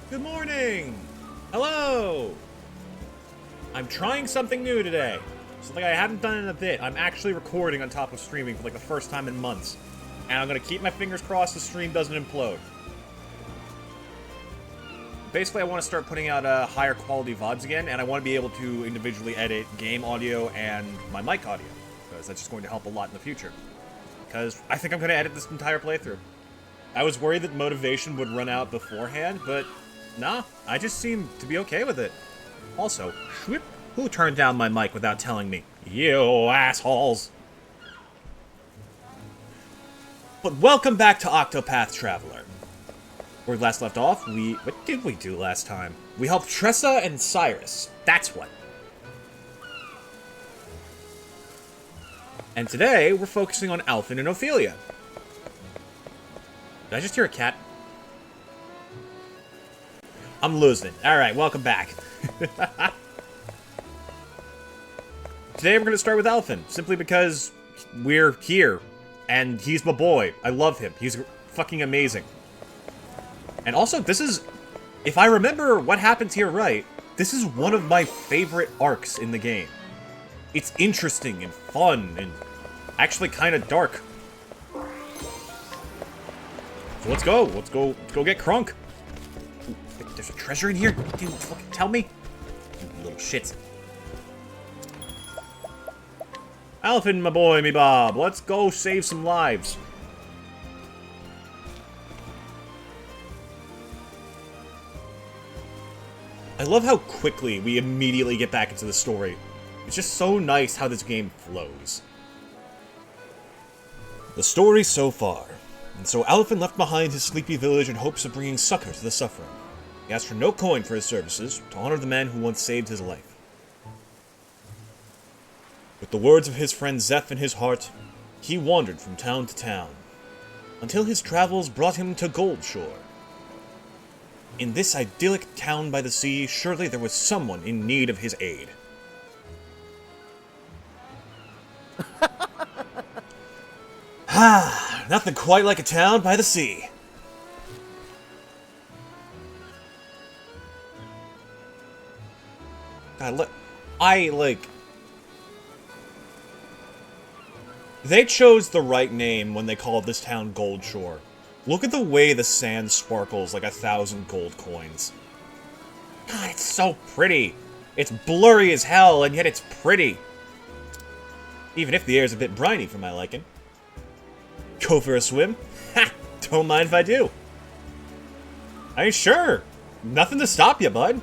Good morning! Hello! I'm trying something new today. Something I haven't done in a bit. I'm actually recording on top of streaming for like the first time in months. And I'm gonna keep my fingers crossed the stream doesn't implode. Basically, I want to start putting out higher quality VODs again, and I want to be able to individually edit game audio and my mic audio. Because that's just going to help a lot in the future. Because I think I'm going to edit this entire playthrough. I was worried that motivation would run out beforehand, but nah, I just seem to be okay with it. Also, who turned down my mic without telling me? You assholes! But welcome back to Octopath Traveler. Where we last left off, what did we do last time? We helped Tressa and Cyrus. That's what. And today, we're focusing on Alphen and Ophilia. Did I just hear a cat? I'm losing it. Alright, welcome back. Today we're going to start with Alphen, simply because we're here. And he's my boy. I love him. He's fucking amazing. And also, this is... If I remember what happens here right, this is one of my favorite arcs in the game. It's interesting and fun and actually kind of dark. So let's go. Let's go get Crunk. Ooh, there's a treasure in here? Dude, fucking tell me. You little shits. Alphen, my boy, me Bob. Let's go save some lives. I love how quickly we immediately get back into the story. It's just so nice how this game flows. The story so far. And so Alphen left behind his sleepy village in hopes of bringing succor to the suffering. He asked for no coin for his services, to honor the man who once saved his life. With the words of his friend Zeph in his heart, he wandered from town to town, until his travels brought him to Goldshore. In this idyllic town by the sea, surely there was someone in need of his aid. Nothing quite like a town by the sea. God, they chose the right name when they called this town Goldshore. Look at the way the sand sparkles like 1,000 gold coins. God, it's so pretty. It's blurry as hell, and yet it's pretty. Even if the air's a bit briny for my liking. Go for a swim? Ha! Don't mind if I do. I mean, sure. Nothing to stop you, bud.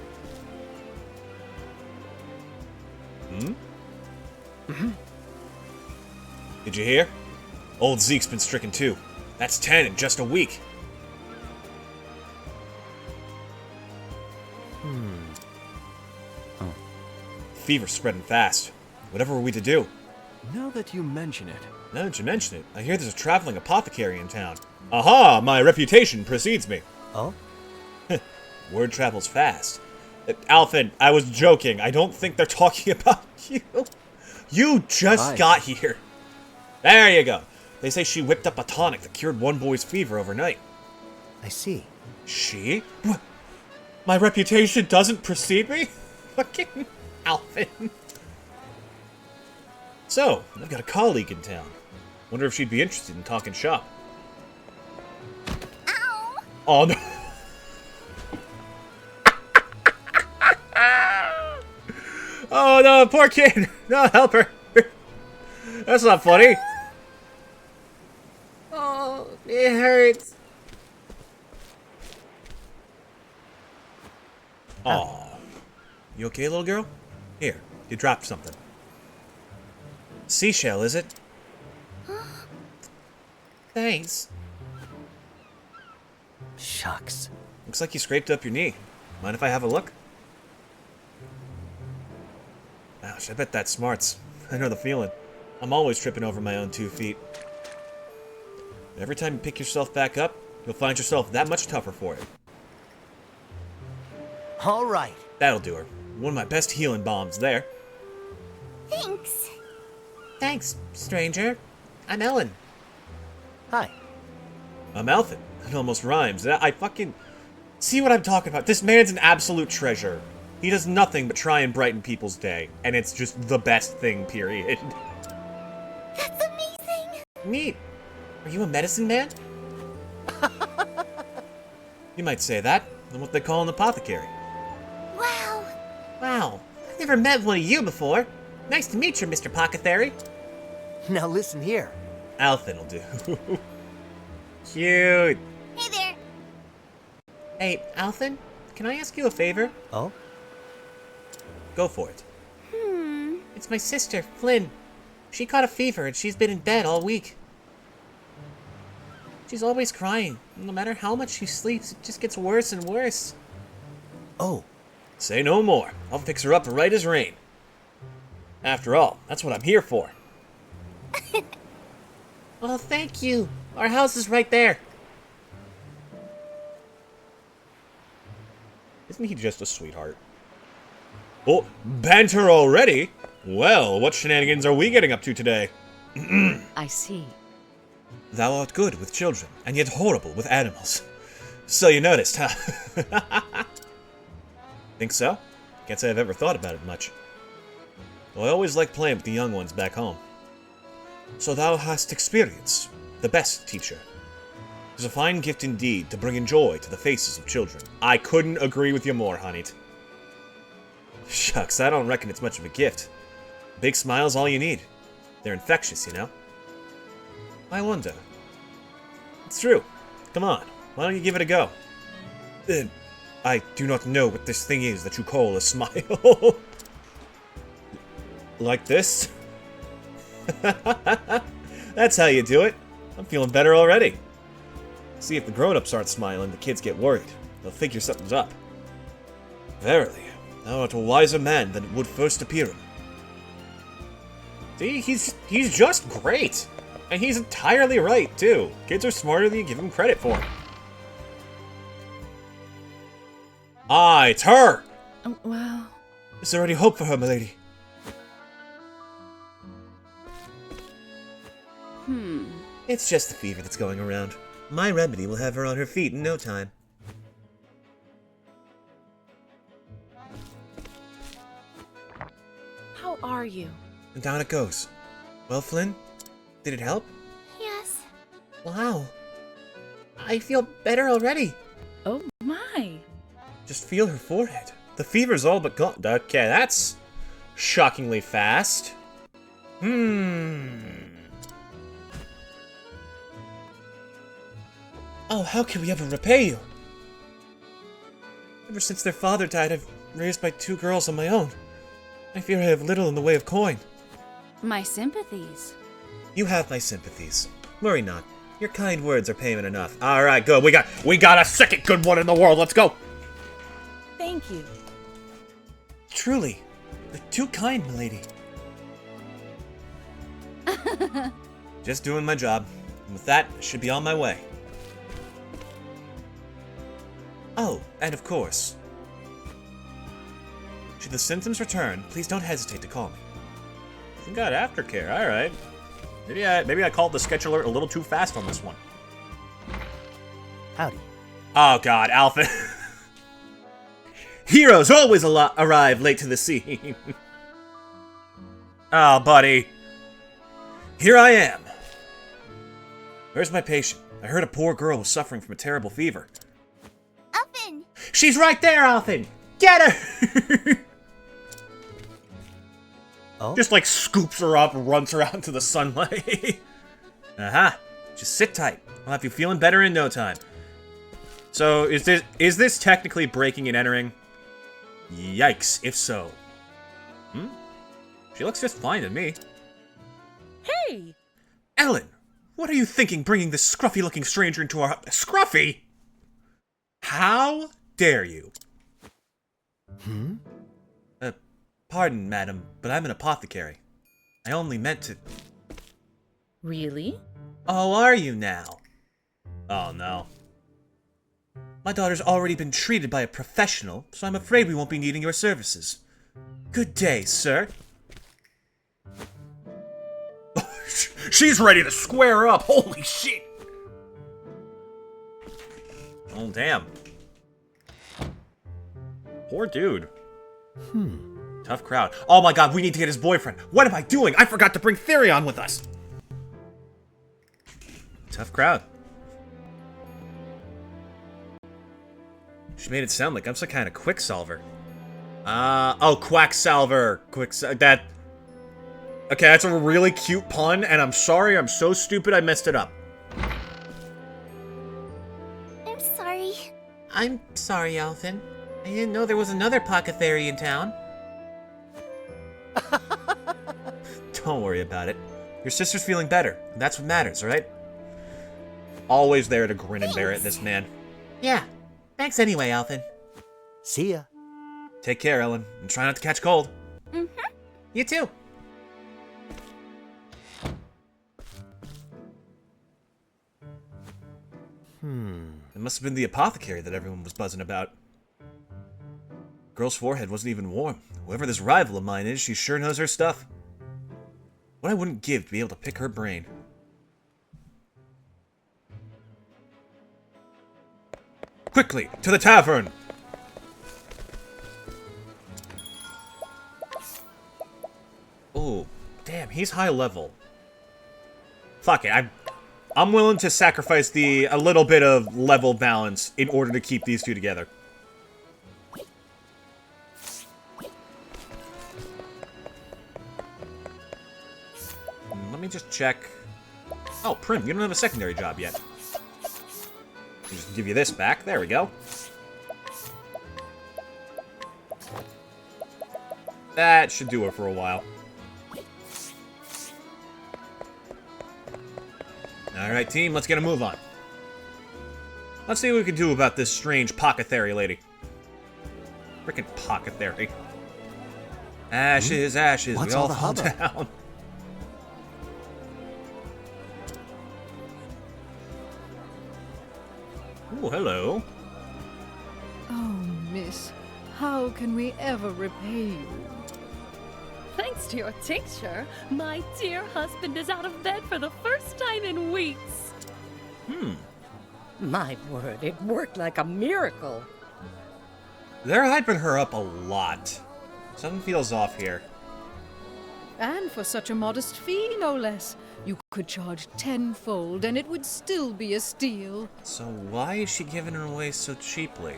Did you hear? Old Zeke's been stricken too. That's 10 in just a week. Oh. Fever's spreading fast. Whatever are we to do? Now that you mention it. Now that you mention it, I hear there's a traveling apothecary in town. Aha! My reputation precedes me. Oh? Word travels fast. Alphen, I was joking. I don't think they're talking about you. You just got here. There you go. They say she whipped up a tonic that cured one boy's fever overnight. I see. She? My reputation doesn't precede me? Fucking Alphen. So, I've got a colleague in town. Wonder if she'd be interested in talking shop. Ow! Oh no. Oh no, poor kid. No, help her. That's not funny. Oh, it hurts. Aw. You okay, little girl? Here, you dropped something. Seashell, is it? Thanks. Shucks. Looks like you scraped up your knee. Mind if I have a look? Ouch, I bet that smarts. I know the feeling. I'm always tripping over my own 2 feet. Every time you pick yourself back up, you'll find yourself that much tougher for it. All right. That'll do her. One of my best healing bombs there. Thanks. Thanks, stranger. I'm Ellen. Hi. I'm Alphen. It almost rhymes. I fucking... See what I'm talking about? This man's an absolute treasure. He does nothing but try and brighten people's day, and it's just the best thing, period. That's amazing! Neat. Are you a medicine man? You might say that. I'm what they call an apothecary. Wow! Wow, I've never met one of you before. Nice to meet you, Mr. Apothecary. Now listen here. Alphin will do. Cute. Hey there! Hey, Alphin, can I ask you a favor? Oh? Go for it. It's my sister, Flynn. She caught a fever and she's been in bed all week. She's always crying. No matter how much she sleeps, it just gets worse and worse. Oh. Say no more. I'll fix her up right as rain. After all, that's what I'm here for. Oh, thank you. Our house is right there. Isn't he just a sweetheart? Oh, banter already? Well, what shenanigans are we getting up to today? I see. Thou art good with children, and yet horrible with animals. So you noticed, huh? Think so? Can't say I've ever thought about it much. Though I always like playing with the young ones back home. So thou hast experience. The best teacher. It's a fine gift indeed to bring joy to the faces of children. I couldn't agree with you more, honey. Shucks, I don't reckon it's much of a gift. Big smile's all you need. They're infectious, you know? I wonder. It's true. Come on, why don't you give it a go? I do not know what this thing is that you call a smile. Like this? That's how you do it. I'm feeling better already. See, if the grown-ups aren't smiling, the kids get worried. They'll figure something's up. Verily, thou art a wiser man than it would first appear. See, he's just great. And he's entirely right, too. Kids are smarter than you give them credit for. Ah, it's her! Oh, well... Is there any hope for her, milady? It's just the fever that's going around. My remedy will have her on her feet in no time. How are you? And down it goes. Well, Flynn? Did it help? Yes. Wow. I feel better already. Oh my! Just feel her forehead. The fever's all but gone. Okay, that's shockingly fast. Oh, how can we ever repay you? Ever since their father died, I've raised my 2 girls on my own. I fear I have little in the way of coin. My sympathies. You have my sympathies. Worry not. Your kind words are payment enough. Alright, good. We got a second good one in the world. Let's go! Thank you. Truly. You're too kind, milady. Just doing my job. And with that, I should be on my way. Oh, and of course, should the symptoms return, please don't hesitate to call me. You got aftercare, alright. Maybe I called the sketch alert a little too fast on this one. Howdy. Oh god, Alpha. Heroes always arrive late to the scene. Oh, buddy. Here I am. Where's my patient? I heard a poor girl was suffering from a terrible fever. Open! She's right there, Alphin! Get her! Oh? Just like scoops her up and runs her out into the sunlight. Aha! Just sit tight. I'll have you feeling better in no time. So, is this technically breaking and entering? Yikes, if so. She looks just fine to me. Hey! Ellen! What are you thinking bringing this scruffy-looking stranger into our house? Scruffy?! How dare you? Pardon, madam, but I'm an apothecary. I only meant to... Really? Oh, are you now? Oh, no. My daughter's already been treated by a professional, so I'm afraid we won't be needing your services. Good day, sir. She's ready to square up! Holy shit! Oh, damn. Poor dude. Tough crowd. Oh my god, we need to get his boyfriend. What am I doing? I forgot to bring Therion with us. Tough crowd. She made it sound like I'm some kind of Quicksilver. Oh, Quacksalver. That... Okay, that's a really cute pun, and I'm sorry, I'm so stupid I messed it up. I'm sorry. I'm sorry, Alphen. I didn't know there was another Pockethary in town. Don't worry about it. Your sister's feeling better. And that's what matters, right? Always there to grin and bear it, this man. Yeah. Thanks anyway, Alphen. See ya. Take care, Ellen. And try not to catch cold. Mm-hmm. You too. It must have been the apothecary that everyone was buzzing about. Girl's forehead wasn't even warm. Whoever this rival of mine is, she sure knows her stuff. What I wouldn't give to be able to pick her brain. Quickly, to the tavern! Oh, damn, he's high level. Fuck it, I'm willing to sacrifice a little bit of level balance in order to keep these two together. Let me just check. Oh, Prim, you don't have a secondary job yet. Just give you this back. There we go. That should do it for a while. Alright, team, let's get a move on. Let's see what we can do about this strange Pockethary lady. Frickin' Pockethary. Ashes, ashes, What's we all all the fall hubbub? down. Ooh, hello. Oh, miss, how can we ever repay you? Thanks to your tincture, my dear husband is out of bed for the first time in weeks. My word, it worked like a miracle. They're hyping her up a lot. Something feels off here. And for such a modest fee, no less. You could charge tenfold, and it would still be a steal. So why is she giving her away so cheaply?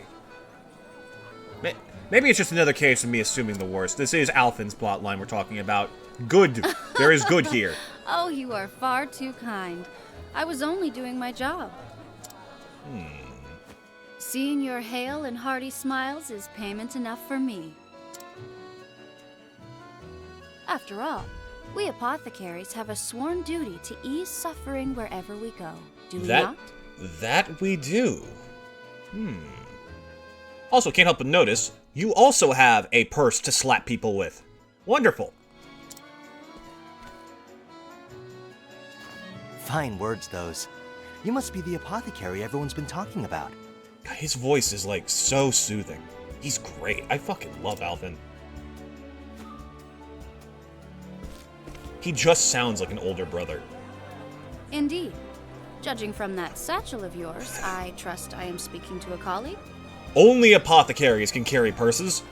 Maybe it's just another case of me assuming the worst. This is Alphen's plotline we're talking about. Good. There is good here. Oh, you are far too kind. I was only doing my job. Seeing your hale and hearty smiles is payment enough for me. After all, we apothecaries have a sworn duty to ease suffering wherever we go. Do we not? That we do. Also, can't help but notice, you also have a purse to slap people with. Wonderful. Fine words, those. You must be the apothecary everyone's been talking about. His voice is, like, so soothing. He's great. I fucking love Alphen. He just sounds like an older brother. Indeed. Judging from that satchel of yours, I trust I am speaking to a colleague? Only apothecaries can carry purses.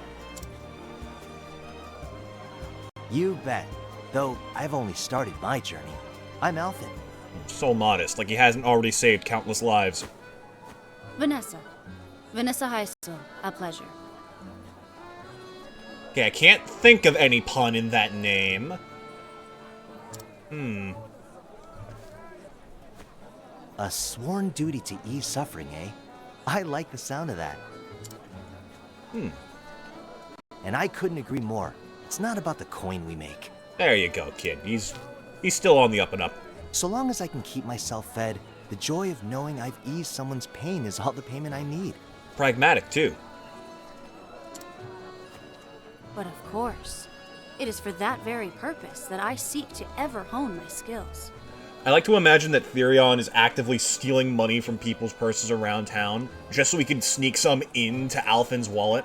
You bet. Though I've only started my journey. I'm Alphen. So modest, like he hasn't already saved countless lives. Vanessa. Vanessa Heisel. A pleasure. Okay, I can't think of any pun in that name. A sworn duty to ease suffering, eh? I like the sound of that. And I couldn't agree more. It's not about the coin we make. There you go, kid. He's still on the up and up. So long as I can keep myself fed, the joy of knowing I've eased someone's pain is all the payment I need. Pragmatic, too. But of course, it is for that very purpose that I seek to ever hone my skills. I like to imagine that Therion is actively stealing money from people's purses around town, just so he can sneak some into Alphen's wallet.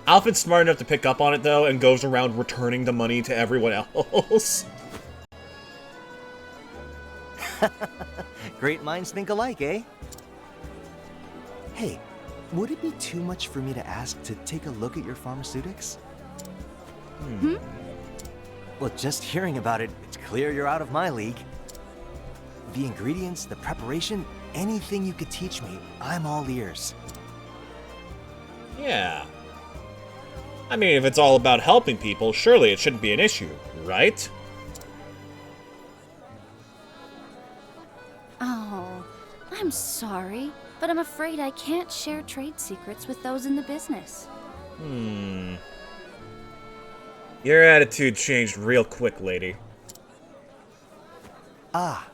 Alphen's smart enough to pick up on it, though, and goes around returning the money to everyone else. Great minds think alike, eh? Hey, would it be too much for me to ask to take a look at your pharmaceutics? Well, just hearing about it, it's clear you're out of my league. The ingredients, the preparation, anything you could teach me, I'm all ears. Yeah. I mean, if it's all about helping people, surely it shouldn't be an issue, right? Oh, I'm sorry, but I'm afraid I can't share trade secrets with those in the business. Your attitude changed real quick, lady. Ah,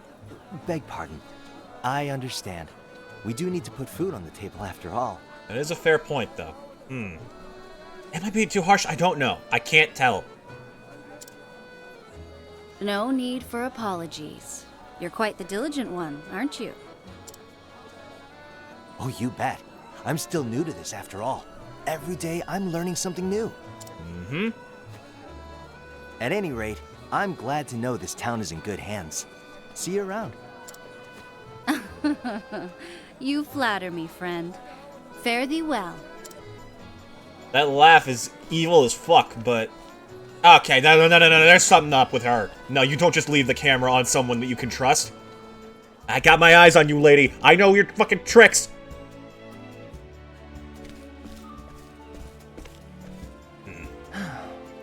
beg pardon. I understand. We do need to put food on the table after all. That is a fair point, though. Am I being too harsh? I don't know. I can't tell. No need for apologies. You're quite the diligent one, aren't you? Oh, you bet. I'm still new to this after all. Every day I'm learning something new. At any rate, I'm glad to know this town is in good hands. See you around. You flatter me, friend. Fare thee well. That laugh is evil as fuck, but... Okay, no, there's something up with her. No, you don't just leave the camera on someone that you can trust. I got my eyes on you, lady. I know your fucking tricks.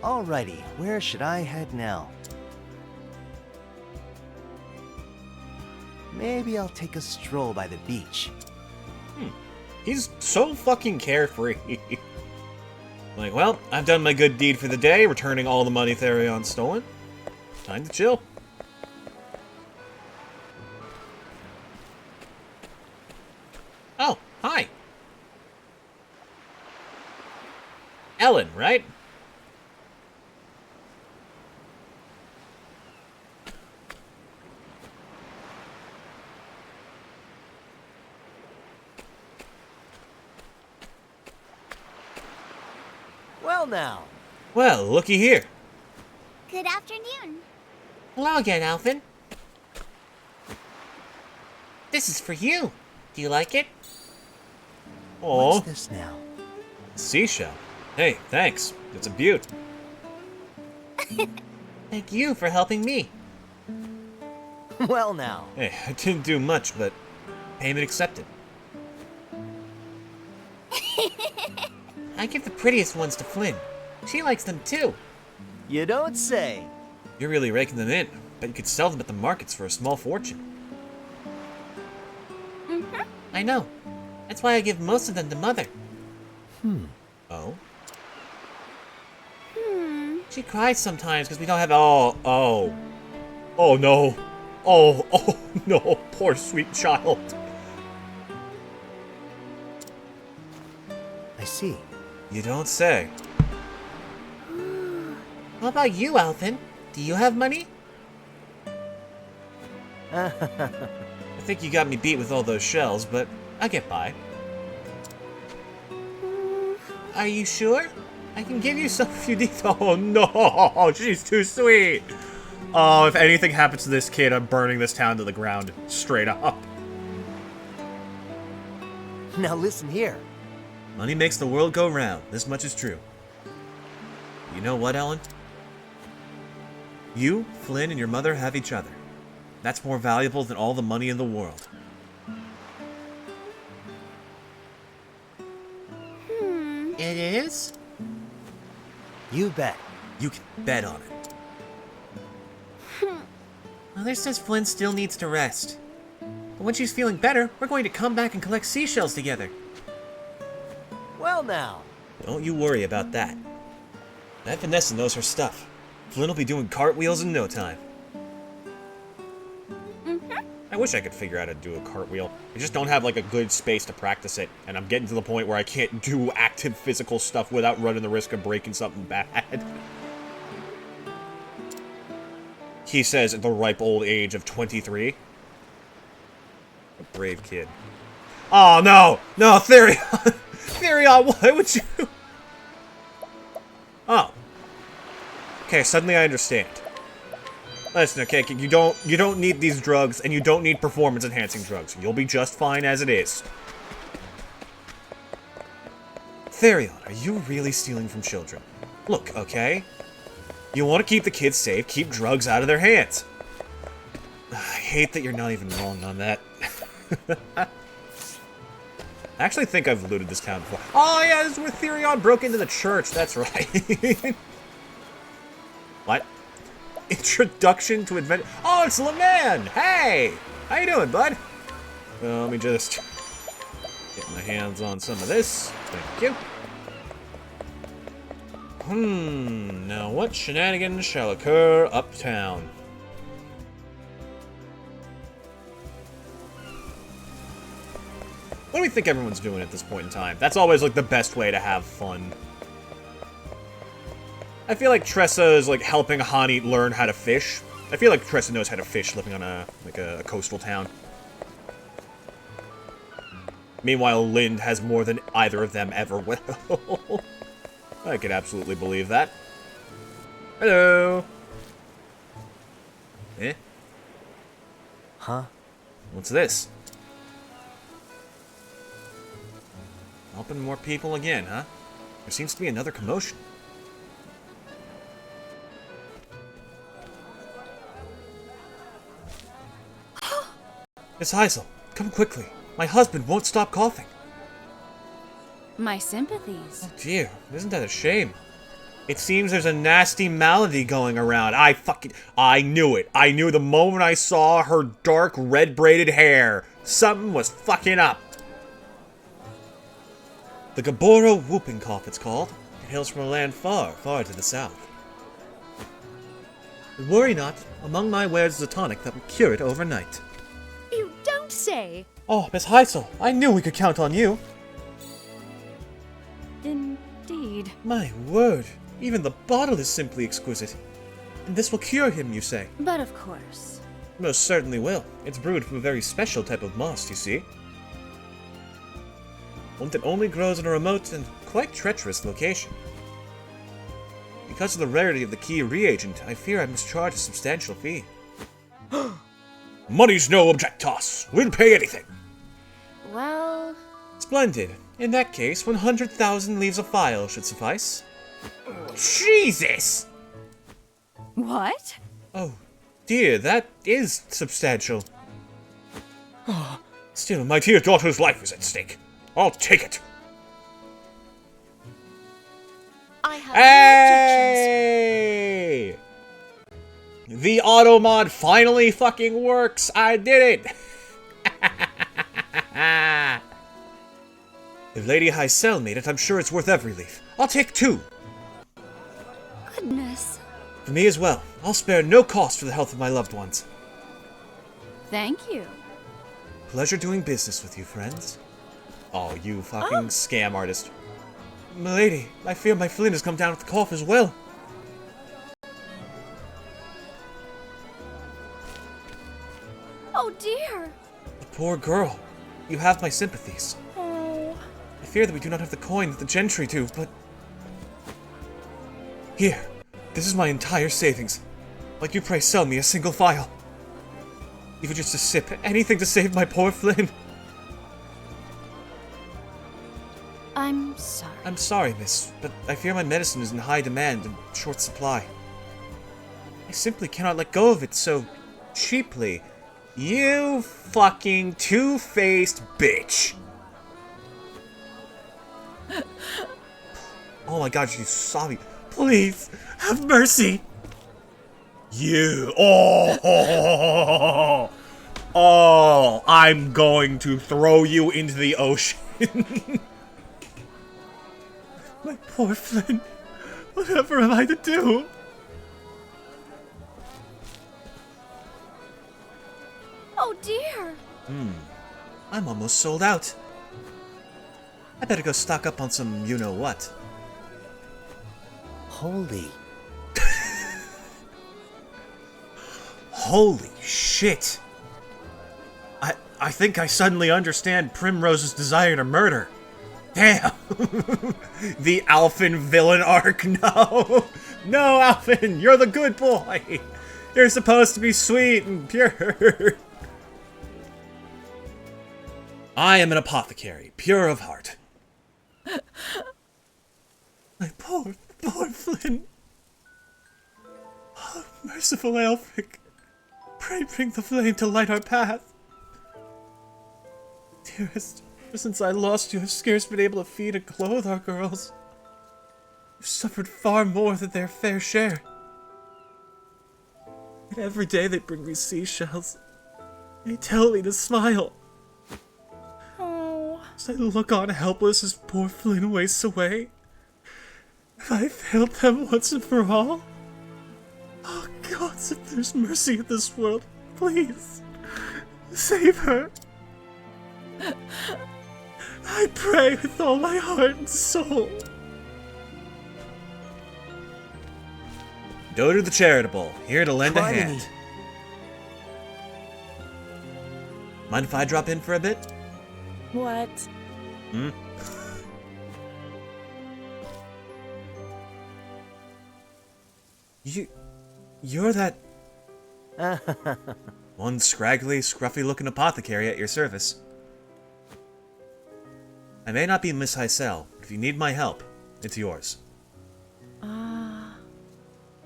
Alrighty, where should I head now? Maybe I'll take a stroll by the beach. He's so fucking carefree. Like, well, I've done my good deed for the day, returning all the money Therion stolen. Time to chill. Oh, hi. Ellen, right? Well now. Well, looky here. Good afternoon. Hello again, Alvin. This is for you. Do you like it? Oh, What's this now? seashell. Hey, thanks. It's a beaut. Thank you for helping me. Well now. Hey, I didn't do much, but payment accepted. I give the prettiest ones to Flynn. She likes them too. You don't say. You're really raking them in. Bet you could sell them at the markets for a small fortune. I know. That's why I give most of them to Mother. Oh? She cries sometimes because we don't have. Oh no. Oh no, poor sweet child. I see. You don't say. What about you, Alvin? Do you have money? I think you got me beat with all those shells, but I'll get by. Are you sure? I can give you some few details. Oh no, she's too sweet. Oh, if anything happens to this kid, I'm burning this town to the ground. Straight up. Now listen here. Money makes the world go round. This much is true. You know what, Ellen? You, Flynn, and your mother have each other. That's more valuable than all the money in the world. It is? You bet. You can bet on it. Mother says Flynn still needs to rest. But when she's feeling better, we're going to come back and collect seashells together. Well now. Don't you worry about that. That Vanessa knows her stuff. Flynn will be doing cartwheels in no time. I wish I could figure out how to do a cartwheel. I just don't have like a good space to practice it, and I'm getting to the point where I can't do active physical stuff without running the risk of breaking something bad. He says at the ripe old age of 23. A brave kid. Oh no! No, Therion! Therion, why would you? Oh. Okay, suddenly I understand. Listen, okay, you don't need these drugs, and you don't need performance-enhancing drugs. You'll be just fine as it is. Therion, are you really stealing from children? Look, okay? You want to keep the kids safe, keep drugs out of their hands. I hate that you're not even wrong on that. I actually think I've looted this town before. Oh yeah, this is where Therion broke into the church, that's right. What? Introduction to adventure. Oh, it's LeMan! Hey! How you doing, bud? Well, let me just get my hands on some of this. Thank you. Now what shenanigans shall occur uptown? What do we think everyone's doing at this point in time? That's always, like, the best way to have fun. I feel like Tressa is, like, helping Hani learn how to fish. I feel like Tressa knows how to fish living on a coastal town. Meanwhile, Lind has more than either of them ever will. I could absolutely believe that. Hello! Eh? Huh? What's this? Helping more people again, huh? There seems to be another commotion. Miss Heisel, come quickly. My husband won't stop coughing. My sympathies. Oh dear, isn't that a shame? It seems there's a nasty malady going around. I knew it. I knew the moment I saw her dark red braided hair. Something was fucking up. The Gaboro whooping cough, it's called. It hails from a land far, far to the south. But worry not. Among my wares is a tonic that will cure it overnight. You don't say. Oh, Miss Heisel, I knew we could count on you. Indeed. My word, even the bottle is simply exquisite. And this will cure him, you say? But of course. Most certainly will. It's brewed from a very special type of moss, you see. One that only grows in a remote and quite treacherous location. Because of the rarity of the key reagent, I fear I must charge a substantial fee. Money's no object to us. We'll pay anything. Well... Splendid. In that case, 100,000 leaves a file should suffice. Jesus! What? Oh, dear, that is substantial. Still, my dear daughter's life is at stake. I'll take it. I have Hey! The auto mod finally fucking works. I did it. If Lady Heisel made it, I'm sure it's worth every leaf. I'll take 2. Goodness. For me as well. I'll spare no cost for the health of my loved ones. Thank you. Pleasure doing business with you, friends. Oh, you fucking scam artist. Milady, I fear my Flynn has come down with the cough as well. Oh dear. The poor girl. You have my sympathies. Oh. I fear that we do not have the coin that the gentry do, but... Here. This is my entire savings. Like you pray sell me a single file. Even just a sip. Anything to save my poor Flynn. I'm sorry. I'm sorry, miss, but I fear my medicine is in high demand and short supply. I simply cannot let go of it so cheaply. You fucking two-faced bitch. Oh my god, you saw me. Please, have mercy. You. Oh. Oh, I'm going to throw you into the ocean. My poor Flynn. Whatever am I to do? Oh dear. I'm almost sold out. I better go stock up on some you-know-what. Holy. Holy shit. I think I suddenly understand Primrose's desire to murder. Damn. The Alphen villain arc, no. No, Alphen, you're the good boy. You're supposed to be sweet and pure. I am an apothecary, pure of heart. Poor Flynn. Oh, merciful Aelfric, pray bring the flame to light our path. Dearest, ever since I lost you, I've scarce been able to feed and clothe our girls. You've suffered far more than their fair share. And every day they bring me seashells. They tell me to smile. Oh. As I look on helpless as poor Flynn wastes away. Have I failed them once and for all? Oh, gods, if there's mercy in this world, please, save her. I pray with all my heart and soul. Daughter the Charitable, here to lend a hand. Mind if I drop in for a bit? What? Hmm? You're that... one scraggly, scruffy-looking apothecary at your service. I may not be Miss Hysel, but if you need my help, it's yours.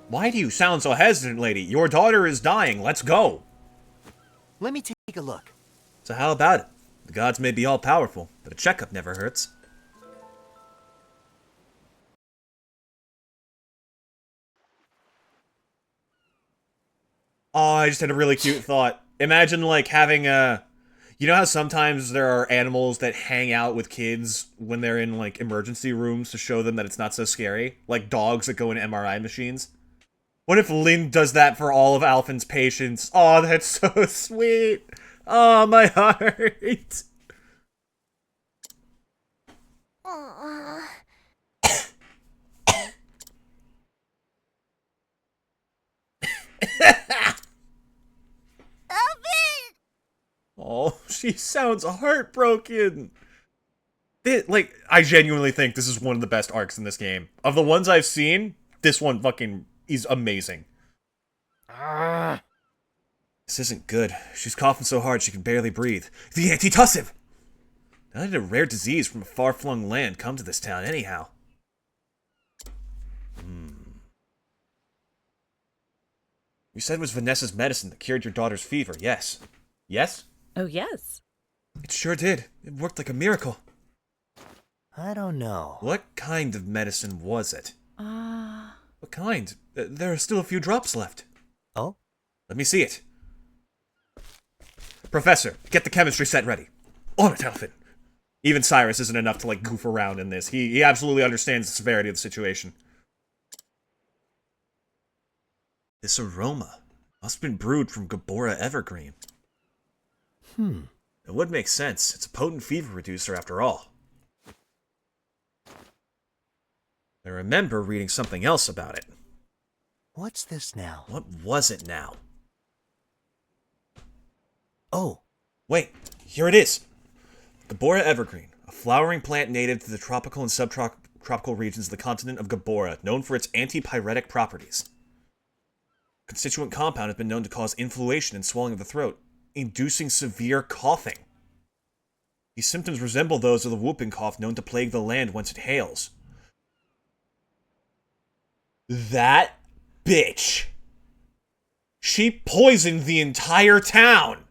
Why do you sound so hesitant, lady? Your daughter is dying. Let's go. Let me take a look. So how about it? The gods may be all-powerful, but a checkup never hurts. Oh, I just had a really cute thought. Imagine, like, having a... You know how sometimes there are animals that hang out with kids when they're in, like, emergency rooms to show them that it's not so scary? Like dogs that go in MRI machines? What if Lynn does that for all of Alphen's patients? Oh, that's so sweet! Oh, my heart! Oh, she sounds heartbroken. Like, I genuinely think this is one of the best arcs in this game. Of the ones I've seen, this one fucking is amazing. This isn't good. She's coughing so hard she can barely breathe. The antitussive! How did a rare disease from a far-flung land come to this town anyhow? You said it was Vanessa's medicine that cured your daughter's fever, yes? Yes? Oh, yes. It sure did. It worked like a miracle. I don't know. What kind of medicine was it? What kind? There are still a few drops left. Oh? Let me see it. Professor, get the chemistry set ready. On it, Alphen. Even Cyrus isn't enough to, like, goof around in this. He absolutely understands the severity of the situation. This aroma must have been brewed from Gabora Evergreen. It would make sense. It's a potent fever reducer after all. I remember reading something else about it. What's this now? What was it now? Oh. Wait, here it is. Gabora Evergreen, a flowering plant native to the tropical and subtropical regions of the continent of Gabora, known for its antipyretic properties. A constituent compound has been known to cause inflammation and swelling of the throat, inducing severe coughing. These symptoms resemble those of the whooping cough known to plague the land whence it hails. That bitch. She poisoned the entire town.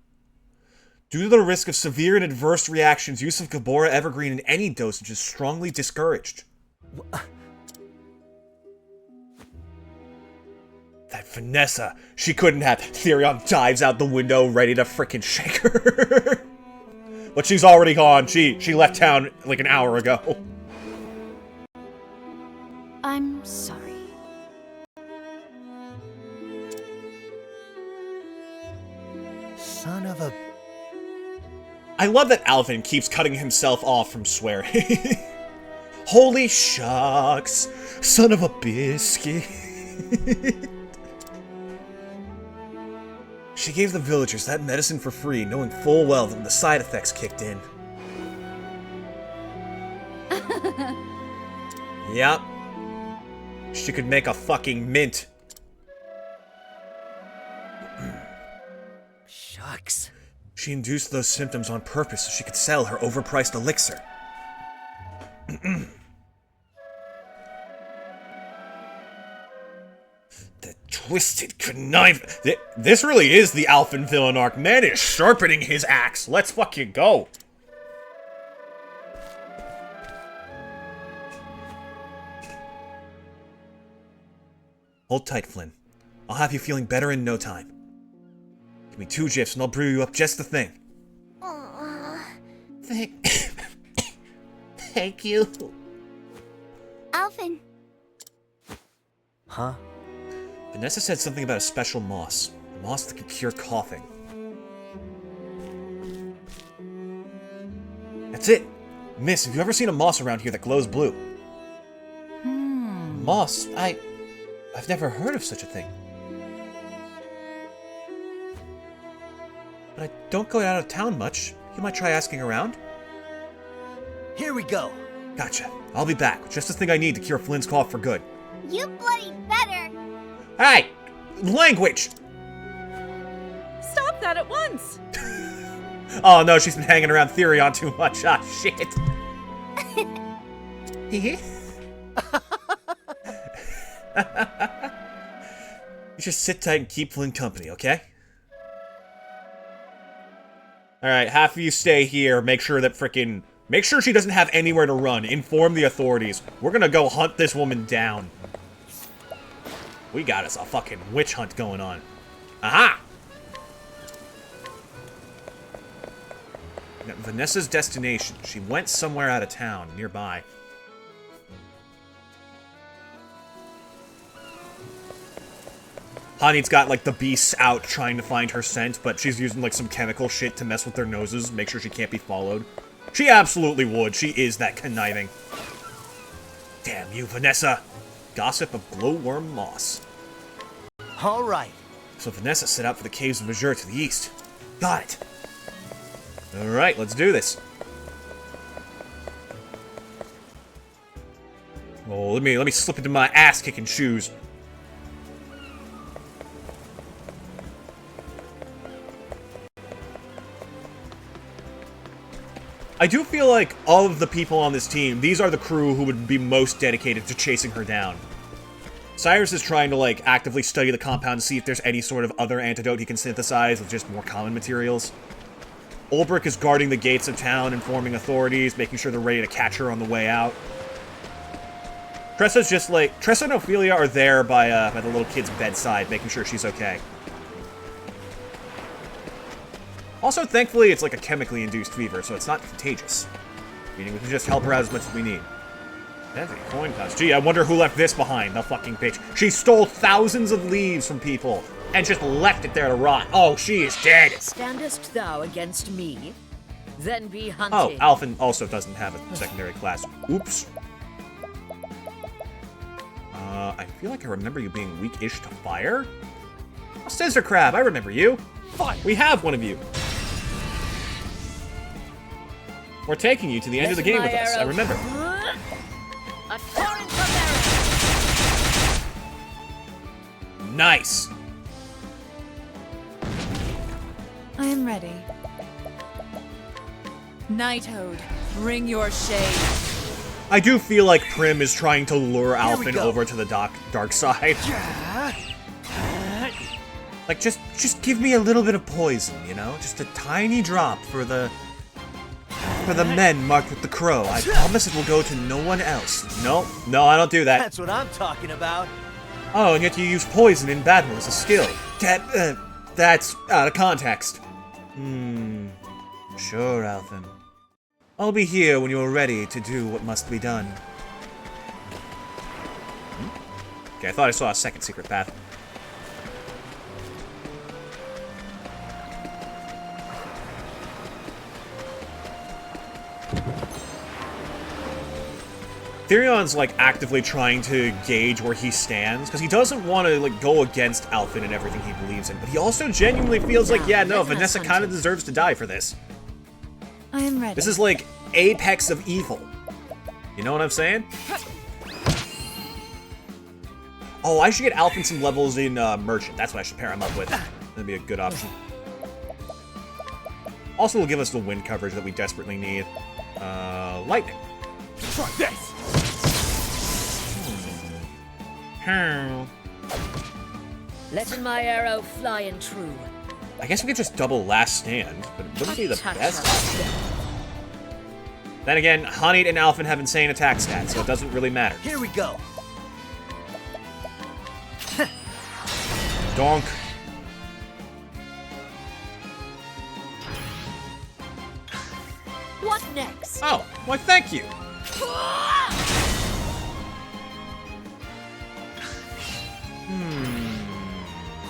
Due to the risk of severe and adverse reactions, use of Gabora Evergreen in any dosage is strongly discouraged. That Vanessa, she couldn't have. Therion dives out the window ready to frickin' shake her. But she's already gone. She left town like an hour ago. I'm sorry. Son of a... I love that Alvin keeps cutting himself off from swearing. Holy shucks. Son of a biscuit. She gave the villagers that medicine for free, knowing full well that the side effects kicked in. Yep. She could make a fucking mint. Shucks. She induced those symptoms on purpose so she could sell her overpriced elixir. Twisted connive. This really is the Alphen villain arc. Man is sharpening his axe. Let's fucking go. Hold tight, Flynn. I'll have you feeling better in no time. Give me 2 gifs and I'll brew you up just the thing. Thank you. Alphen. Huh? Vanessa said something about a special moss. A moss that can cure coughing. That's it! Miss, have you ever seen a moss around here that glows blue? Moss? I've never heard of such a thing. But I don't go out of town much. You might try asking around. Here we go. Gotcha. I'll be back. Just the thing I need to cure Flynn's cough for good. You bloody better. Hey! Language! Stop that at once! Oh no, she's been hanging around Therion too much. Ah, shit. You just sit tight and keep Flynn company, okay? Alright, half of you stay here. Make sure she doesn't have anywhere to run. Inform the authorities. We're gonna go hunt this woman down. We got us a fucking witch hunt going on. Aha! Now, Vanessa's destination. She went somewhere out of town, nearby. Honey's got, like, the beasts out trying to find her scent, but she's using, like, some chemical shit to mess with their noses, make sure she can't be followed. She absolutely would. She is that conniving. Damn you, Vanessa. Gossip of glowworm moss. All right. So Vanessa set out for the caves of Azure to the east. Got it. Alright, let's do this. Oh, let me slip into my ass-kicking shoes. I do feel like, of the people on this team, these are the crew who would be most dedicated to chasing her down. Cyrus is trying to, like, actively study the compound to see if there's any sort of other antidote he can synthesize with just more common materials. Ulbrich is guarding the gates of town, informing authorities, making sure they're ready to catch her on the way out. Tressa's just, like, Tressa and Ophilia are there by the little kid's bedside, making sure she's okay. Also, thankfully, it's like a chemically induced fever, so it's not contagious. Meaning we can just help her out as much as we need. That's a coin toss. Gee, I wonder who left this behind, the fucking bitch. She stole thousands of leaves from people and just left it there to rot. Oh, she is dead. Standest thou against me? Then be hunted. Oh, Alphen also doesn't have a secondary class. Oops. I feel like I remember you being weak-ish to fire. Oh, Scissor Crab, I remember you. Fire. We have one of you. We're taking you to the end of the game with us, I remember. A torrent of arrows. Nice. I am ready. Nighthode, bring your shade. I do feel like Prim is trying to lure Alphen over to the dark side. Like, just give me a little bit of poison, you know? Just a tiny drop for the men marked with the crow. I promise it will go to no one else. No, I don't do that. That's what I'm talking about. Oh, and yet you use poison in battle as a skill. That's out of context. Sure, Alphen. I'll be here when you're ready to do what must be done. Okay, I thought I saw a second secret path. Therion's, like, actively trying to gauge where he stands, because he doesn't want to, like, go against Alphen and everything he believes in, but he also genuinely feels like, yeah, no, Vanessa kind of deserves to die for this. I am ready. This is, like, apex of evil. You know what I'm saying? Oh, I should get Alphen some levels in Merchant. That's what I should pair him up with. That'd be a good option. Also will give us the wind coverage that we desperately need. Lightning. Try this. Letting my arrow fly and true. I guess we could just double last stand, but it wouldn't be the best option. Then again, Honey and Alphen have insane attack stats, so it doesn't really matter. Here we go. Donk. What next? Oh, why thank you.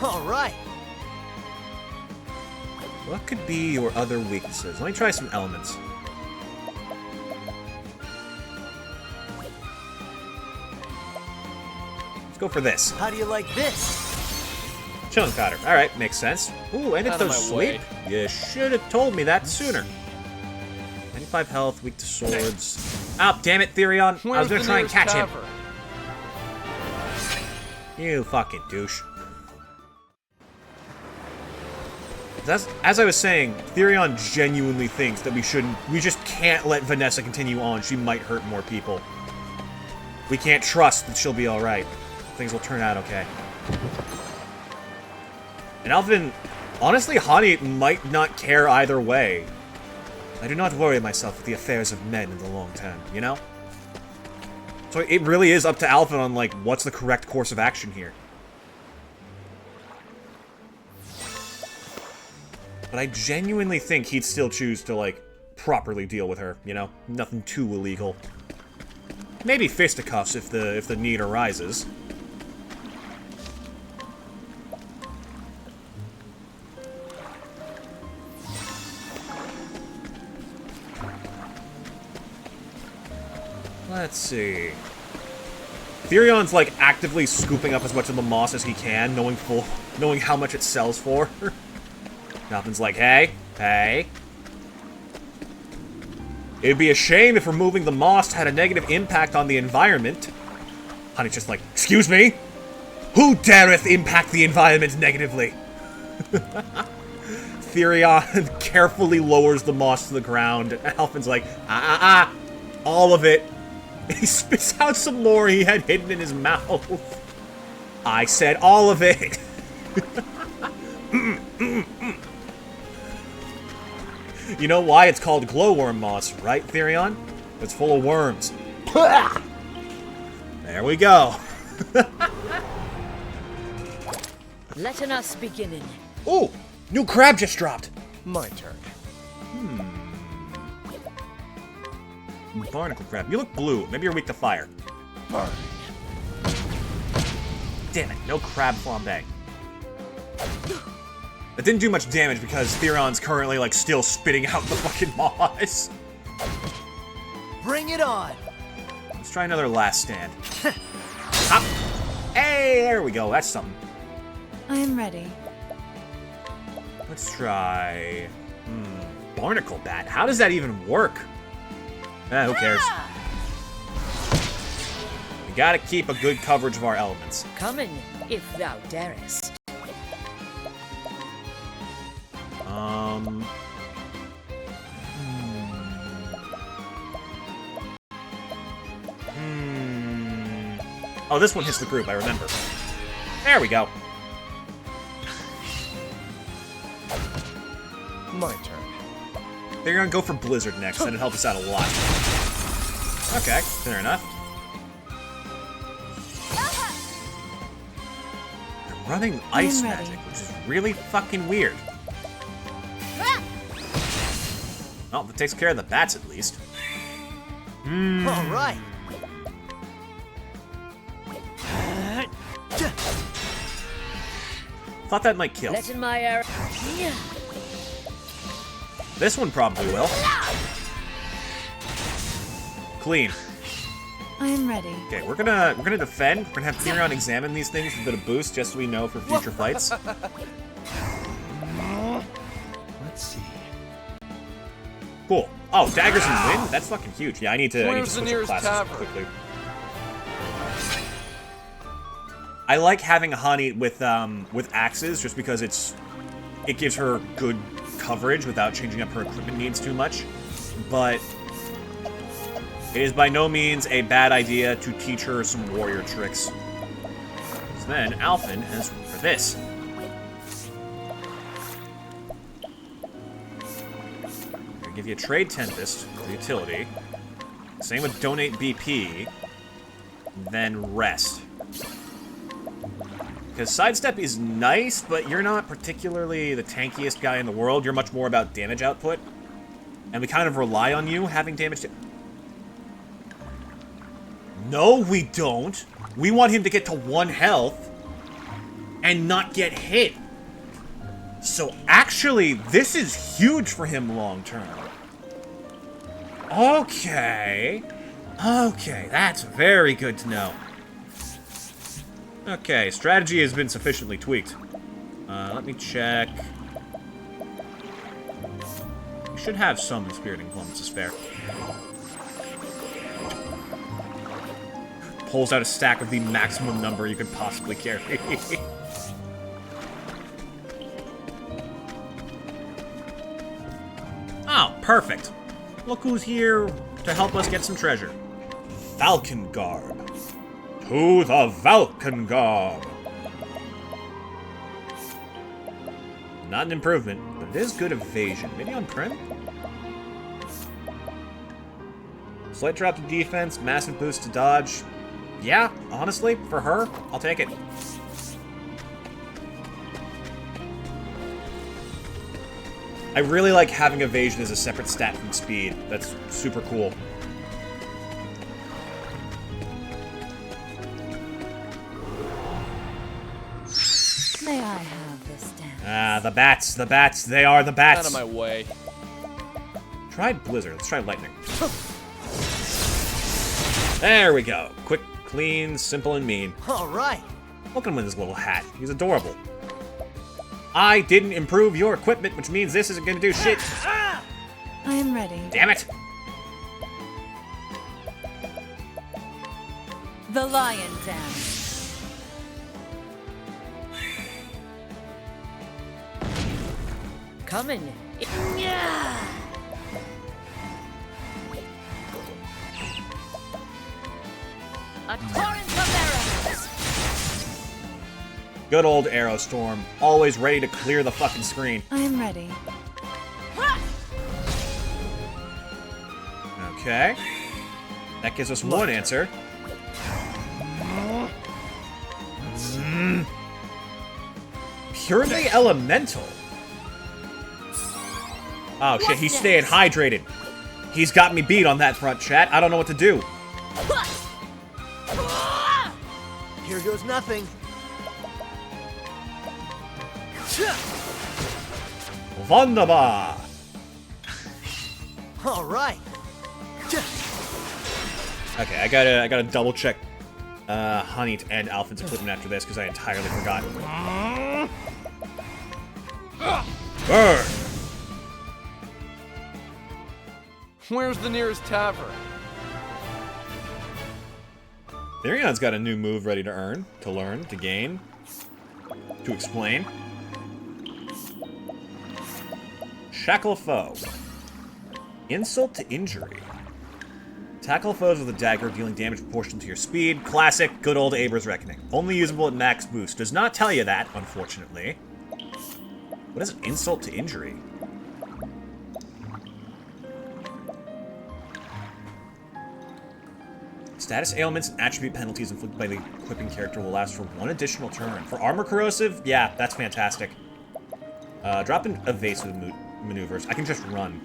All right. What could be your other weaknesses? Let me try some elements. Let's go for this. How do you like this? Chilling powder. Alright, makes sense. Ooh, and it Out of does my sleep. way. You should have told me that sooner. 95 health, weak to swords. Ah, damn it, Therion. I was gonna try and catch him. You fucking douche. As I was saying, Therion genuinely thinks that we just can't let Vanessa continue on. She might hurt more people. We can't trust that she'll be alright. Things will turn out okay. And Alvin, honestly, Hani might not care either way. I do not worry myself with the affairs of men in the long term, you know? So it really is up to Alvin on, like, what's the correct course of action here. But I genuinely think he'd still choose to, like, properly deal with her, you know? Nothing too illegal. Maybe fisticuffs if the need arises. Let's see. Therion's, like, actively scooping up as much of the moss as he can, knowing how much it sells for. Alvin's like, hey. It'd be a shame if removing the moss had a negative impact on the environment. Honey's just like, excuse me? Who dareth impact the environment negatively? Therion carefully lowers the moss to the ground. Alvin's like, all of it. He spits out some more he had hidden in his mouth. I said all of it. You know why it's called glowworm moss, right, Therion? It's full of worms. There we go. Letting us beginning. Ooh, new crab just dropped. My turn. Barnacle crab. You look blue. Maybe you're weak to fire. Burn. Damn it, no crab flambe. That didn't do much damage because Theron's currently, like, still spitting out the fucking moss. Bring it on. Let's try another last stand. Hop. Hey, there we go. That's something. I am ready. Let's try... Barnacle bat. How does that even work? Who cares? We gotta keep a good coverage of our elements. Coming, if thou darest. Oh, this one hits the group, I remember. There we go. My turn. They're gonna go for Blizzard next, and it helps us out a lot. Okay, fair enough. They're running ice ready. magic, which is really fucking weird. Well, that takes care of the bats at least. All right. Thought that might kill. Letting my arrow. This one probably will. Clean. I am ready. Okay, we're gonna defend. We're gonna have Therion examine these things with a bit of boost, just so we know for future fights. Let's see. Cool. Oh, daggers and wind? That's fucking huge. Yeah, I need to Where's the switch up nearest classes tavern? quickly. I like having Hani with axes just because it gives her good coverage without changing up her equipment needs too much. But it is by no means a bad idea to teach her some warrior tricks. So then Alphen has this. I'm gonna give you a Trade Tempest for utility. Same with Donate BP. Then Rest. Because Sidestep is nice, but you're not particularly the tankiest guy in the world. You're much more about damage output. And we kind of rely on you having damage to... No, we don't. We want him to get to 1 health and not get hit. So actually, this is huge for him long term. Okay. Okay, that's very good to know. Okay, strategy has been sufficiently tweaked. Let me check. We should have some Inspiriting Plum, this is fair. Pulls out a stack of the maximum number you could possibly carry. Oh, perfect. Look who's here to help us get some treasure. Falcon Garb. To the Falcon Garb. Not an improvement, but it is good evasion. Maybe on Prim? Slight drop to defense, massive boost to dodge. Yeah, honestly, for her, I'll take it. I really like having evasion as a separate stat from speed. That's super cool. May I have this dance? Ah, the bats, they are the bats. Out of my way. Try Blizzard, let's try Lightning. There we go. Quick, clean, simple, and mean. All right. Look at him with his little hat. He's adorable. I didn't improve your equipment, which means this isn't gonna do shit. I am ready. Damn it! The lion dance. Coming. A torrent of arrows! Good old Arrow Storm. Always ready to clear the fucking screen. I am ready. Okay. That gives us one answer. Purely elemental. Oh shit, he's staying hydrated. He's got me beat on that front, chat. I don't know what to do. Here goes nothing. Wunderbar. All right. Okay, I gotta double check Honey and Alpha's equipment after this because I entirely forgot. Burn. Where's the nearest tavern? Therion's got a new move ready to earn, to learn, to gain, to explain. Shackle a foe. Insult to injury. Tackle foes with a dagger, dealing damage proportional to your speed. Classic, good old Aber's Reckoning. Only usable at max boost. Does not tell you that, unfortunately. What is an insult to injury? Status ailments and attribute penalties inflicted by the equipping character will last for 1 additional turn. For armor corrosive, yeah, that's fantastic. Drop in evasive maneuvers. I can just run.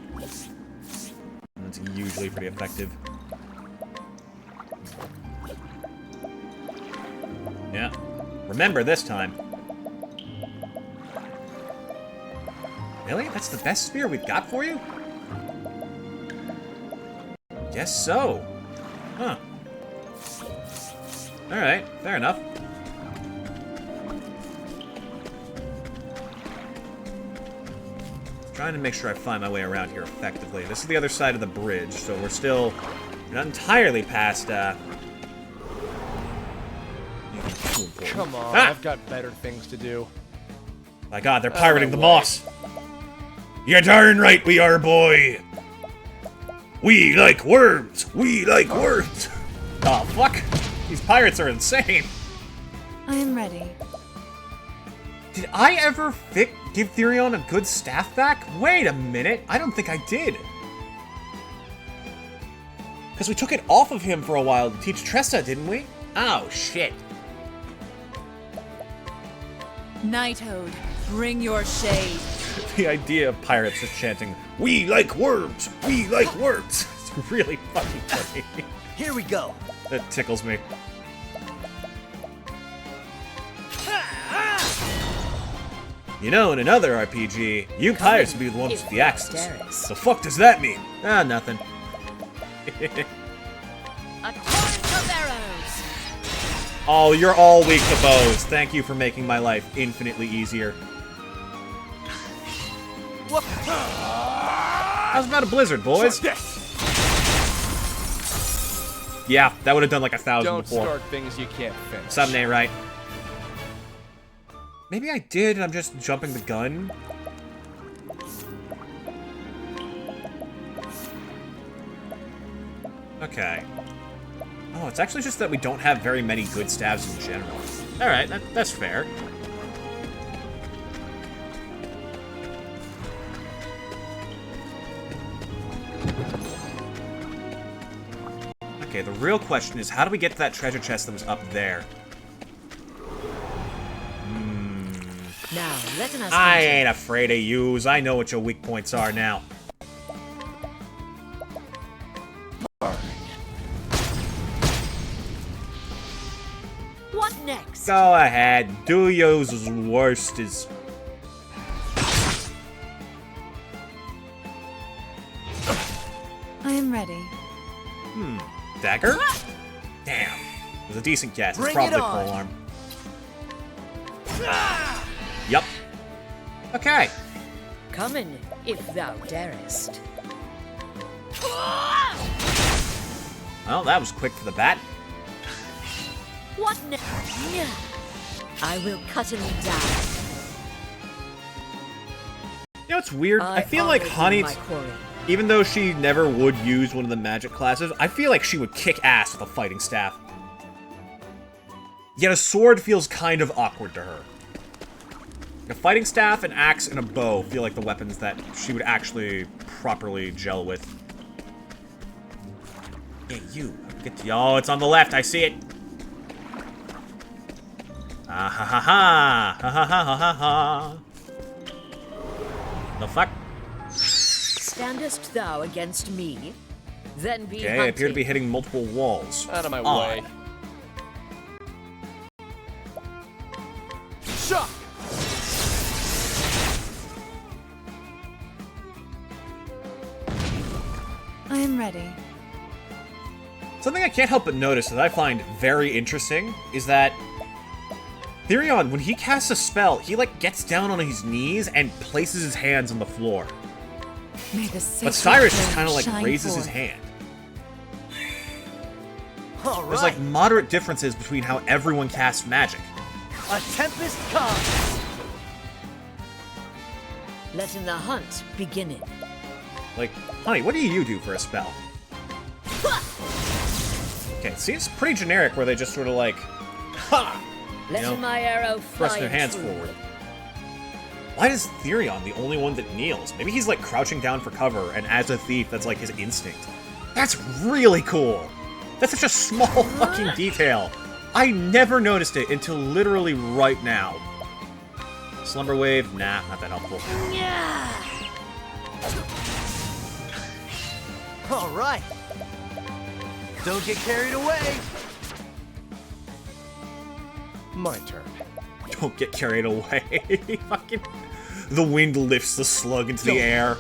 And that's usually pretty effective. Yeah. Remember this time. Really? That's the best spear we've got for you? Guess so. Huh. Alright, fair enough. Trying to make sure I find my way around here effectively. This is the other side of the bridge, so we're still not entirely past, Come on, Ah! I've got better things to do. My god, they're pirating the way. moss! You're darn right we are, boy! We like worms! We like worms! Oh, fuck! These pirates are insane! I am ready. Did I ever give Therion a good staff back? Wait a minute, I don't think I did. Because we took it off of him for a while to teach Tressa, didn't we? Oh, shit. Nighthode, bring your shade. The idea of pirates just chanting, "We like worms! We like worms!" It's really fucking funny. Here we go. That tickles me. You know, in another RPG, you pirates would be the ones with the axes. The fuck does that mean? Ah, nothing. A torrent of arrows. Oh, you're all weak to bows. Thank you for making my life infinitely easier. How's about a blizzard, boys? Yeah, that would have done like 1,000 Don't before. start things you can't finish. Something ain't right. Maybe I did and I'm just jumping the gun? Okay. Oh, it's actually just that we don't have very many good stabs in general. Alright, that's fair. Okay, the real question is, how do we get to that treasure chest that was up there? Now, let us I ain't afraid of yous. I know what your weak points are now. What next? Go ahead, do yours worst is... I am ready. Dagger? Damn. It was a decent guess. It's Bring probably it on. polearm. Yup. Okay. Come in, if thou darest. Well, that was quick for the bat. What next? I will cut him down. You know what's weird? I feel like honor Honey, my quarry. even though she never would use one of the magic classes, I feel like she would kick ass with a fighting staff. Yet a sword feels kind of awkward to her. A fighting staff, an axe, and a bow feel like the weapons that she would actually properly gel with. Hey, you. Get to, oh, it's on the left. I see it. Ah ha ha ha. Ha ha ha ha ha ha. The fuck? Standest thou against me? Then be Okay, I hunted. appear to be hitting multiple walls. Out of my Odd. way. Shock! I am ready. Something I can't help but notice that I find very interesting is that Therion, when he casts a spell, he like gets down on his knees and places his hands on the floor. May the But sacred Cyrus just flame kind of like shine raises his forth. hand. All There's right. like moderate differences between how everyone casts magic. A tempest comes. Letting the hunt begin it. Like, honey, what do you do for a spell? Okay, it seems pretty generic where they just sort of like, ha! Letting know, my arrow fly Thrust their hands true. forward. Why is Therion the only one that kneels? Maybe he's like crouching down for cover, and as a thief, that's like his instinct. That's really cool! That's such a small fucking detail. I never noticed it until literally right now. Slumber Wave? Nah, not that helpful. All right. Don't get carried away. My turn. Don't get carried away. Fucking... The wind lifts the slug into the air.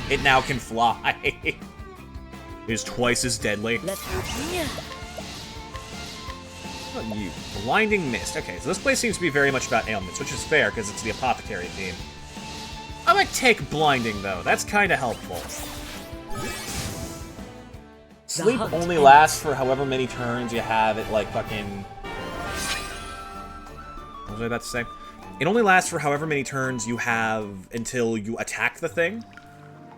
It now can fly. It is twice as deadly. Let Oh, you blinding mist. Okay, so this place seems to be very much about ailments, which is fair because it's the apothecary theme. I might take blinding though. That's kind of helpful. Sleep hunt only ends. lasts for however many turns you have it, like fucking. What was I about to say? It only lasts for however many turns you have until you attack the thing.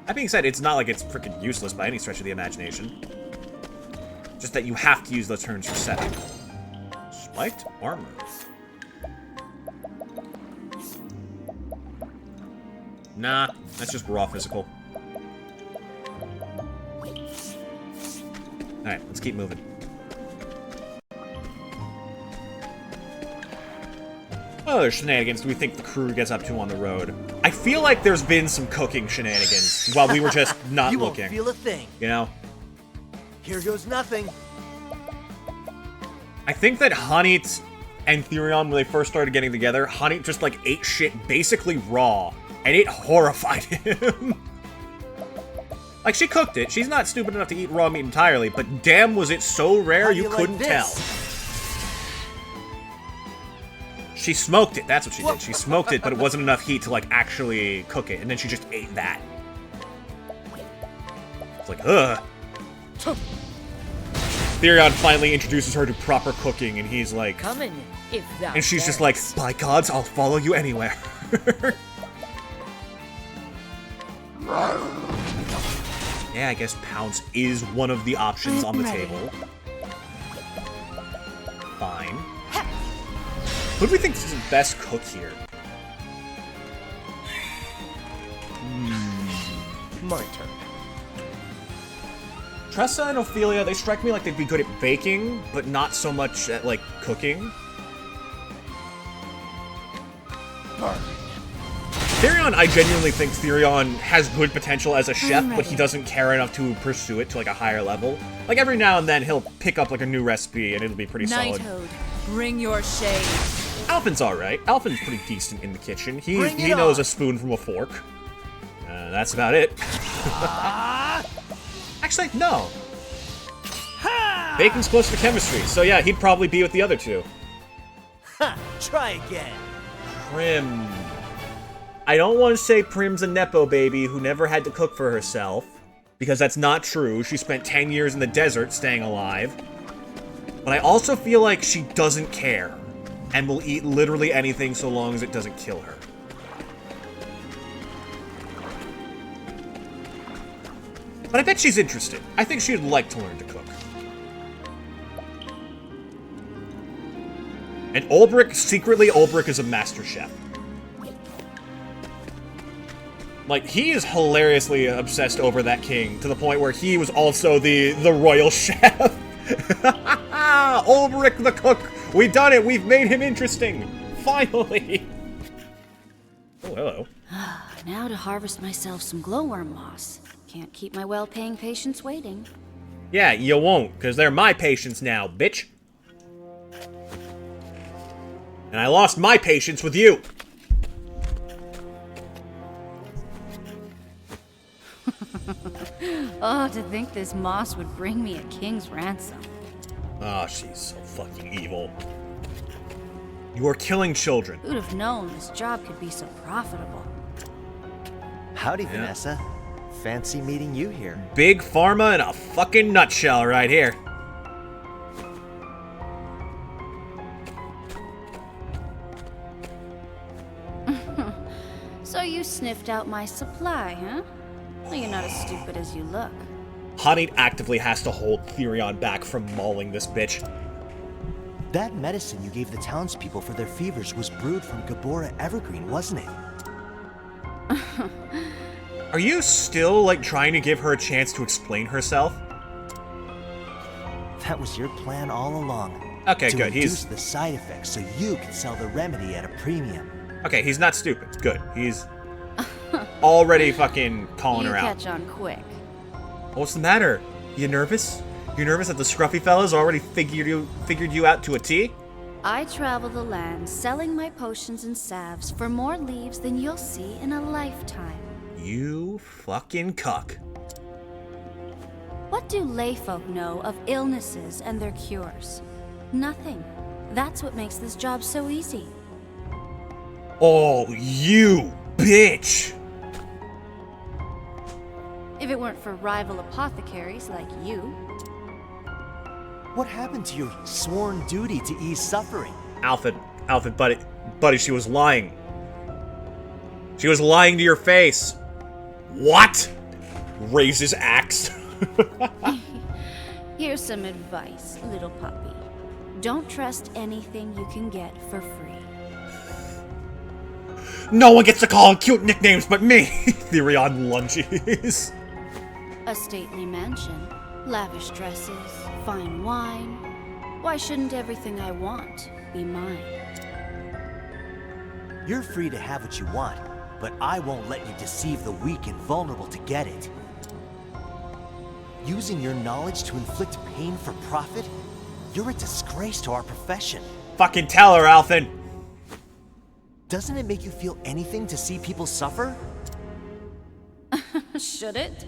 That being said, it's not like it's freaking useless by any stretch of the imagination. Just that you have to use those turns for setting. Spiked armor. Nah, that's just raw physical. Alright, let's keep moving. What other shenanigans do we think the crew gets up to on the road? I feel like there's been some cooking shenanigans while we were just not you looking. Won't feel a thing. You know? Here goes nothing. I think that Hanit and Therion, when they first started getting together, Hanit just, like, ate shit basically raw, and it horrified him. Like, she cooked it. She's not stupid enough to eat raw meat entirely, but damn was it so rare you couldn't tell. She smoked it, that's what she did. She smoked it, but it wasn't enough heat to, like, actually cook it, and then she just ate that. It's like, ugh. Therion finally introduces her to proper cooking, and he's like... Come in, if thou And she's just darest. like, by gods, I'll follow you anywhere. Yeah, I guess Pounce is one of the options on the table. Fine. Who do we think is the best cook here? My turn. Tressa and Ophilia, they strike me like they'd be good at baking, but not so much at, like, cooking. Therion, I genuinely think Therion has good potential as a chef, but he doesn't care enough to pursue it to, like, a higher level. Like, every now and then, he'll pick up, like, a new recipe, and it'll be pretty solid. Knighthood, bring your shade. Alpin's alright. Alpin's pretty decent in the kitchen. He Bring it knows on. a spoon from a fork. That's about it. Actually, no. Baking's close to chemistry, so yeah, he'd probably be with the other two. Ha! Try again. Prim. I don't want to say Prim's a Nepo baby who never had to cook for herself, because that's not true. She spent 10 years in the desert staying alive. But I also feel like she doesn't care, and will eat literally anything so long as it doesn't kill her. But I bet she's interested. I think she'd like to learn to cook. And secretly Ulbrich is a master chef. Like, he is hilariously obsessed over that king, to the point where he was also the royal chef. Ulbrich the cook! We've done it! We've made him interesting! Finally! Oh, hello. Now to harvest myself some glowworm moss. Can't keep my well-paying patients waiting. Yeah, you won't, because they're my patients now, bitch. And I lost my patience with you. Oh, to think this moss would bring me a king's ransom. Oh, she's so fucking evil. You are killing children. Who'd have known this job could be so profitable? Howdy, Vanessa. Fancy meeting you here. Big Pharma in a fucking nutshell right here. So you sniffed out my supply, huh? Well, you're not as stupid as you look. Hanit actively has to hold Therion back from mauling this bitch. That medicine you gave the townspeople for their fevers was brewed from Gabora Evergreen, wasn't it? Are you still, like, trying to give her a chance to explain herself? That was your plan all along. Okay, to good. reduce the side effects so you could sell the remedy at a premium. Okay, he's not stupid. Good. He's already fucking calling You her out. catch on quick. What's the matter? You nervous? You nervous that the scruffy fellas already figured you out to a T? I travel the land selling my potions and salves for more leaves than you'll see in a lifetime. You fucking cuck. What do layfolk know of illnesses and their cures? Nothing. That's what makes this job so easy. Oh, you bitch! If it weren't for rival apothecaries like you. What happened to your sworn duty to ease suffering? Alfred, buddy, she was lying. She was lying to your face. What? Raises axe. Here's some advice, little puppy. Don't trust anything you can get for free. No one gets to call him cute nicknames but me! Therion lunges. A stately mansion, lavish dresses, fine wine. Why shouldn't everything I want be mine? You're free to have what you want, but I won't let you deceive the weak and vulnerable to get it. Using your knowledge to inflict pain for profit? You're a disgrace to our profession. Fucking tell her, Alphen! Doesn't it make you feel anything to see people suffer? Should it?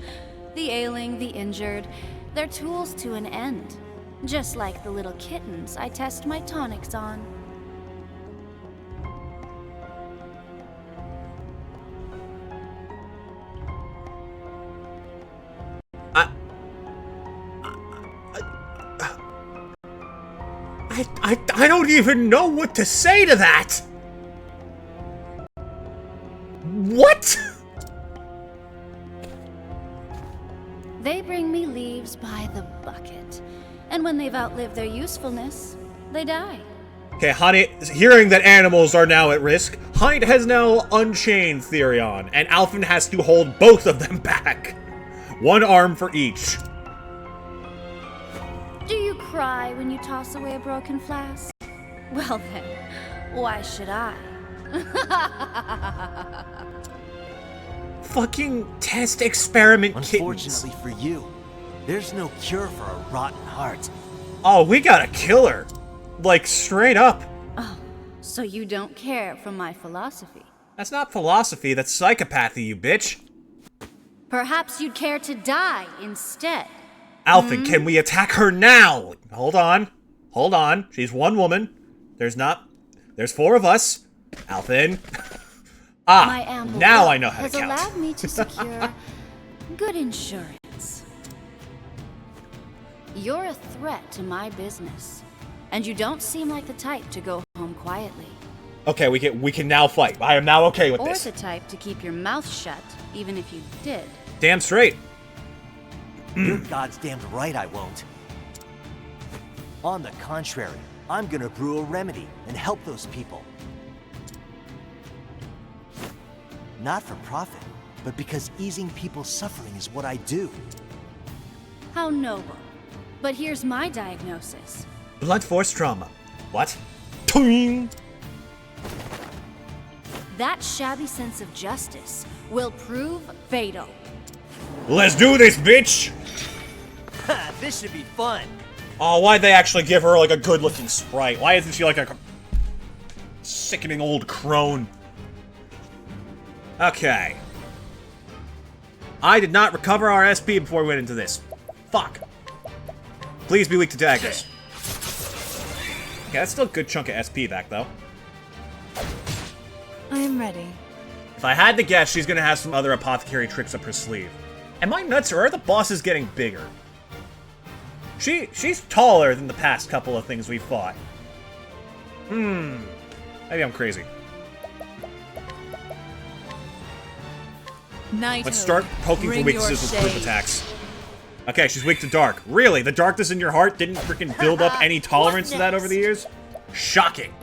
The ailing, the injured, they're tools to an end. Just like the little kittens I test my tonics on. I don't even know what to say to that! What? They bring me leaves by the bucket. And when they've outlived their usefulness, they die. Okay, Honey, hearing that animals are now at risk, Honey has now unchained Therion, and Alphen has to hold both of them back. One arm for each. Do you cry when you toss away a broken flask? Well then, why should I? Fucking test experiment kittens. Unfortunately for you, there's no cure for a rotten heart. Oh, we gotta kill her. Like, straight up. Oh, so you don't care for my philosophy? That's not philosophy, that's psychopathy, you bitch. Perhaps you'd care to die instead. Alphen, can we attack her now? Hold on. Hold on. She's one woman. There's four of us. Alphen. My amble now wealth I know how to count. has allowed me to secure good insurance. You're a threat to my business, and you don't seem like the type to go home quietly. Okay, we can now fight. I am now okay with Or this. the type to keep your mouth shut, even if you did. Damn straight. You're God's damned right I won't. On the contrary, I'm gonna brew a remedy and help those people. Not for profit, but because easing people's suffering is what I do. How noble. But here's my diagnosis. Blunt force trauma. What? Toing! That shabby sense of justice will prove fatal. Let's do this, bitch! This should be fun. Oh, why'd they actually give her, like, a good-looking sprite? Why isn't she, like, a sickening old crone? Okay. I did not recover our SP before we went into this. Fuck. Please be weak to daggers. Okay, that's still a good chunk of SP back, though. I'm ready. If I had to guess, she's gonna have some other apothecary tricks up her sleeve. Am I nuts, or are the bosses getting bigger? She's taller than the past couple of things we fought. Maybe I'm crazy. Let's start poking for weaknesses with group attacks. Okay, she's weak to dark. Really? The darkness in your heart didn't freaking build up any tolerance to that over the years? Shocking.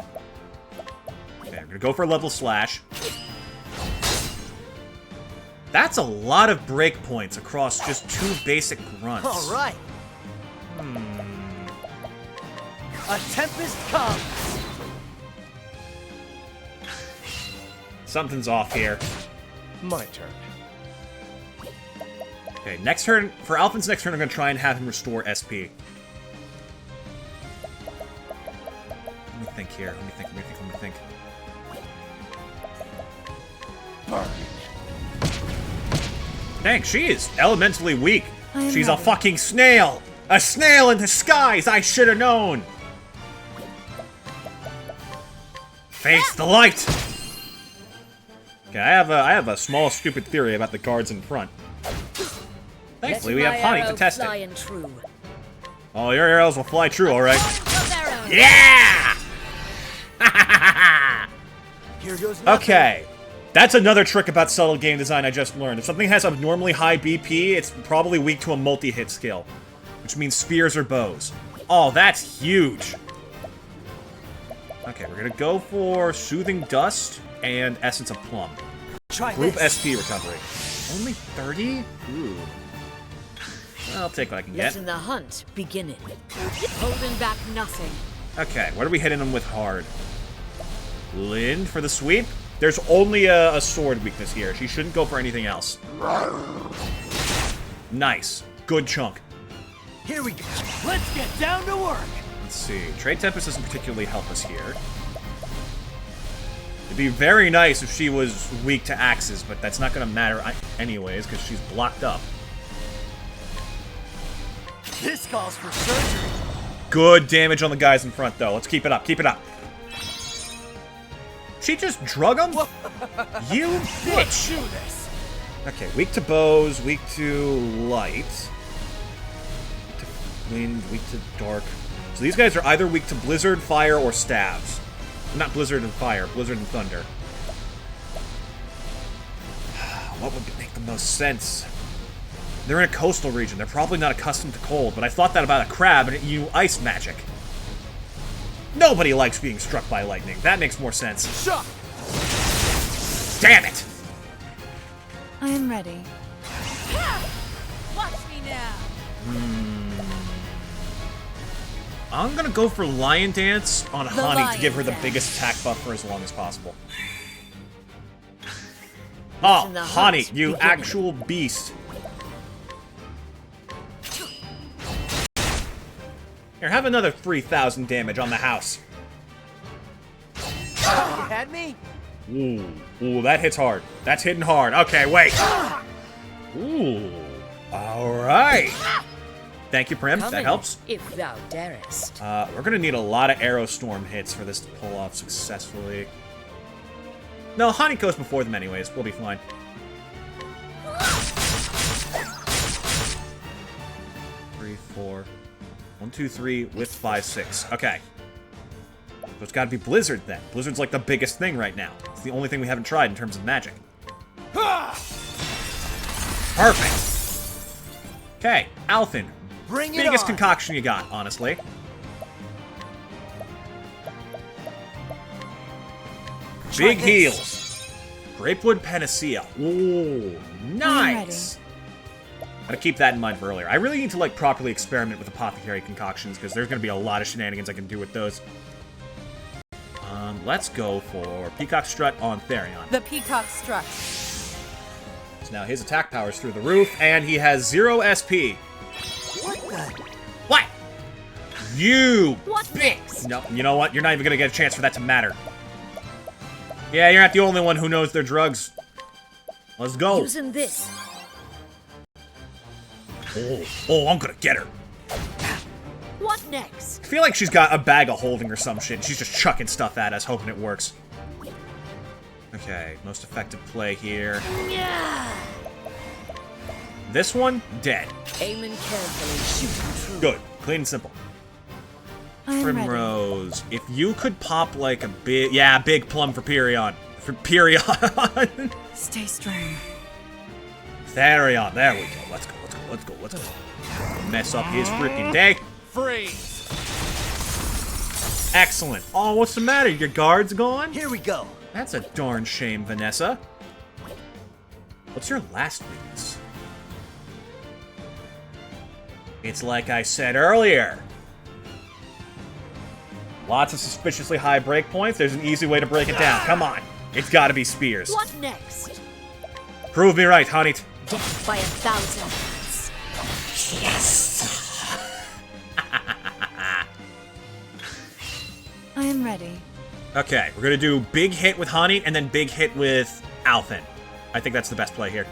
Okay, I'm gonna go for a level slash. That's a lot of breakpoints across just two basic grunts. All right. A tempest comes. Something's off here. My turn. Okay, next turn, for Alphen's next turn, I'm gonna try and have him restore SP. Let me think here, let me think. Dang, she is elementally weak. She's a fucking snail! A snail in disguise! I should have known! Face the light! Okay, I have a small stupid theory about the guards in front. Thankfully, we have Honey to test it. True. Oh, your arrows will fly true, alright. Arrows. Yeah! Here goes nothing. Okay. That's another trick about subtle game design I just learned. If something has abnormally high BP, it's probably weak to a multi-hit skill, which means spears or bows. Oh, that's huge. Okay, we're gonna go for Soothing Dust and Essence of Plum. Try Group this. SP recovery. Only 30? Ooh. I'll take what I can get. Letting the hunt begin. Holding back nothing. Okay, what are we hitting them with hard? Lind for the sweep? There's only a sword weakness here. She shouldn't go for anything else. Nice. Good chunk. Here we go. Let's get down to work. Let's see. Trade Tempest doesn't particularly help us here. It'd be very nice if she was weak to axes, but that's not going to matter anyways, because she's blocked up. This calls for surgery. Good damage on the guys in front, though. Let's keep it up. Keep it up. She just drug him? You bitch! Do this. Okay, weak to bows, weak to light. Weak to wind, weak to dark. So these guys are either weak to blizzard, fire, or stabs. Not blizzard and fire, blizzard and thunder. What would make the most sense? They're in a coastal region. They're probably not accustomed to cold, but I thought that about a crab and it knew ice magic. Nobody likes being struck by lightning. That makes more sense. Shock. Damn it! I am ready. Watch me now. I'm gonna go for Lion Dance on Hani to give her the Lion biggest attack buff for as long as possible. Oh, the Hani, hunt you begin. actual beast. Here, have another 3,000 damage on the house. You had me? Ooh, that hits hard. That's hitting hard. Okay, wait. Ooh, alright. Thank you, Prim. That Coming, helps. If thou darest. We're gonna need a lot of Aerostorm hits for this to pull off successfully. No, Hani goes before them anyways. We'll be fine. Three, four. 1, 2, 3 with 5, 6. Okay. So it's gotta be Blizzard then. Blizzard's like the biggest thing right now. It's the only thing we haven't tried in terms of magic. Perfect. Okay, Alphen. Bring it Biggest on. concoction you got, honestly. Try Big this. heals. Grapewood Panacea. Ooh, nice. Gotta keep that in mind for earlier. I really need to, like, properly experiment with apothecary concoctions, because there's gonna be a lot of shenanigans I can do with those. Let's go for Peacock Strut on Therion. The peacock strut. So now his attack power's through the roof, and he has 0 SP. What the? What? You What next? No, you know what? You're not even gonna get a chance for that to matter. Yeah, you're not the only one who knows their drugs. Let's go. Using this. Oh, I'm gonna get her. What next? I feel like she's got a bag of holding or some shit, and she's just chucking stuff at us, hoping it works. Okay, most effective play here. Yeah. This one, dead. Aiming carefully, shooting true. Good. Clean and simple. I am ready. Primrose. If you could pop like a big... Yeah, big plum for Perion. For Perion. Stay strong. Therion. There we go. Let's go, let's go, let's go, let's go. Mess up his freaking day. Freeze! Excellent. Oh, what's the matter? Your guard's gone? Here we go. That's a darn shame, Vanessa. What's your last weakness? It's like I said earlier. Lots of suspiciously high breakpoints. There's an easy way to break it down. Come on. It's gotta be spears. What next? Prove me right, honey. Death by 1,000 cuts. I am ready. Okay, we're gonna do big hit with Honey and then big hit with Alphen. I think that's the best play here.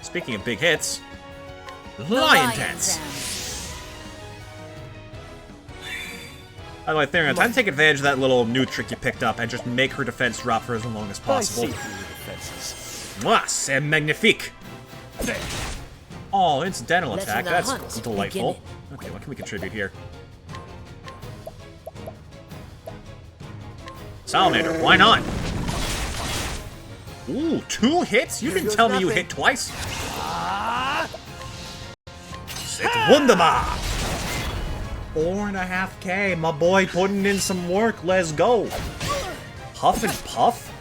Speaking of big hits, Lion Dance. By the way, Therion, time to take advantage of that little new trick you picked up and just make her defense drop for as long as I possible. see through your defenses. Mwah, c'est magnifique. Oh, incidental Letting attack. the That's hunt delightful. begin. Okay, what can we contribute here? Salamander, why not? Ooh, 2 hits? You didn't goes tell me you nothing. hit twice. C'est wunderbar. 4.5K. My boy putting in some work. Let's go. Huff and puff?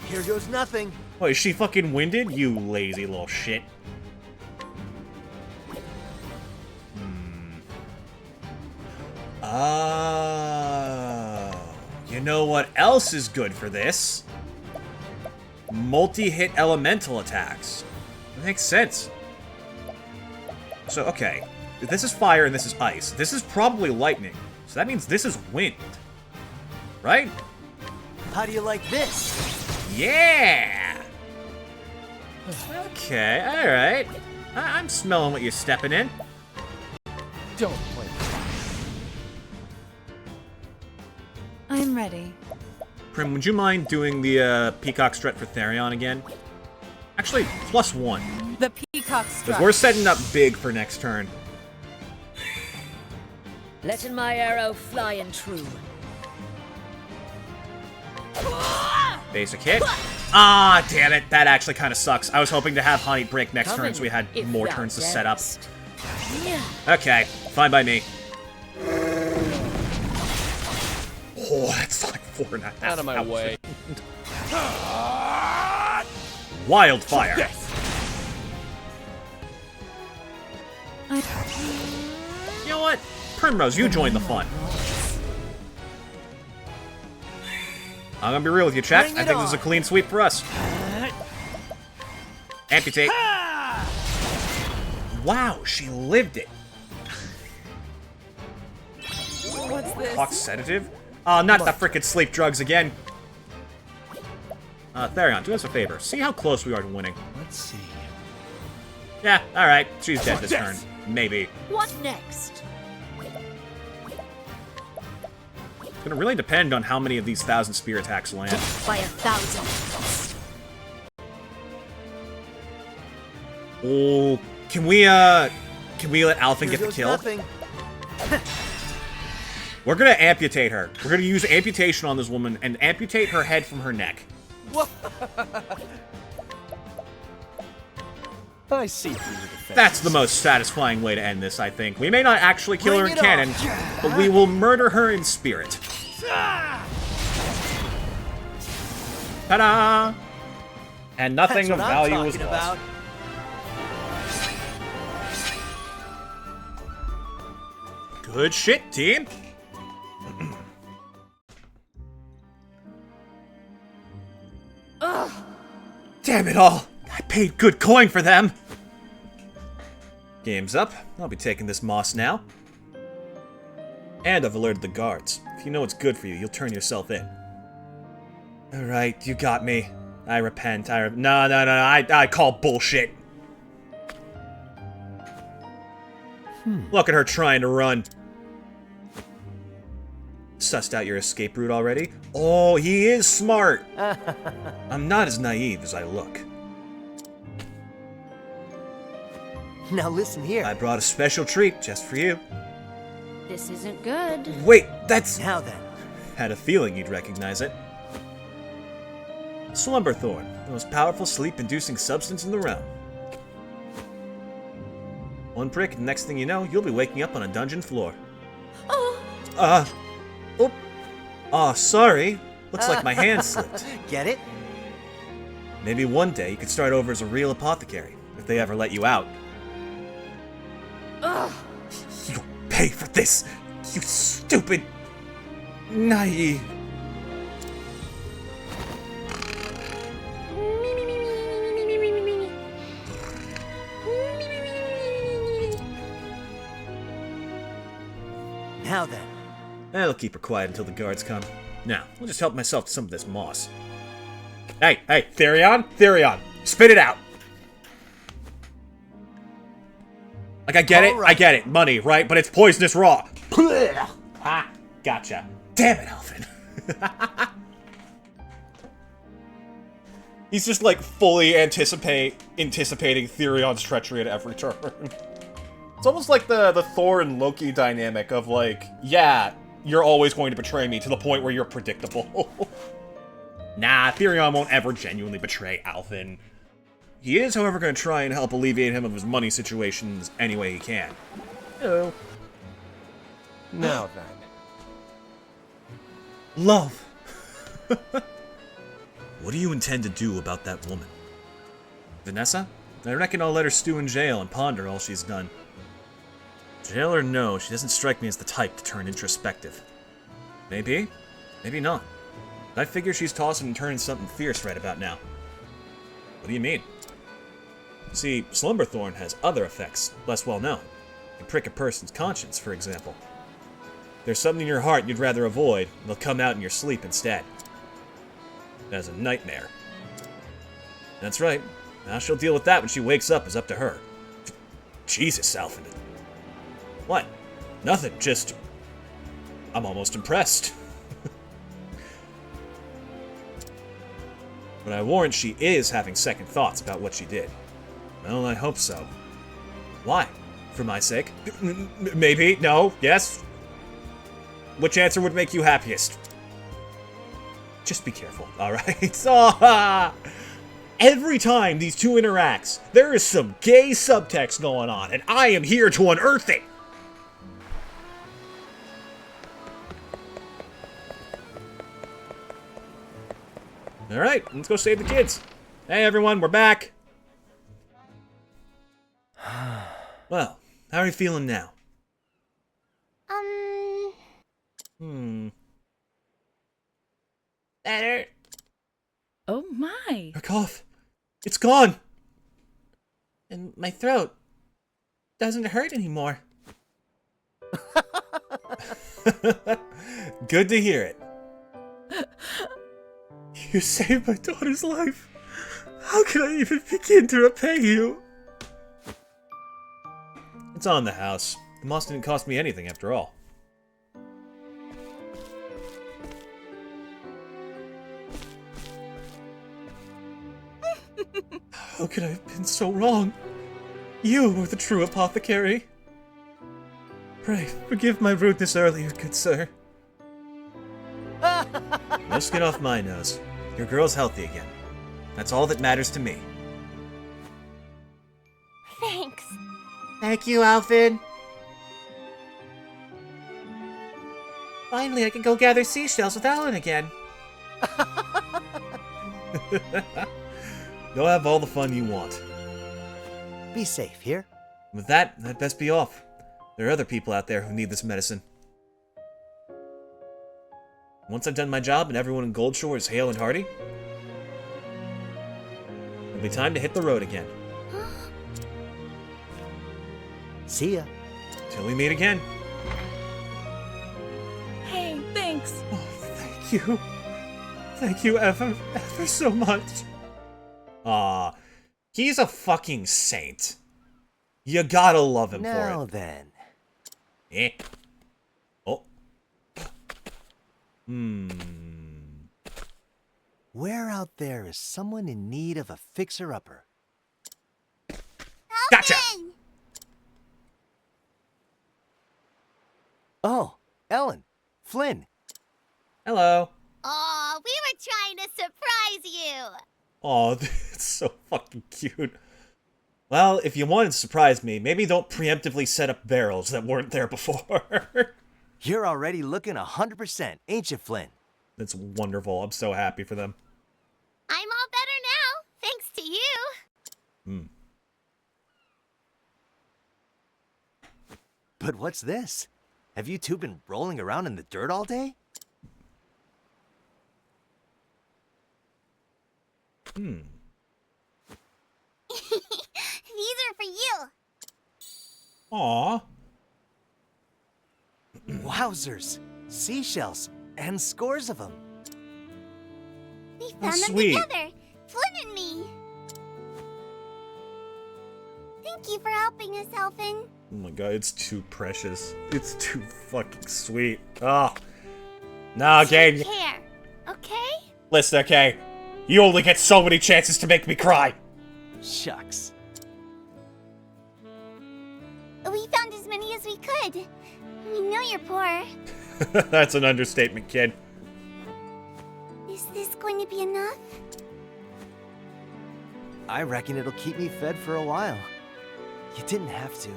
Here goes nothing. What, is she fucking winded? You lazy little shit. Oh. You know what else is good for this? Multi-hit elemental attacks. That makes sense. So, okay. This is fire and this is ice. This is probably lightning. So that means this is wind. Right? How do you like this? Yeah! Okay, alright. I'm smelling what you're stepping in. Don't play. I'm ready. Prim, would you mind doing the Peacock Strut for Therion again? Actually, +1. The peacock Because struck. we're setting up big for next turn. Letting my arrow fly and true. Basic hit. Ah, damn it. That actually kind of sucks. I was hoping to have Honey break next turn so we had If more thou turns to set up. darest. Yeah. Okay, fine by me. Oh, that's like 4.5. Out of my way. Wildfire. Yes. You know what? Primrose, you join the fun. I'm gonna be real with you, chat. Bring I it think this is a on. clean sweep for us. Amputate. Wow, she lived it. What's this? Cox sedative? Oh, not the frickin' sleep drugs again. Therion, do us a favor. See how close we are to winning. Let's see. Yeah, alright. She's dead this turn. Yes. Maybe. What next? It's gonna really depend on how many of these 1,000 spear attacks land. By 1,000. Oh, can we let Alphen Here get the goes kill? nothing. We're gonna amputate her. We're gonna use amputation on this woman and amputate her head from her neck. I see through the defense. That's the most satisfying way to end this, I think. We may not actually kill her Bring in it canon, on. but we will murder her in spirit. Ta-da! And nothing That's of what I'm value was talking lost. about. Good shit, team! Damn it all! I paid good coin for them! Game's up. I'll be taking this moss now. And I've alerted the guards. If you know what's good for you, you'll turn yourself in. Alright, you got me. I repent. No, I call bullshit. Look at her trying to run. Sussed out your escape route already? Oh, he is smart! I'm not as naive as I look. Now listen here. I brought a special treat just for you. This isn't good. Wait, that's... Now then. Had a feeling you'd recognize it. Slumberthorn, the most powerful sleep-inducing substance in the realm. One prick, and next thing you know, you'll be waking up on a dungeon floor. Oh, sorry. Looks like my hand slipped. Get it? Maybe one day you could start over as a real apothecary, if they ever let you out. You'll pay for this, you stupid... naive... Now then. I'll keep her quiet until the guards come. Now, I'll just help myself to some of this moss. Hey, Therion, spit it out! Like, I get it, money, right? But it's poisonous raw. Ha, gotcha. Damn it, Alvin. He's just, like, fully anticipating Therion's treachery at every turn. It's almost like the Thor and Loki dynamic of, like, yeah, you're always going to betray me to the point where you're predictable. Nah, Therion won't ever genuinely betray Alvin. He is, however, going to try and help alleviate him of his money situations any way he can. Hello. Now then. Love! What do you intend to do about that woman? Vanessa? I reckon I'll let her stew in jail and ponder all she's done. Jail or no, she doesn't strike me as the type to turn introspective. Maybe, maybe not. I figure she's tossing and turning something fierce right about now. What do you mean? See, Slumberthorn has other effects, less well known. It can prick a person's conscience, for example. There's something in your heart you'd rather avoid, and they'll come out in your sleep instead. As a nightmare. That's right. How she'll deal with that when she wakes up is up to her. Jesus, Alphen. What? Nothing, just... I'm almost impressed. But I warrant she is having second thoughts about what she did. Well, I hope so. Why? For my sake? Maybe? No? Yes? Which answer would make you happiest? Just be careful, alright? Every time these two interact, there is some gay subtext going on, and I am here to unearth it! Alright, let's go save the kids. Hey everyone, we're back! Well, how are you feeling now? Better. Oh my. Her cough. It's gone! And my throat doesn't hurt anymore. Good to hear it. You saved my daughter's life. How can I even begin to repay you? It's on the house. The moss didn't cost me anything after all. How could I have been so wrong? You were the true apothecary. Pray, forgive my rudeness earlier, good sir. No skin off my nose. Your girl's healthy again. That's all that matters to me. Thanks. Thank you, Alphen. Finally, I can go gather seashells with Alan again. Go have all the fun you want. Be safe here. With that, I'd best be off. There are other people out there who need this medicine. Once I've done my job and everyone in Goldshore is hale and hearty, it'll be time to hit the road again. See ya. Till we meet again. Hey, thanks. Oh, thank you. Thank you ever so much. Aw, he's a fucking saint. You gotta love him Now for it. then. Eh. Oh. Where out there is someone in need of a fixer-upper? Gotcha! Oh, Ellen. Flynn. Hello. Oh, we were trying to surprise you. Aw, it's so fucking cute. Well, if you wanted to surprise me, maybe don't preemptively set up barrels that weren't there before. You're already looking 100%, ain't you, Flynn? That's wonderful. I'm so happy for them. I'm all better now, thanks to you. But what's this? Have you two been rolling around in the dirt all day? These are for you. Aw. Wowzers! Seashells, and scores of them. We How found them sweet. together, Flynn and me. Thank you for helping us, Elfin. Oh my god, it's too precious. It's too fucking sweet. Ah. No, okay. Take care, okay? Listen, okay. You only get so many chances to make me cry. Shucks. We found as many as we could. We know you're poor. That's an understatement, kid. Is this going to be enough? I reckon it'll keep me fed for a while. You didn't have to.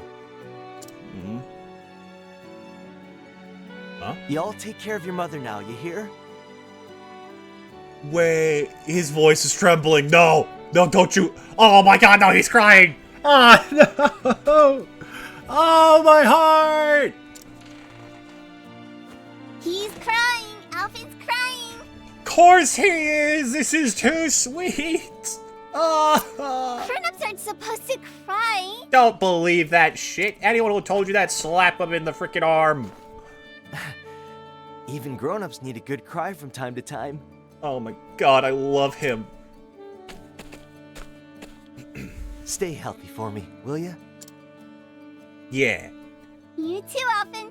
Huh? Y'all take care of your mother now, you hear? Wait, his voice is trembling. No! No, don't you... Oh my god, no, he's crying! Ah, no! Oh, my heart! He's crying! Alfred's crying! Course he is! This is too sweet! Ah! Grown-ups aren't supposed to cry! Don't believe that shit. Anyone who told you that, slap him in the freaking arm. Even grown-ups need a good cry from time to time. Oh my god, I love him. Stay healthy for me, will ya? Yeah. You too, Alvin.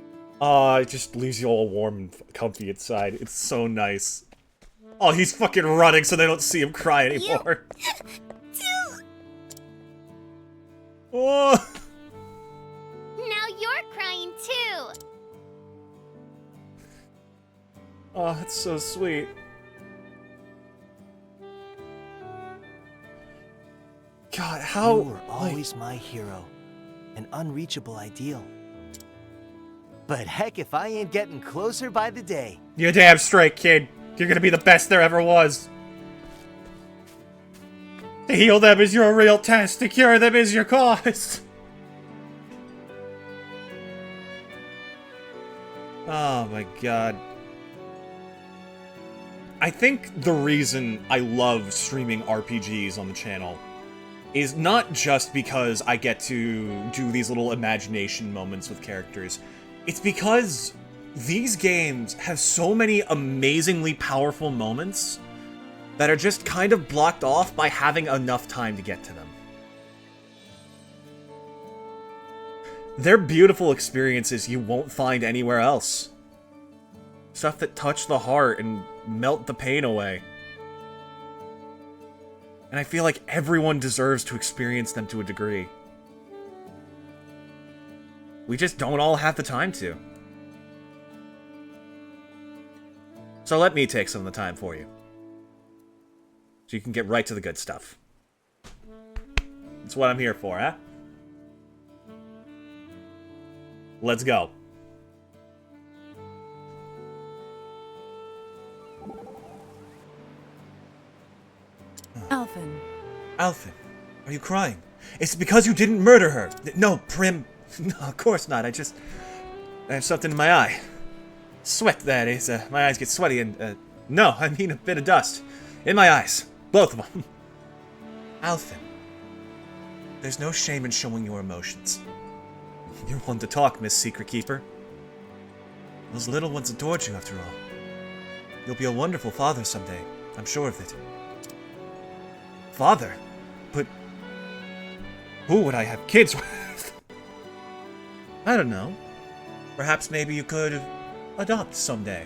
It just leaves you all warm and comfy inside. It's so nice. Oh, he's fucking running so they don't see him cry anymore. Too. Oh. Now you're crying too. Oh, that's so sweet. God, how... You were always my hero. An unreachable ideal. But heck if I ain't getting closer by the day. You're damn straight, kid. You're gonna be the best there ever was. To heal them is your real test. To cure them is your cause. Oh my god. I think the reason I love streaming RPGs on the channel is not just because I get to do these little imagination moments with characters. It's because these games have so many amazingly powerful moments that are just kind of blocked off by having enough time to get to them. They're beautiful experiences you won't find anywhere else. Stuff that touch the heart and melt the pain away. And I feel like everyone deserves to experience them to a degree. We just don't all have the time to. So let me take some of the time for you. So you can get right to the good stuff. That's what I'm here for, huh? Let's go. Alvin. Alvin, are you crying? It's because you didn't murder her. No, Prim. No, of course not. I have something in my eye. Sweat, that is. My eyes get sweaty and, no, I mean a bit of dust. In my eyes. Both of them. Alvin, there's no shame in showing your emotions. You're one to talk, Miss Secret Keeper. Those little ones adored you, after all. You'll be a wonderful father someday. I'm sure of it. Father? But who would I have kids with? I don't know. Perhaps maybe you could adopt someday.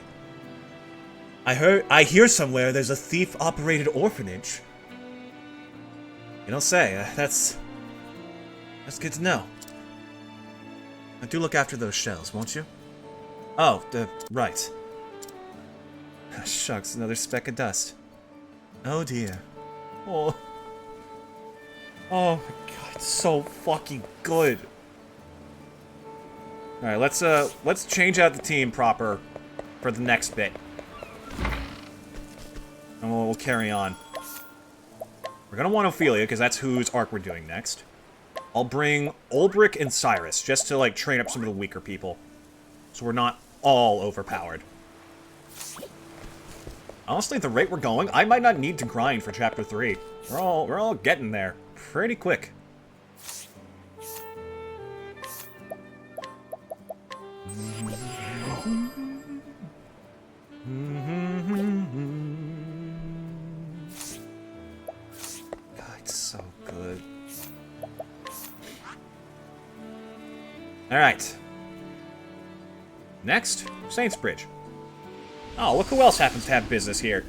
I hear somewhere there's a thief-operated orphanage. You don't say. That's good to know. Now do look after those shells, won't you? Oh, right. Shucks, another speck of dust. Oh dear. Oh. Oh my god, it's so fucking good. Alright, let's change out the team proper for the next bit. And we'll carry on. We're gonna want Ophilia, because that's whose arc we're doing next. I'll bring Ulbrich and Cyrus, just to, like, train up some of the weaker people. So we're not all overpowered. Honestly, at the rate we're going, I might not need to grind for Chapter 3. We're all getting there pretty quick. God, it's so good. Alright. Next, Saints Bridge. Oh, look who else happens to have business here.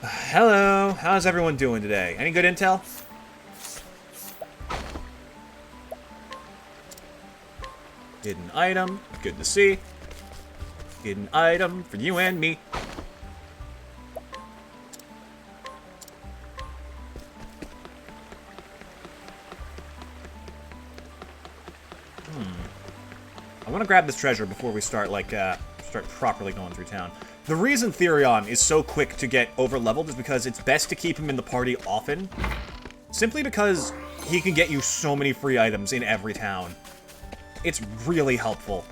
Hello, how's everyone doing today? Any good intel? Hidden item, good to see. Hidden item for you and me. I want to grab this treasure before we start, like, start properly going through town. The reason Therion is so quick to get over-leveled is because it's best to keep him in the party often. Simply because he can get you so many free items in every town. It's really helpful.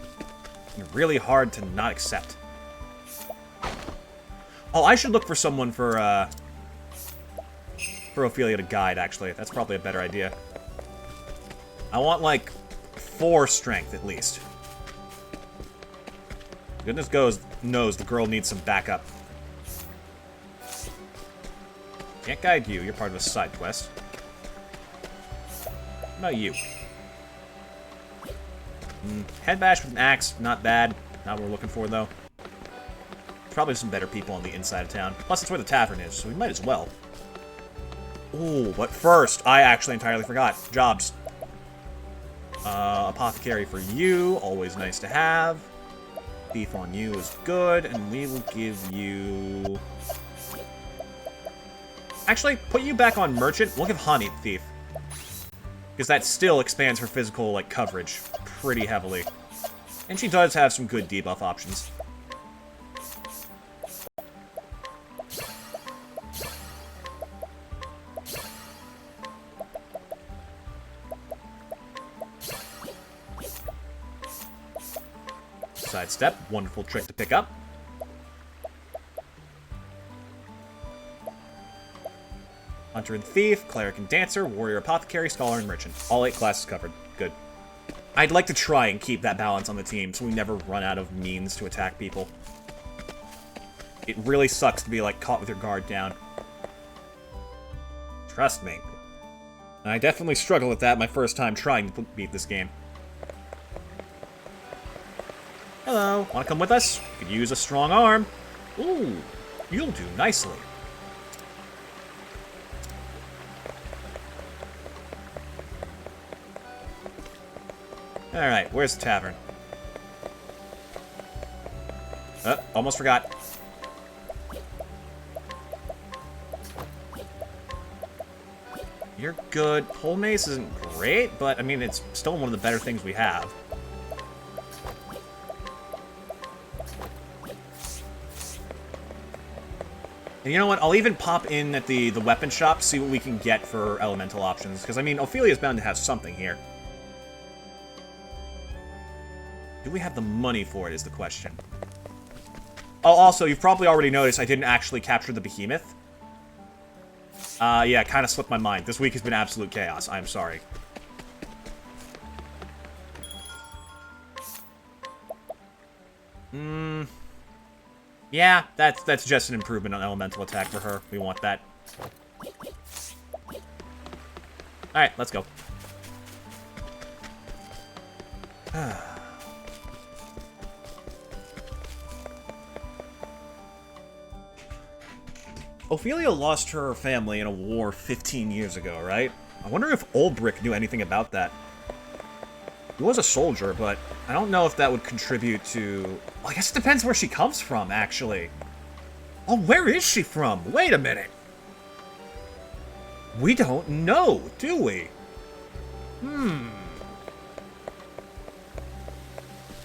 And really hard to not accept. Oh, I should look for someone for Ophilia to guide, actually. That's probably a better idea. I want, like, 4 strength, at least. Goodness knows the girl needs some backup. Can't guide you. You're part of a side quest. What about you? Head bash with an axe, not bad. Not what we're looking for, though. Probably some better people on the inside of town. Plus, it's where the tavern is, so we might as well. Ooh, but first, I actually entirely forgot. Jobs. Apothecary for you, always nice to have. Thief on you is good, and we will give you... Actually, put you back on Merchant. We'll give Hani Thief. Because that still expands her physical, like, coverage pretty heavily. And she does have some good debuff options. Sidestep, wonderful trick to pick up. Hunter and Thief, Cleric and Dancer, Warrior, Apothecary, Scholar, and Merchant. All 8 classes covered. Good. I'd like to try and keep that balance on the team so we never run out of means to attack people. It really sucks to be, like, caught with your guard down. Trust me. I definitely struggled with that my first time trying to beat this game. Hello, wanna come with us? Could use a strong arm. Ooh, you'll do nicely. Alright, where's the tavern? Almost forgot. You're good. Pole mace isn't great, but I mean, it's still one of the better things we have. And you know what? I'll even pop in at the weapon shop, see what we can get for elemental options. Because, I mean, Ophilia's bound to have something here. Do we have the money for it is the question. Oh, also, you've probably already noticed I didn't actually capture the behemoth. Yeah, it kind of slipped my mind. This week has been absolute chaos. I'm sorry. Yeah, that's just an improvement on elemental attack for her. We want that. Alright, let's go. Ophilia lost her family in a war 15 years ago, right? I wonder if Ulbrich knew anything about that. He was a soldier, but I don't know if that would contribute to... Well, I guess it depends where she comes from, actually. Oh, where is she from? Wait a minute. We don't know, do we?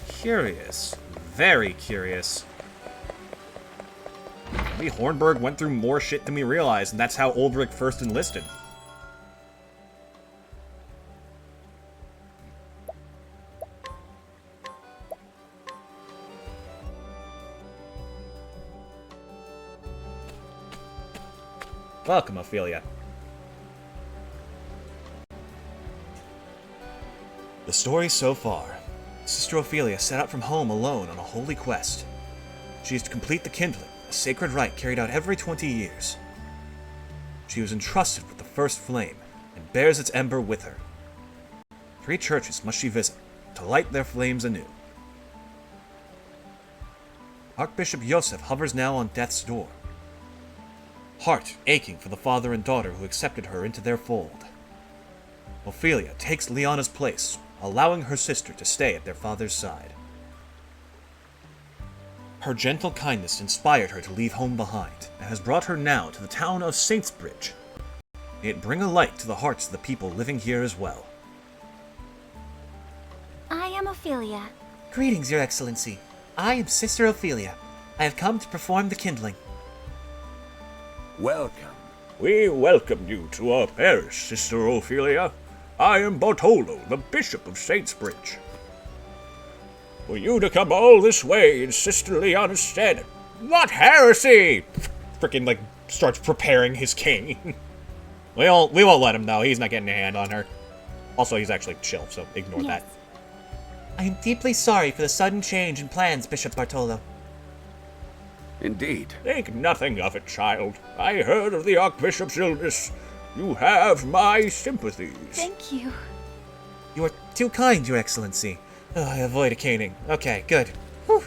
Curious. Very curious. Maybe Hornburg went through more shit than we realized, and that's how Ulbrich first enlisted. Welcome, Ophilia. The story so far. Sister Ophilia set out from home alone on a holy quest. She is to complete the kindling, a sacred rite carried out every 20 years. She was entrusted with the first flame, and bears its ember with her. 3 churches must she visit, to light their flames anew. Archbishop Yosef hovers now on death's door, heart aching for the father and daughter who accepted her into their fold. Ophilia takes Liana's place, allowing her sister to stay at their father's side. Her gentle kindness inspired her to leave home behind, and has brought her now to the town of Saintsbridge. May it bring a light to the hearts of the people living here as well. Ophilia. Greetings, Your Excellency. I am Sister Ophilia. I have come to perform the kindling. Welcome. We welcome you to our parish, Sister Ophilia. I am Bartolo, the Bishop of Saintsbridge. For you to come all this way in Sister Liana's stead, what heresy! Frickin' like starts preparing his king. we won't let him know. He's not getting a hand on her. Also, he's actually chill, so ignore that. I am deeply sorry for the sudden change in plans, Bishop Bartolo. Indeed. Think nothing of it, child. I heard of the Archbishop's illness. You have my sympathies. Thank you. You are too kind, Your Excellency. Oh, I avoid a caning. Okay, good. Whew.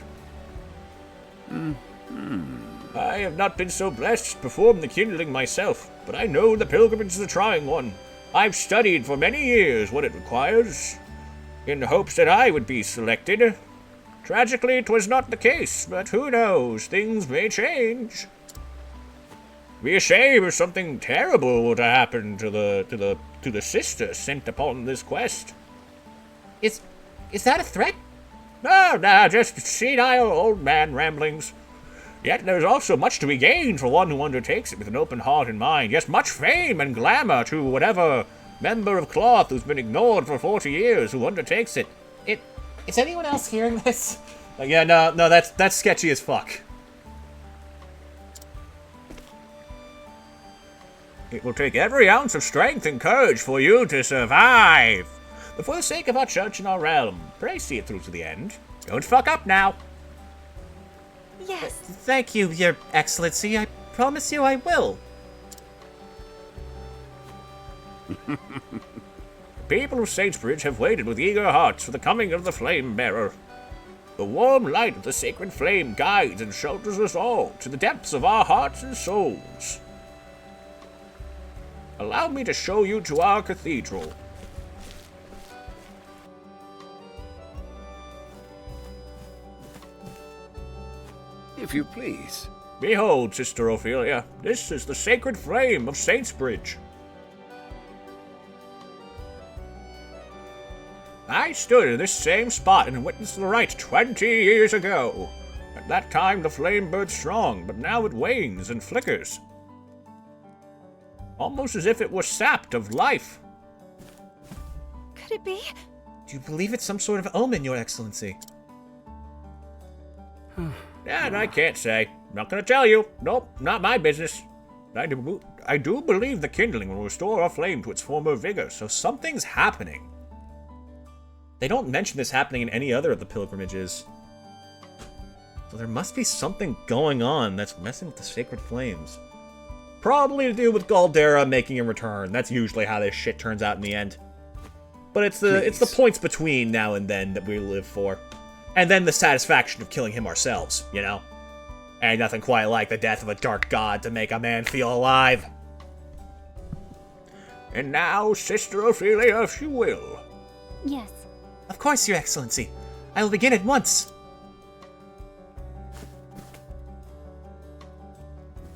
I have not been so blessed to perform the kindling myself, but I know the pilgrimage is a trying one. I've studied for many years what it requires, in the hopes that I would be selected. Tragically, it was not the case, but who knows? Things may change. Be a shame if something terrible were to happen to the sister sent upon this quest. Is that a threat? No, just senile old man ramblings. Yet there's also much to be gained for one who undertakes it with an open heart and mind. Yes, much fame and glamour to whatever member of cloth who's been ignored for 40 years who undertakes it. Is anyone else hearing this? Yeah, no, that's sketchy as fuck. It will take every ounce of strength and courage for you to survive. But for the sake of our church and our realm, pray see it through to the end. Don't fuck up now. Yes. Thank you, Your Excellency. I promise you I will. The people of Saintsbridge have waited with eager hearts for the coming of the Flame Bearer. The warm light of the sacred flame guides and shelters us all to the depths of our hearts and souls. Allow me to show you to our cathedral. If you please. Behold, Sister Ophilia, this is the sacred flame of Saintsbridge. I stood in this same spot and witnessed the rite 20 years ago. At that time the flame burned strong, but now it wanes and flickers. Almost as if it was sapped of life. Could it be? Do you believe it's some sort of omen, Your Excellency? And I can't say. Not gonna tell you. Nope, not my business. I do believe the kindling will restore our flame to its former vigor, so something's happening. They don't mention this happening in any other of the pilgrimages. So there must be something going on that's messing with the sacred flames. Probably to do with Galdera making a return. That's usually how this shit turns out in the end. But it's the points between now and then that we live for. And then the satisfaction of killing him ourselves, you know? Ain't nothing quite like the death of a dark god to make a man feel alive. And now, Sister Ophilia, if you will. Yes. Of course, Your Excellency. I will begin at once.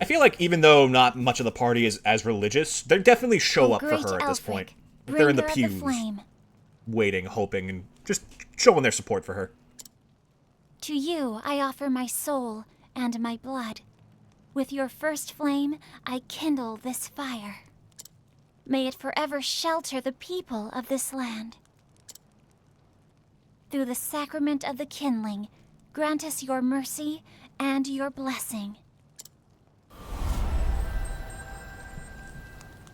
I feel like even though not much of the party is as religious, they definitely show up for her at this point. They're in the pews, waiting, hoping, and just showing their support for her. To you, I offer my soul and my blood. With your first flame, I kindle this fire. May it forever shelter the people of this land. Through the sacrament of the kindling, grant us your mercy and your blessing.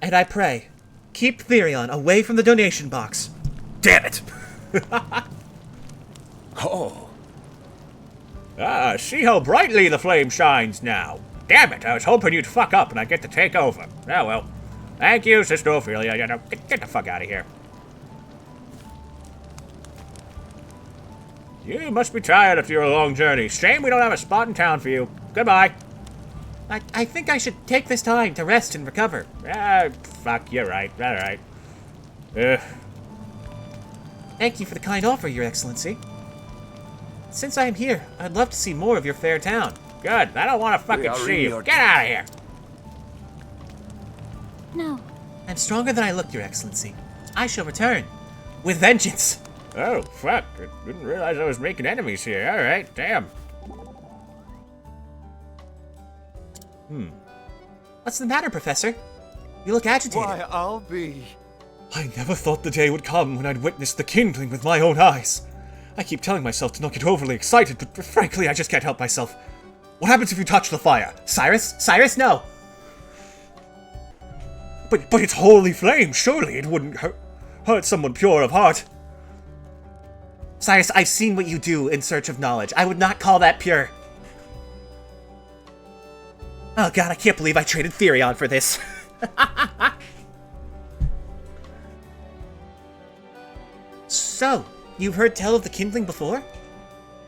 And I pray, keep Therion away from the donation box. Damn it! Oh. Ah, see how brightly the flame shines now. Damn it, I was hoping you'd fuck up and I'd get to take over. Oh well. Thank you, Sister Ophilia. You know, get the fuck out of here. You must be tired after your long journey. Shame we don't have a spot in town for you. Goodbye. I think I should take this time to rest and recover. Ah, fuck, you're right. Alright. Thank you for the kind offer, Your Excellency. Since I am here, I'd love to see more of your fair town. Good, I don't want to fucking see you. Get out of here! No. I'm stronger than I look, Your Excellency. I shall return. With vengeance! Oh, fuck. I didn't realize I was making enemies here. Alright, damn. What's the matter, Professor? You look agitated. Why, I'll be... I never thought the day would come when I'd witness the kindling with my own eyes. I keep telling myself to not get overly excited, but frankly, I just can't help myself. What happens if you touch the fire? Cyrus? Cyrus, no! But it's holy flame. Surely it wouldn't hurt someone pure of heart. Cyrus, I've seen what you do in search of knowledge. I would not call that pure. Oh god, I can't believe I traded Therion for this. So, you've heard tell of the kindling before?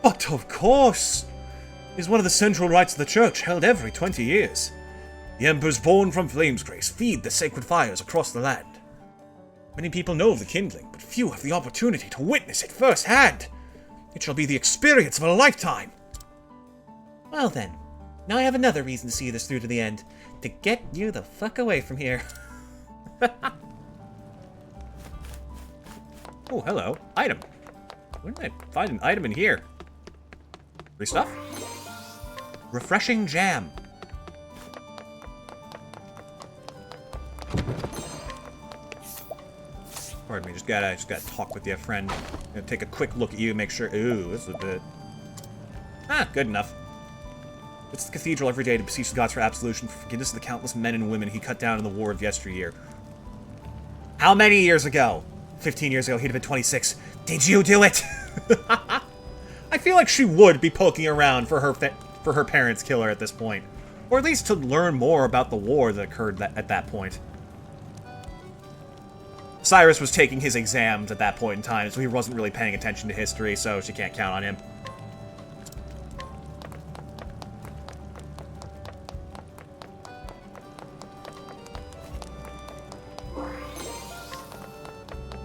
But of course! It is one of the central rites of the church, held every 20 years. The embers born from Flame's grace feed the sacred fires across the land. Many people know of the kindling, but few have the opportunity to witness it firsthand. It shall be the experience of a lifetime. Well then, now I have another reason to see this through to the end. To get you the fuck away from here. Oh, hello. Item. Where did I find an item in here? Free stuff? Refreshing jam. Pardon me, just gotta talk with you, friend. Gonna take a quick look at you, make sure. Ooh, this is a bit. Ah, good enough. It's the cathedral every day to beseech the gods for absolution, for forgiveness of the countless men and women he cut down in the war of yesteryear. How many years ago? 15 years ago, he'd have been 26. Did you do it? I feel like she would be poking around for her parents' killer at this point. Or at least to learn more about the war that occurred at that point. Cyrus was taking his exams at that point in time, so he wasn't really paying attention to history, so she can't count on him.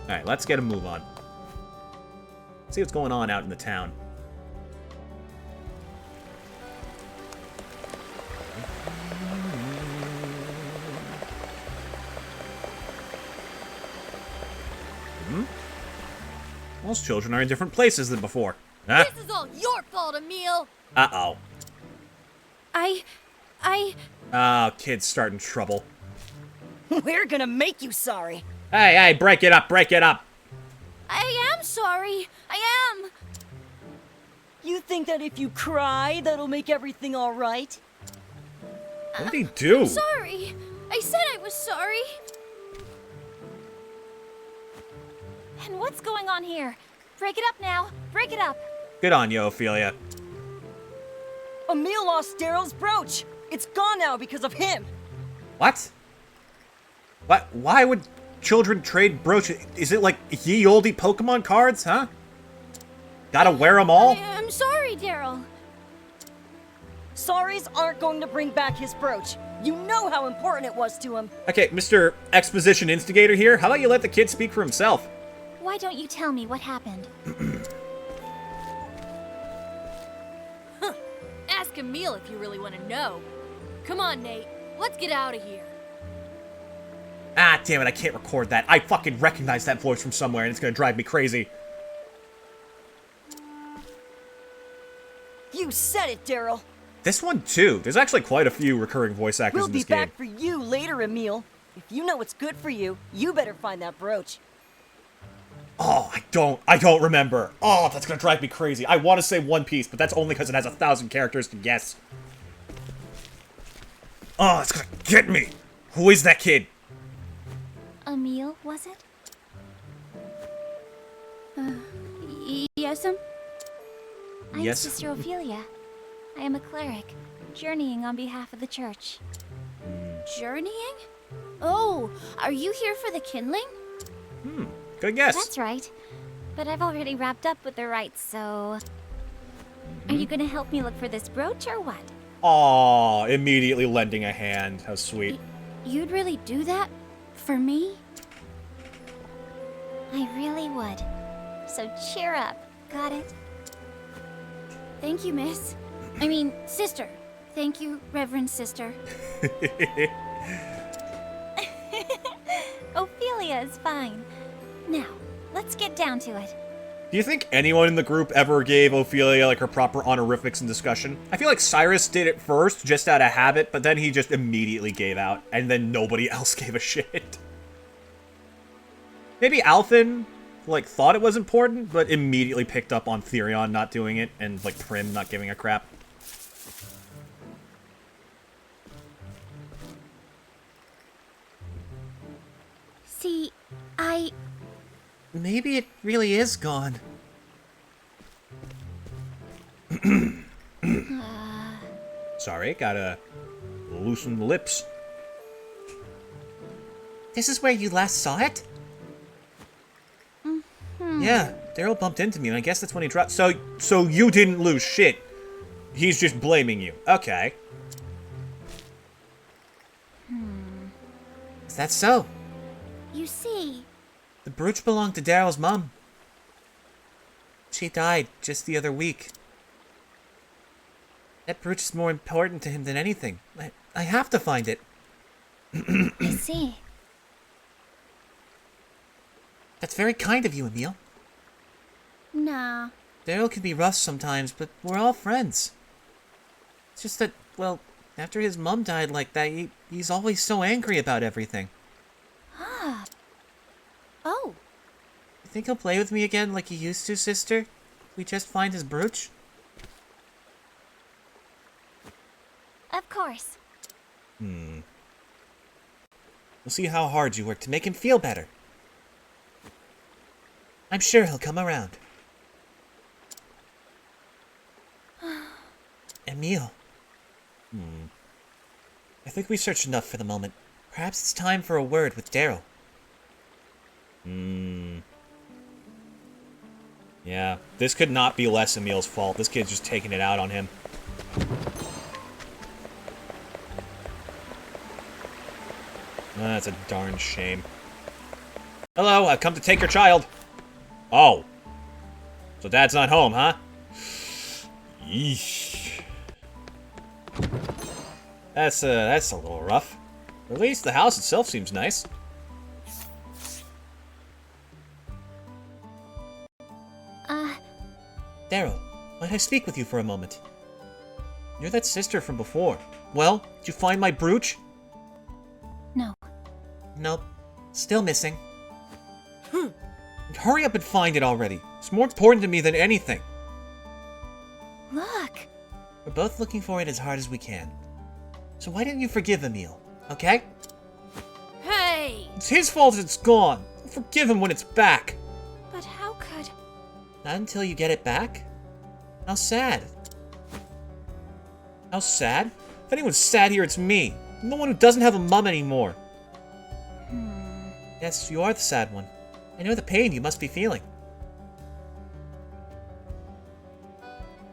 Alright, let's get a move on. See what's going on out in the town. Most children are in different places than before. Huh? This is all your fault, Emil! Uh-oh. I... Oh, kids starting trouble. We're gonna make you sorry. Hey, break it up, break it up! I am sorry. I am. You think that if you cry, that'll make everything all right? What did he do? Sorry. I said I was sorry. And what's going on here? Break it up now. Break it up. Good on you, Ophilia. Emil lost Daryl's brooch. It's gone now because of him. What? What? Why would children trade brooches? Is it like ye olde Pokemon cards, huh? Gotta wear them all? I'm sorry, Daryl. Sorries aren't going to bring back his brooch. You know how important it was to him. Okay, Mr. Exposition Instigator here, how about you let the kid speak for himself? Why don't you tell me what happened? Ask Emil if you really want to know. Come on, Nate. Let's get out of here. Ah, damn it, I can't record that. I fucking recognize that voice from somewhere and it's gonna drive me crazy. You said it, Daryl. This one, too. There's actually quite a few recurring voice actors We'll in be this game. back for you later, Emil. If you know what's good for you, you better find that brooch. Oh, I don't remember. Oh, that's gonna drive me crazy. I want to say One Piece, but that's only because it has 1,000 characters to guess. Oh, it's gonna get me. Who is that kid? Emil, was it? Yes'm? I'm Yes. Sister Ophilia. I am a cleric, journeying on behalf of the church. Journeying? Oh, are you here for the kindling? Good guess. That's right. But I've already wrapped up with the rites, so... Are you gonna help me look for this brooch or what? Aw, immediately lending a hand. How sweet. You'd really do that? For me? I really would. So cheer up. Got it? Thank you, miss. I mean, sister. Thank you, Reverend Sister. Ophilia is fine. Now, let's get down to it. Do you think anyone in the group ever gave Ophilia, like, her proper honorifics in discussion? I feel like Cyrus did it first, just out of habit, but then he just immediately gave out, and then nobody else gave a shit. Maybe Alphen, like, thought it was important, but immediately picked up on Therion not doing it, and, like, Prim not giving a crap. See, Maybe it really is gone. Sorry, gotta loosen the lips. This is where you last saw it? Yeah, Daryl bumped into me, and I guess that's when he dropped. So you didn't lose shit. He's just blaming you. Okay. Is that so? you see... The brooch belonged to Daryl's mom. She died just the other week. That brooch is more important to him than anything. I have to find it. I see. That's very kind of you, Emil. Nah. Daryl can be rough sometimes, but we're all friends. It's just that, well, after his mom died like that, he's always so angry about everything. Ah. Oh. You think he'll play with me again like he used to, sister? We just find his brooch? Of course. We'll see how hard you work to make him feel better. I'm sure he'll come around. Emil. I think we searched enough for the moment. Perhaps it's time for a word with Daryl. Yeah, this could not be less Emil's fault. This kid's just taking it out on him. That's a darn shame. Hello, I've come to take your child. Oh. So Dad's not home, huh? Yeesh. That's a little rough. At least the house itself seems nice. Daryl, might I speak with you for a moment? You're that sister from before. Well, did you find my brooch? No. Nope. Still missing. Hurry up and find it already. It's more important to me than anything. Look. We're both looking for it as hard as we can. So why didn't you forgive Emil, okay? Hey! It's his fault it's gone. I'll forgive him when it's back. But how could... Not until you get it back? How sad. How sad? If anyone's sad here, it's me. I'm the one who doesn't have a mom anymore. Yes, you are the sad one. I know the pain you must be feeling.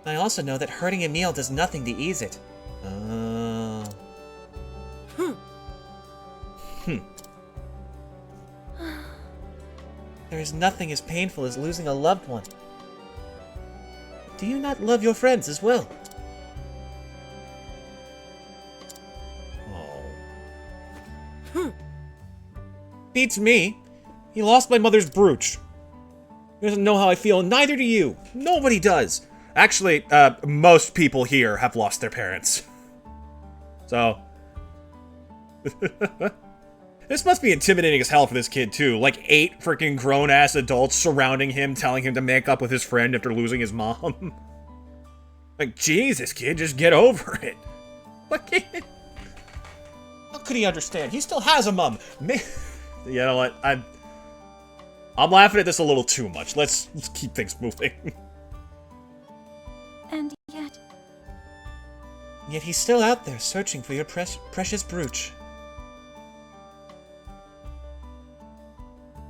I also know that hurting Emil does nothing to ease it. There is nothing as painful as losing a loved one. Do you not love your friends as well? Beats me. He lost my mother's brooch. He doesn't know how I feel, and neither do you. Nobody does. Actually, most people here have lost their parents. So... This must be intimidating as hell for this kid, too. Like, 8 freaking grown-ass adults surrounding him, telling him to make up with his friend after losing his mom. Like, Jesus, kid, just get over it. What? How could he understand? He still has a mom. You know what? I'm laughing at this a little too much. Let's keep things moving. And yet... Yet he's still out there searching for your precious brooch.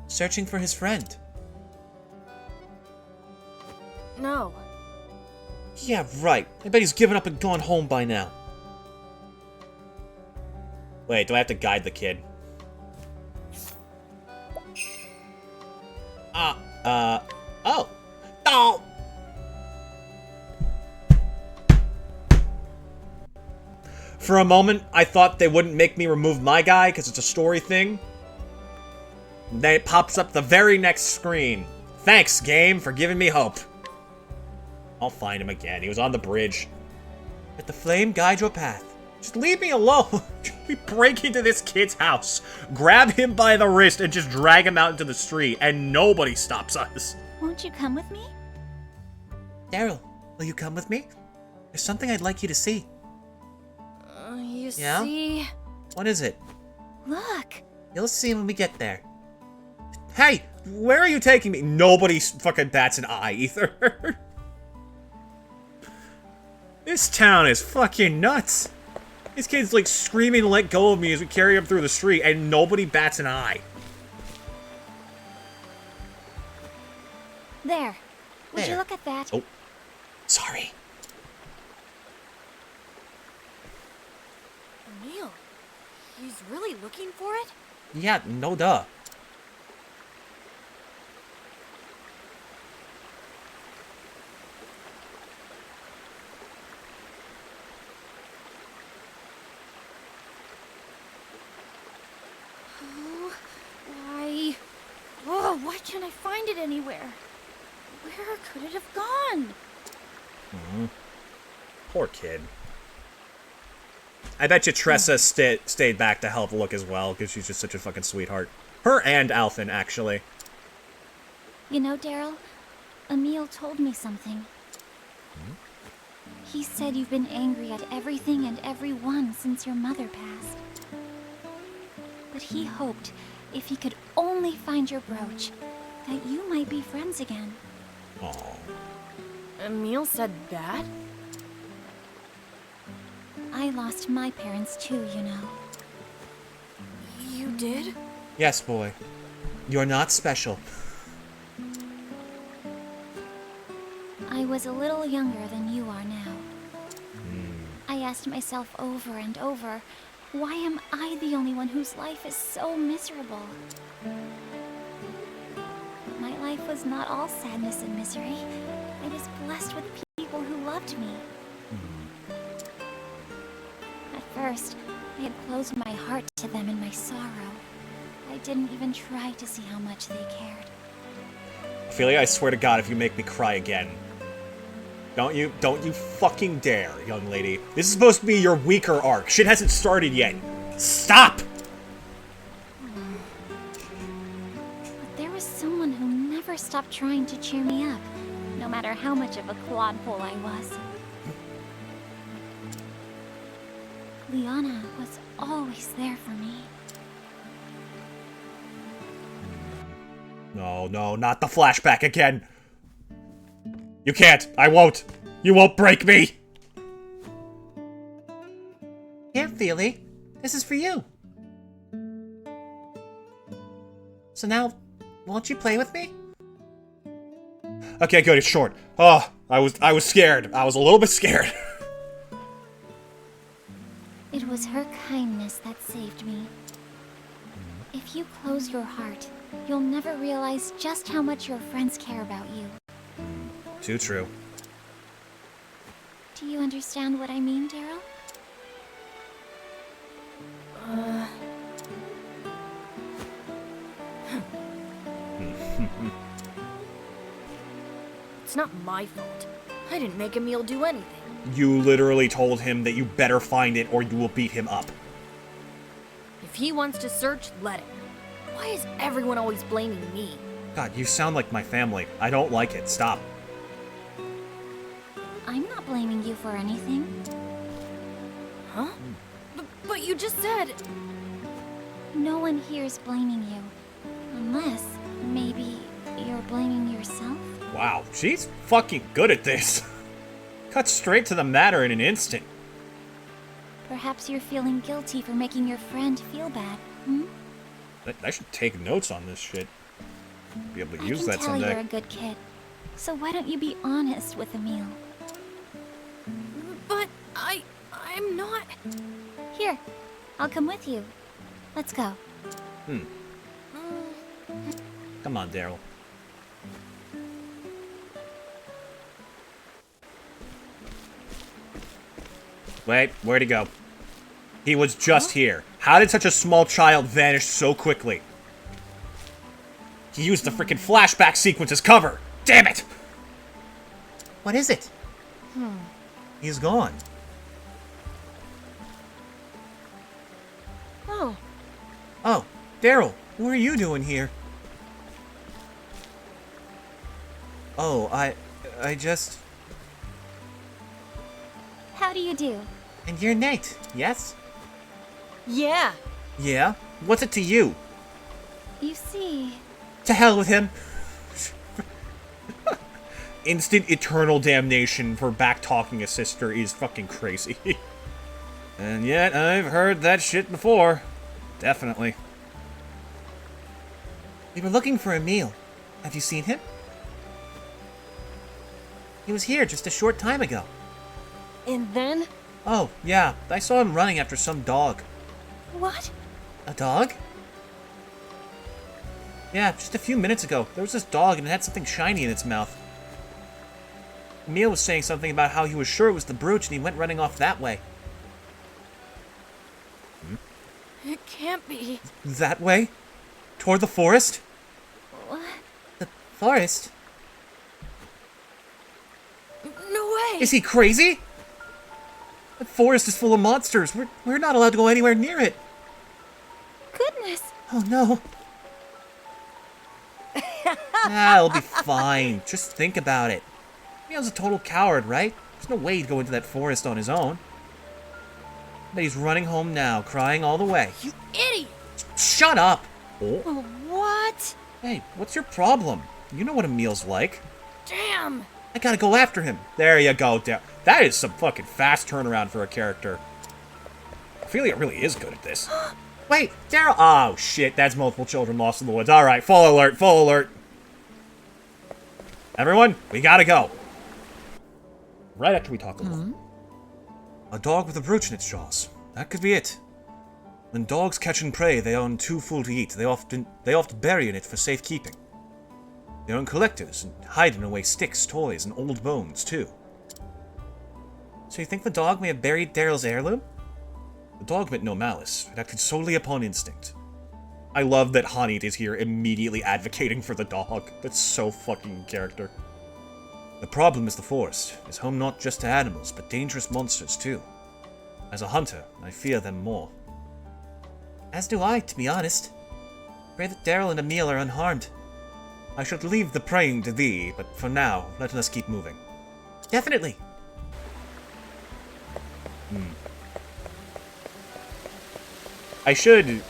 Searching for his friend. No. Yeah, right. I bet he's given up and gone home by now. Wait, do I have to guide the kid? Oh. Oh! For a moment, I thought they wouldn't make me remove my guy because it's a story thing. Then it pops up the very next screen. Thanks, game, for giving me hope. I'll find him again. He was on the bridge. Let the flame guide your path. Just leave me alone. We break into this kid's house, grab him by the wrist, and just drag him out into the street, and nobody stops us. Won't you come with me? Daryl, will you come with me? There's something I'd like you to see. You Yeah? see? What is it? Look! You'll see when we get there. Hey, where are you taking me? Nobody fucking bats an eye either. This town is fucking nuts. This kid's like screaming to let go of me as we carry him through the street, and nobody bats an eye. There. Would you There. look at that? Oh, sorry. Emil, he's really looking for it? Yeah, no duh. Why can't I find it anywhere? Where could it have gone? Poor kid. I bet you Tressa stayed back to help look as well, because she's just such a fucking sweetheart. Her and Alphen, actually. You know, Daryl, Emil told me something. He said you've been angry at everything and everyone since your mother passed. But he hoped, if he could only find your brooch, that you might be friends again. Oh. Emil said that? I lost my parents too, you know. You did? Yes, boy. You're not special. I was a little younger than you are now. I asked myself over and over, why am I the only one whose life is so miserable? But my life was not all sadness and misery. I was blessed with people who loved me. At first, I had closed my heart to them in my sorrow. I didn't even try to see how much they cared. Ophelia, I swear to God, if you make me cry again. Don't you fucking dare, young lady. This is supposed to be your weaker arc. Shit hasn't started yet. Stop! But there was someone who never stopped trying to cheer me up, no matter how much of a clodpole I was. Liana was always there for me. No, no, not the flashback again. You can't. I won't. You won't break me. Here, Feely. This is for you. So now, won't you play with me? Okay, good. It's short. Oh, I was scared. I was a little bit scared. It was her kindness that saved me. If you close your heart, you'll never realize just how much your friends care about you. Too true. Do you understand what I mean, Daryl? It's not my fault. I didn't make Emil do anything. You literally told him that you better find it or you will beat him up. If he wants to search, let him. Why is everyone always blaming me? God, you sound like my family. I don't like it. Stop. I'm not blaming you for anything. Huh? But you just said... No one here is blaming you. Unless, maybe, you're blaming yourself? Wow, she's fucking good at this. Cut straight to the matter in an instant. Perhaps you're feeling guilty for making your friend feel bad, hmm? I should take notes on this shit. Be able to use that I can tell someday. you're a good kid. So why don't you be honest with Emil? But I'm not... Here, I'll come with you. Let's go. Come on, Daryl. Wait, where'd he go? He was just here. How did such a small child vanish so quickly? He used the freaking flashback sequence as cover! Damn it! What is it? He's gone. Oh, Oh, Daryl, what are you doing here? Oh, I just... How do you do? And you're Nate, yes? Yeah. Yeah? What's it to you? You see... To hell with him. Instant eternal damnation for back-talking a sister is fucking crazy. And yet, I've heard that shit before. Definitely. We were looking for Emil. Have you seen him? He was here just a short time ago. And then? Oh, yeah. I saw him running after some dog. What? A dog? Yeah, just a few minutes ago. There was this dog and it had something shiny in its mouth. Emil was saying something about how he was sure it was the brooch and he went running off that way. it can't be. That way? Toward the forest? What? The forest? No way! Is he crazy? The forest is full of monsters. We're not allowed to go anywhere near it. Goodness! Oh no. It'll be fine. Just think about it. Emil's a total coward, right? There's no way he'd go into that forest on his own. But he's running home now, crying all the way. You idiot! Shut up! Oh. What? Hey, what's your problem? You know what Emil's like. Damn! I gotta go after him. There you go, that is some fucking fast turnaround for a character. Ophelia really is good at this. Wait, Daryl. Oh, shit, that's multiple children lost in the woods. Alright, full alert, full alert. Everyone, we gotta go. Right after we talk a little. A dog with a brooch in its jaws. That could be it. When dogs catch and prey, they aren't too full to eat. They often bury in it for safekeeping. They are collectors and hiding away sticks, toys, and old bones, too. So you think the dog may have buried Daryl's heirloom? The dog meant no malice. It acted solely upon instinct. I love that Hanit is here immediately advocating for the dog. That's so fucking character. The problem is the forest. It's home not just to animals, but dangerous monsters, too. As a hunter, I fear them more. As do I, to be honest. Pray that Daryl and Emil are unharmed. I should leave the praying to thee, but for now, let us keep moving. Definitely. I should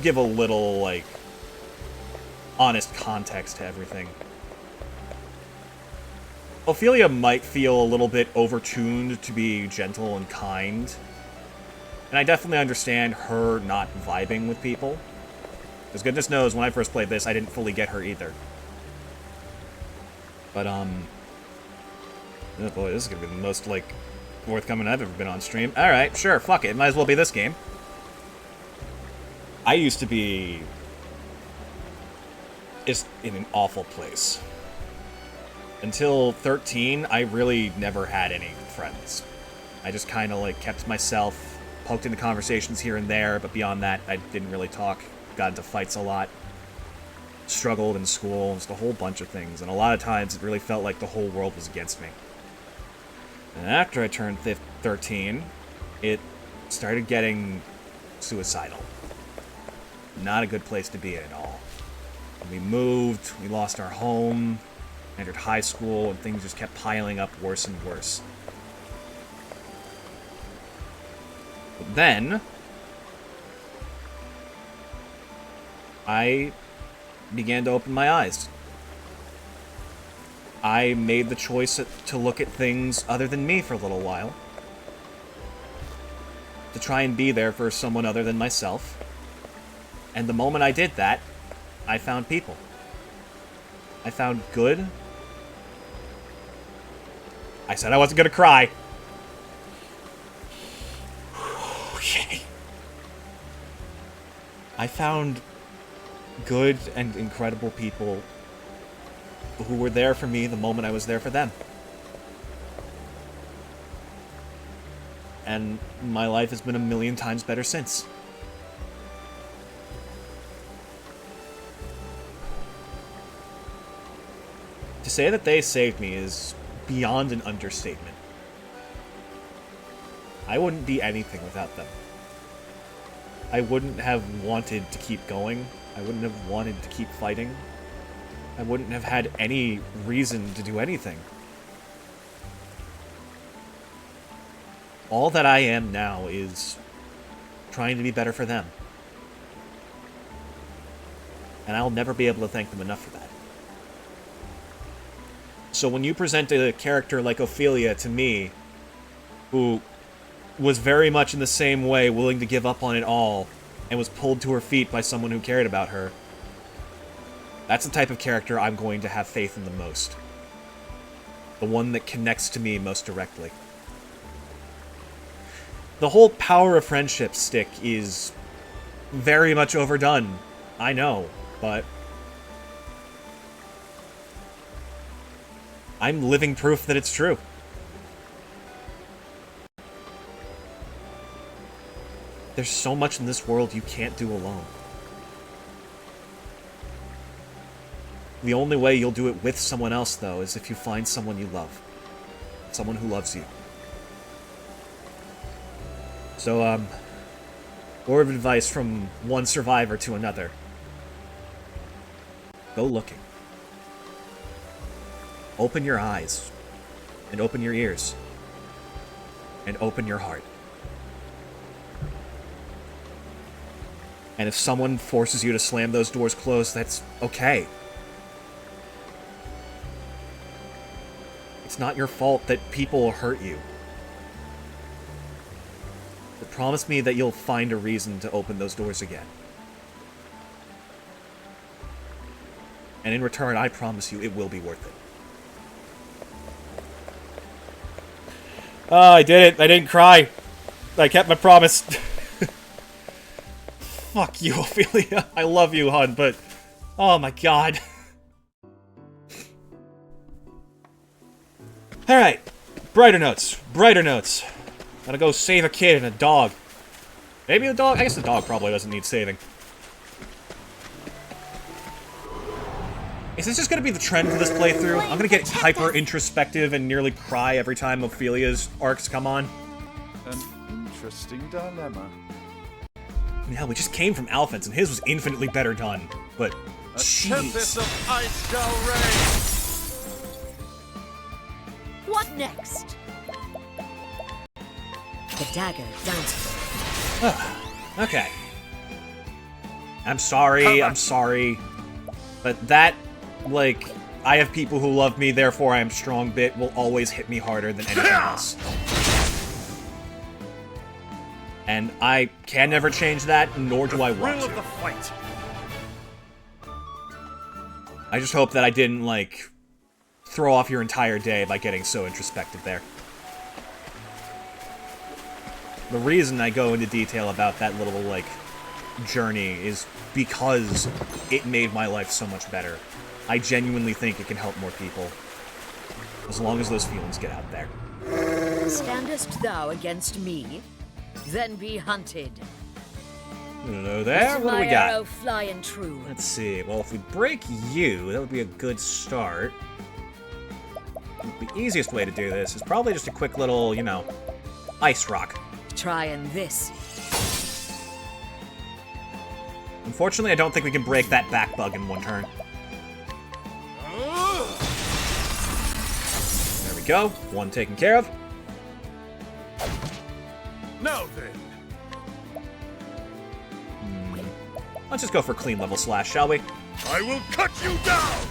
give a little, like, honest context to everything. Ophelia might feel a little bit overtuned to be gentle and kind. And I definitely understand her not vibing with people. Because goodness knows, when I first played this, I didn't fully get her either. But, oh boy, this is gonna be the most, like, forthcoming I've ever been on stream. Alright, sure, fuck it. Might as well be this game. I used to be just in an awful place. Until 13, I really never had any friends. I just kind of, like, kept myself, poked into conversations here and there, but beyond that, I didn't really talk. Got into fights a lot. Struggled in school, just a whole bunch of things. And a lot of times, it really felt like the whole world was against me. And after I turned 13, it started getting suicidal. Not a good place to be in at all. We moved, we lost our home, entered high school, and things just kept piling up worse and worse. But then, I began to open my eyes. I made the choice to look at things other than me for a little while. To try and be there for someone other than myself. And the moment I did that, I found people. I found good. I said I wasn't gonna cry. Okay. I found good and incredible people who were there for me the moment I was there for them. And my life has been a million times better since. To say that they saved me is beyond an understatement. I wouldn't be anything without them. I wouldn't have wanted to keep going. I wouldn't have wanted to keep fighting. I wouldn't have had any reason to do anything. All that I am now is trying to be better for them. And I'll never be able to thank them enough for that. So when you present a character like Ophilia to me, who was very much in the same way, willing to give up on it all, and was pulled to her feet by someone who cared about her, that's the type of character I'm going to have faith in the most. The one that connects to me most directly. The whole power of friendship stick is very much overdone. I know, but I'm living proof that it's true. There's so much in this world you can't do alone. The only way you'll do it with someone else, though, is if you find someone you love. Someone who loves you. So, word of advice from one survivor to another. Go looking. Open your eyes. And open your ears. And open your heart. And if someone forces you to slam those doors closed, that's okay. It's not your fault that people hurt you. But promise me that you'll find a reason to open those doors again. And in return, I promise you, it will be worth it. Oh, I did it. I didn't cry. I kept my promise. Fuck you, Ophilia. I love you, hon, but... oh my god. Alright. Brighter notes. Brighter notes. Gotta go save a kid and a dog. Maybe the dog... I guess the dog probably doesn't need saving. Is this just gonna be the trend for this playthrough? I'm gonna get hyper-introspective and nearly cry every time Ophilia's arcs come on. An interesting dilemma. Yeah, we just came from Alphonse, and his was infinitely better done. But, A jeez. tempest of ice shall rain. What next? The dagger dances. Okay. I'm sorry. But that, like, I have people who love me, therefore I am strong bit will always hit me harder than anything else. And I can never change that, nor do I want to. I just hope that I didn't, like, throw off your entire day by getting so introspective there. The reason I go into detail about that little, like, journey is because it made my life so much better. I genuinely think it can help more people. As long as those feelings get out there. Standest thou against me? Then be hunted. Hello there, what do we My got? arrow flying true. Let's see, well, if we break you, that would be a good start. The easiest way to do this is probably just a quick little, you know, ice rock. Trying this. Unfortunately, I don't think we can break that back bug in one turn. There we go, one taken care of. Now then. Let's just go for clean level slash, shall we? I will cut you down!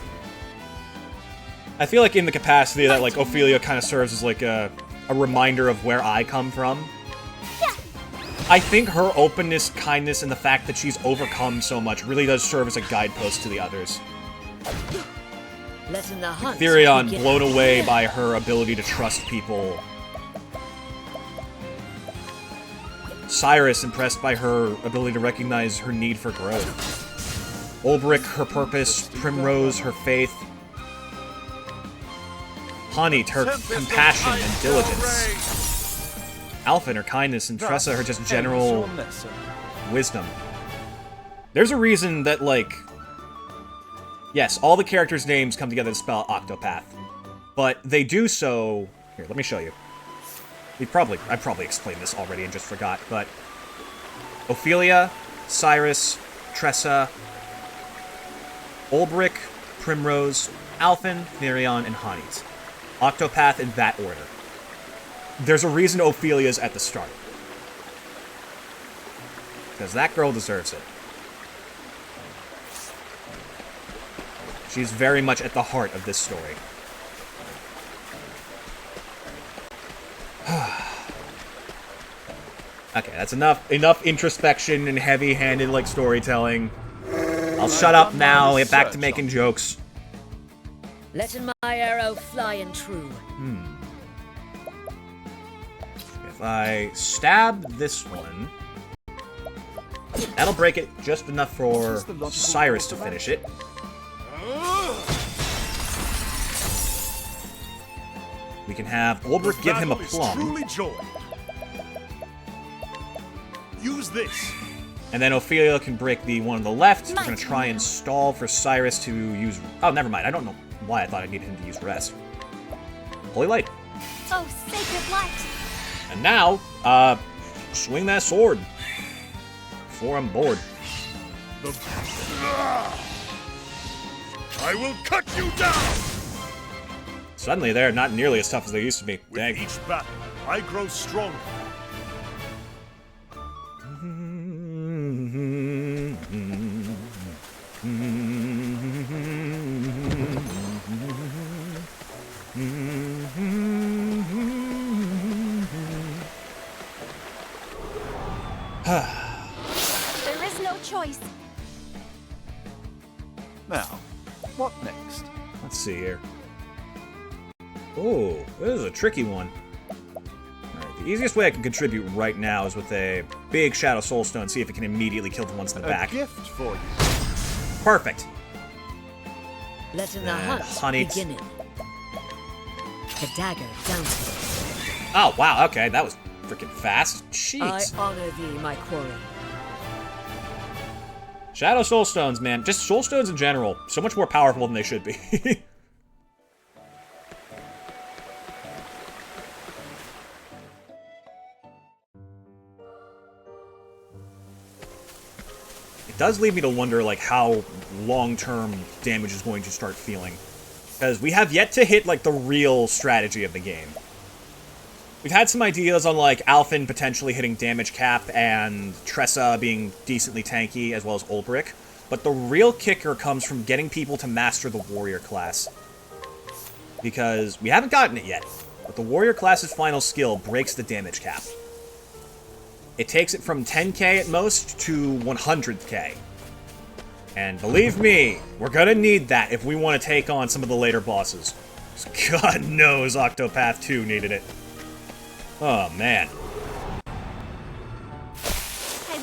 I feel like in the capacity that, like, Ophilia kind of serves as, like, a reminder of where I come from. I think her openness, kindness, and the fact that she's overcome so much really does serve as a guidepost to the others. Letting the hunt Therion, begin. blown away by her ability to trust people. Cyrus, impressed by her ability to recognize her need for growth. Ulbrich, her purpose. Primrose, her faith. Honeyt, her compassion and diligence. Alphen, her kindness, and Tressa, her just general wisdom. There's a reason that, like... Yes, all the characters' names come together to spell Octopath. But they do so... Here, let me show you. I probably explained this already and just forgot, but... Ophilia, Cyrus, Tressa, Ulbrich, Primrose, Alphen, Nerion, and Hannes. Octopath in that order. There's a reason Ophilia's at the start. Because that girl deserves it. She's very much at the heart of this story. Okay, that's enough introspection and heavy-handed, like, storytelling. I'll shut up now, get back to making jokes. Letting my arrow fly and true. If I stab this one, that'll break it just enough for Cyrus to finish it. We can have Ulbrich give him a plum. Use this. And then Ophilia can break the one on the left. We're going to try and stall for Cyrus to use... Oh, never mind. I don't know why I thought I needed him to use rest. Holy Light. Oh, sacred light! And now, swing that sword. Before I'm bored. I will cut you down! Suddenly they're not nearly as tough as they used to be. Dang. With each battle, I grow stronger. There is no choice. Now, what next? Let's see here. Oh, this is a tricky one. Alright, the easiest way I can contribute right now is with a big Shadow Soul Stone, see if it can immediately kill the ones in the back. A gift for you. Perfect. Letting the hunt Hannes. beginning. The dagger down to it. Oh, wow, okay, that was freaking fast. I Jeez. honor thee, my quarry. Shadow Soul Stones, man. Just Soul Stones in general. So much more powerful than they should be. It does lead me to wonder, like, how long-term damage is going to start feeling. Because we have yet to hit, like, the real strategy of the game. We've had some ideas on, like, Alphen potentially hitting damage cap and Tressa being decently tanky, as well as Ulbrich. But the real kicker comes from getting people to master the warrior class. Because we haven't gotten it yet, but the warrior class's final skill breaks the damage cap. It takes it from 10k at most to 100k. And believe me, we're gonna need that if we want to take on some of the later bosses. God knows Octopath 2 needed it. Oh, man. I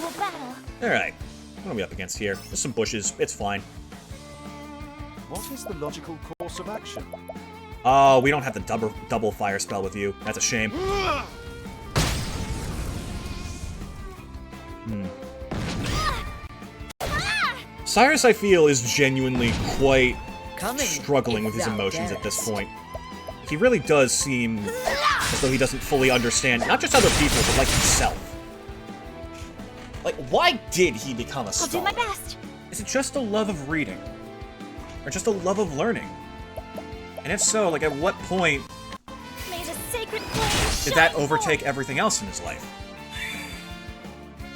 will battle. Alright. What are we up against here? There's some bushes. It's fine. What is the logical course of action? Oh, we don't have the double fire spell with you. That's a shame. Cyrus, I feel, is genuinely quite struggling with his emotions at this point. He really does seem as though he doesn't fully understand, not just other people, but, like, himself. Like, why did he become a I'll scholar? do my best. Is it just a love of reading? Or just a love of learning? And if so, like, at what point May the sacred flame did that shine overtake forth. everything else in his life?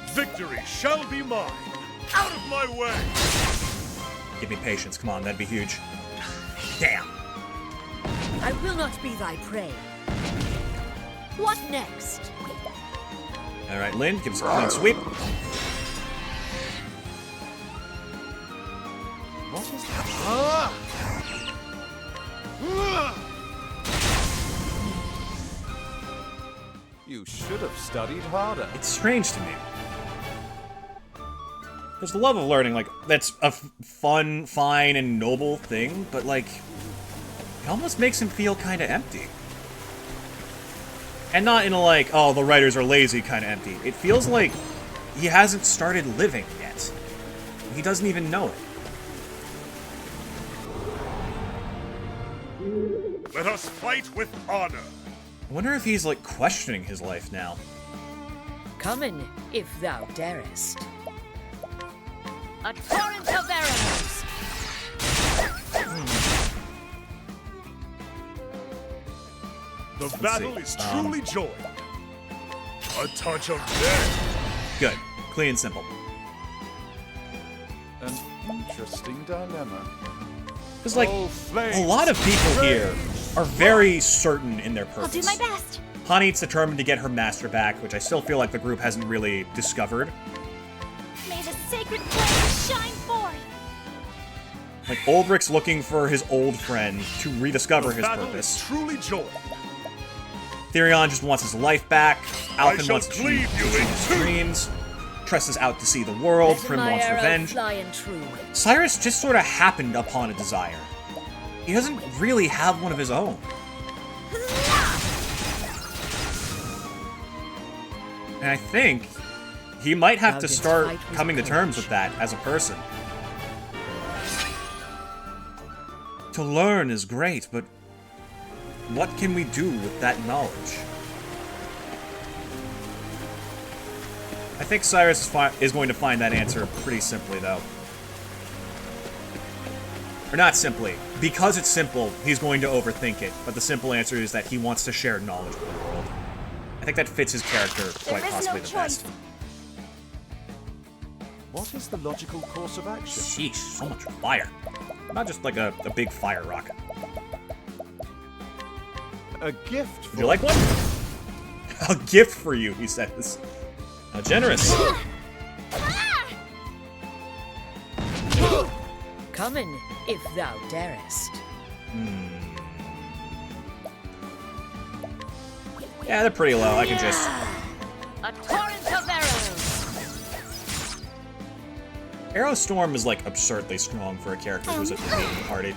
Victory shall be mine! Out of my way! Give me patience, come on, that'd be huge. Damn. I will not be thy prey. What next? Alright, Lynn, give us a clean sweep. What is that? You should have studied harder. It's strange to me. Because the love of learning, like, that's a fun, fine, and noble thing, but, like, it almost makes him feel kind of empty. And not in a, like, oh, the writers are lazy kind of empty. It feels like he hasn't started living yet. He doesn't even know it. Let us fight with honor. I wonder if he's, like, questioning his life now. Come in, if thou darest. A torrent of arrows! The battle is truly joined. A touch of death. Good. Clean and simple. An interesting dilemma. Because, like, a lot of people here are very certain in their purpose. I'll do my best. Hani's determined to get her master back, which I still feel like the group hasn't really discovered. May the sacred flame shine forth. Like, Ulbrich's looking for his old friend to rediscover his Battle purpose. is truly joined. Therion just wants his life back. Alphen shall wants to cleave you in his two. dreams. Tress is out to see the world. Let Prim my wants arrow revenge. fly and true. Cyrus just sort of happened upon a desire. He doesn't really have one of his own. And I think he might have to start coming to terms with that as a person. To learn is great, but what can we do with that knowledge? I think Cyrus is going to find that answer pretty simply, though. Or not simply. Because it's simple, he's going to overthink it, but the simple answer is that he wants to share knowledge with the world. I think that fits his character quite possibly the best. What is the logical course of action? Sheesh, so much fire. Not just like a big fire rock. A gift. Would you like one? A gift for you, he says. How generous. Come in, if thou darest. Yeah, they're pretty low. I can just... A torrent of arrows! Arrow Storm is, like, absurdly strong for a character who's at the meeting party.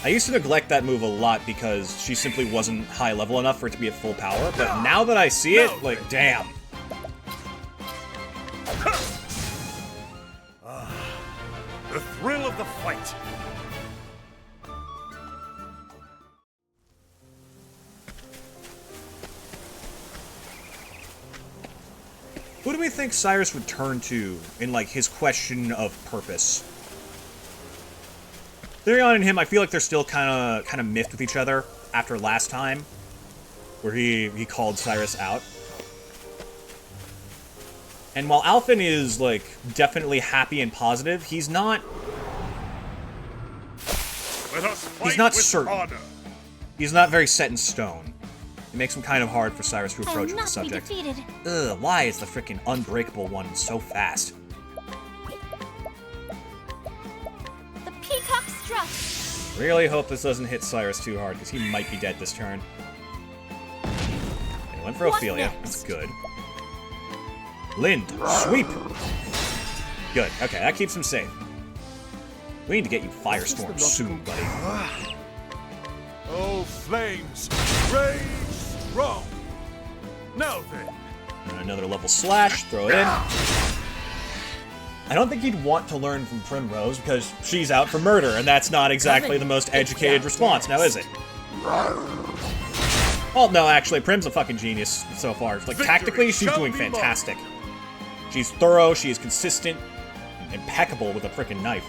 I used to neglect that move a lot because she simply wasn't high level enough for it to be at full power, but now that I see it, like, damn. The thrill of the fight. Who do we think Cyrus would turn to in, like, his question of purpose? Therion and him, I feel like they're still kind of miffed with each other after last time, where he called Cyrus out. And while Alphen is, like, definitely happy and positive, he's not... Let us fight He's not with certain. honor. He's not very set in stone. It makes him kind of hard for Cyrus to I approach will the not be subject. defeated. Ugh, why is the frickin' unbreakable one so fast? The peacock struck. Really hope this doesn't hit Cyrus too hard, because he might be dead this turn. He went for What Ophilia. next? That's good. Lind, sweep! Good, okay, that keeps him safe. We need to get you Firestorm soon, buddy. Oh, flames, rage strong. Now then. And another level slash, throw it in. I don't think he'd want to learn from Primrose, because she's out for murder, and that's not exactly the most educated response, now is it? Well, no, actually, Prim's a fucking genius so far. Like, tactically, she's doing fantastic. She's thorough, she is consistent, impeccable with a frickin' knife.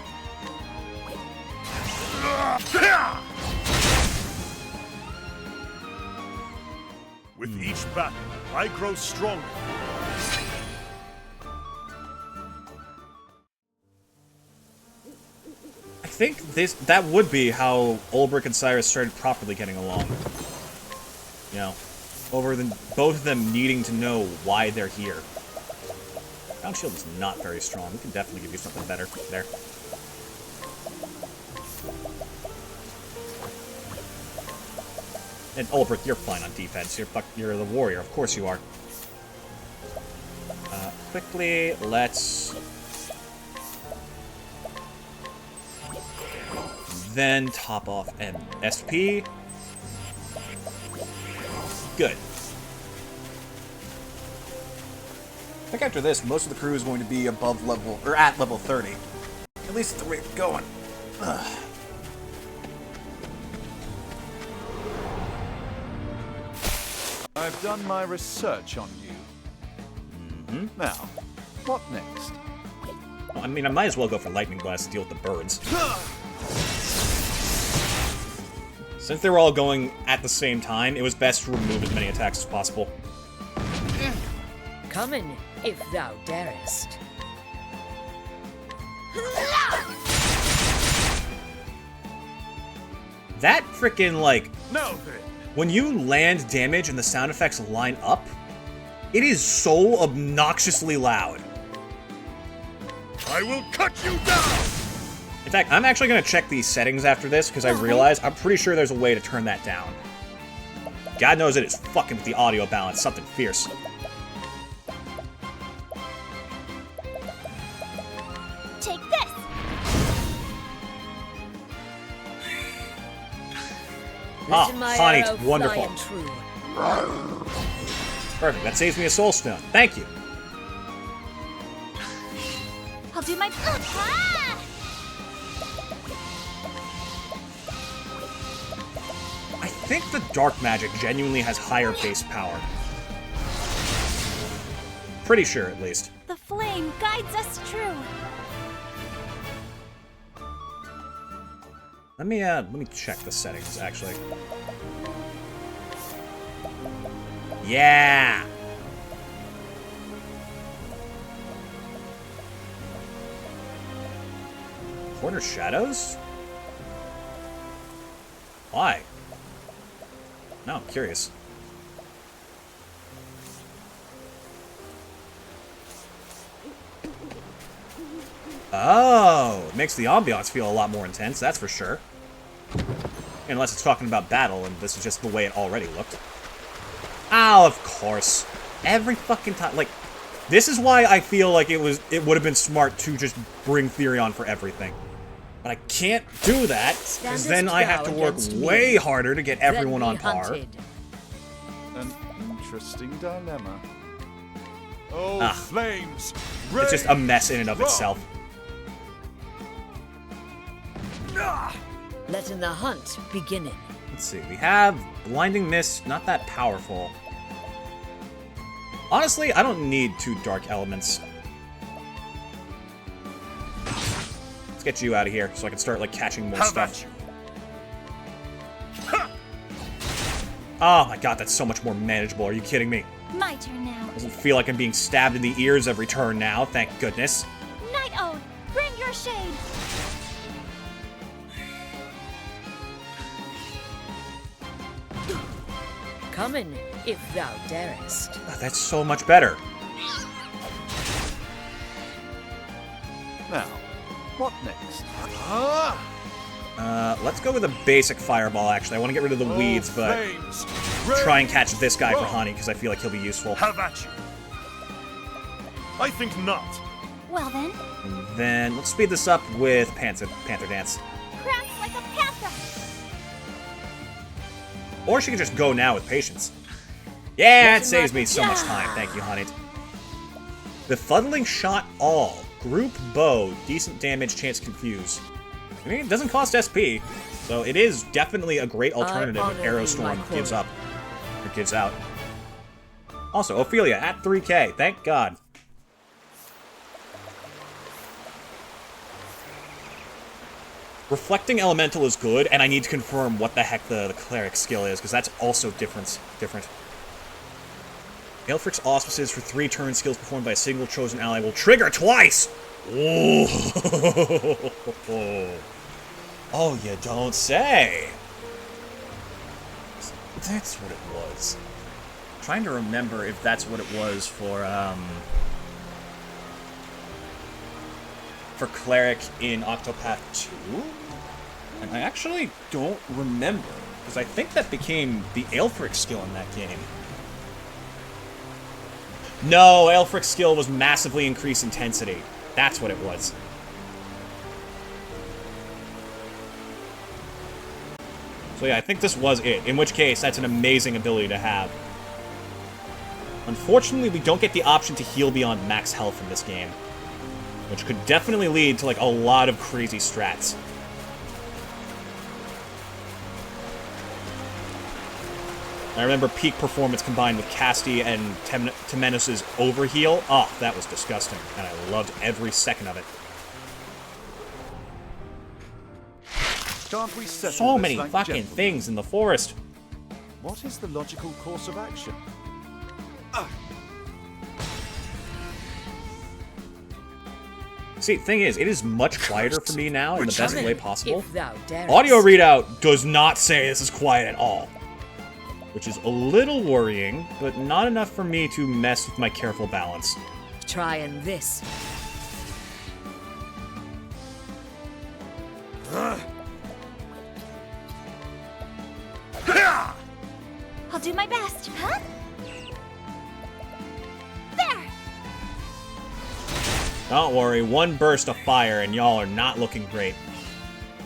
With each battle, I grow stronger. I think that would be how Ulbrich and Cyrus started properly getting along. You know, both of them needing to know why they're here. Ground Shield is not very strong. We can definitely give you something better there. And Ulbrich, you're fine on defense. You're the warrior. Of course you are. Quickly, let's... Then top off SP. Good. I think after this, most of the crew is going to be above level, or at level 30. At least the way it's going. Ugh. I've done my research on you. Now, what next? Well, I mean, I might as well go for Lightning Blast to deal with the birds. Since they were all going at the same time, it was best to remove as many attacks as possible. Come in, if thou darest. That frickin', like, Now then, when you land damage and the sound effects line up, it is so obnoxiously loud. I will cut you down! In fact, I'm actually going to check these settings after this, because I realized I'm pretty sure there's a way to turn that down. God knows it is fucking with the audio balance, something fierce. Take this! Ah, Listen, my Honey, arrow, wonderful. fly and true. Perfect, that saves me a soul stone. Thank you. I'll do my... Ah! I think the dark magic genuinely has higher base power. Pretty sure, at least. The flame guides us true. Let me check the settings, actually. Yeah! Corner shadows? Why? No, I'm curious. Oh, it makes the ambiance feel a lot more intense, that's for sure. Unless it's talking about battle, and this is just the way it already looked. Oh, of course. Every fucking time, like, this is why I feel like it would have been smart to just bring Therion for everything. But I can't do that, because then I have to work way harder to get everyone on par. An interesting dilemma. Oh, flames! It's just a mess in and of itself. Letting the hunt begin. Let's see, we have Blinding Mist, not that powerful. Honestly, I don't need 2 dark elements. Let's get you out of here so I can start, like, catching more stuff. Oh my god, that's so much more manageable. Are you kidding me? My turn now. Doesn't feel like I'm being stabbed in the ears every turn now, thank goodness. Night Ode, bring your shade. Come in, if thou darest. Oh, that's so much better. Now, what next? Let's go with a basic fireball, actually. I want to get rid of the weeds, but try and catch this guy for Honey, because I feel like he'll be useful. Have at you. I think not. Well then, And then, let's speed this up with Panther Dance. prance like a panther. Or she can just go now with Patience. Yeah, it saves me so much time. Thank you, Honey. Befuddling Shot All. Group Bow. Decent damage, chance confuse. I mean, it doesn't cost SP, so it is definitely a great alternative if Arrow Storm gives up. Or gives out. Also, Ophilia at 3k. Thank God. Reflecting Elemental is good, and I need to confirm what the heck the Cleric skill is, because that's also different. Aelfric's Auspices for 3 turn skills performed by a single chosen ally will trigger twice! Ooh. Oh, you don't say! That's what it was. I'm trying to remember if that's what it was for Cleric in Octopath 2? And I actually don't remember, because I think that became the Aelfric skill in that game. No, Aelfric's skill was massively increased intensity. That's what it was. So yeah, I think this was it, in which case that's an amazing ability to have. Unfortunately, we don't get the option to heal beyond max health in this game, which could definitely lead to like a lot of crazy strats. I remember peak performance combined with Casti and Temenos' overheal. Oh, that was disgusting, and I loved every second of it. Can't we settle So this many like fucking gentlemen? things in the forest. What is the logical course of action? See, thing is, it is much quieter for me now in the best way possible. If thou darest. Audio readout does not say this is quiet at all, which is a little worrying, but not enough for me to mess with my careful balance. Try and this. I'll do my best. Huh? There! Don't worry, one burst of fire and y'all are not looking great.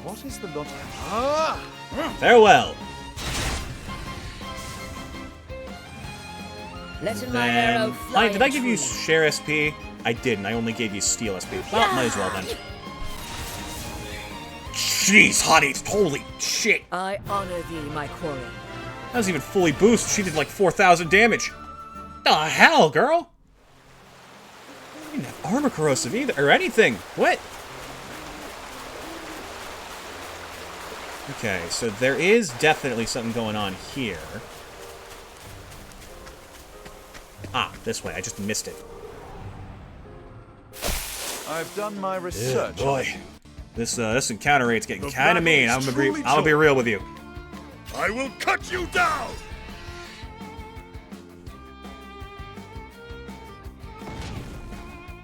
What is the logical... Farewell! Let my arrow Then... fly. Honey, did I and give you true. share SP? I didn't, I only gave you steal SP. Well, might as well then. Jeez, honey, holy shit! I honor thee, my quarry. That was even fully boosted, she did like 4,000 damage. The hell, girl? I didn't have armor corrosive either, or anything. What? Okay, so there is definitely something going on here. Ah, this way. I just missed it. I've done my research. Boy, this encounter rate's getting kind of battle mean. is I'm truly gonna be real with you. I will cut you down!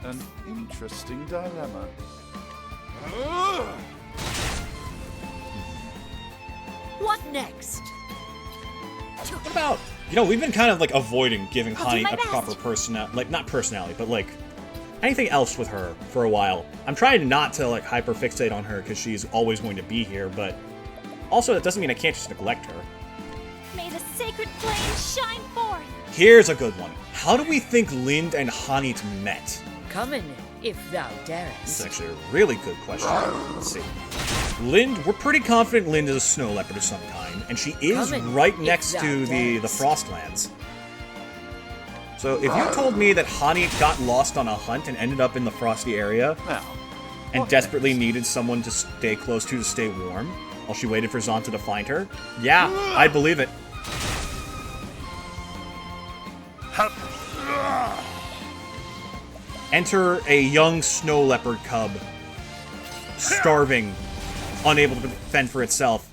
An interesting dilemma. What next? What about, you know, we've been kind of like avoiding giving I'll do Honey my a best. proper personality, like not personality, but like anything else with her for a while. I'm trying not to like hyper fixate on her because she's always going to be here, but also that doesn't mean I can't just neglect her. May the sacred flame shine forth. Here's a good one. How do we think Lind and Hanit met? Come in, if thou This darest. is actually a really good question. Let's see. Lind, we're pretty confident Lind is a snow leopard of some kind, and she is Come in, right if next thou to the darest. Frostlands. So if you told me that Hanit got lost on a hunt and ended up in the frosty area, Now, and what desperately next? needed someone to stay close to stay warm, while she waited for Zonta to find her, yeah, I'd believe it. Enter a young snow leopard cub, starving, unable to fend for itself,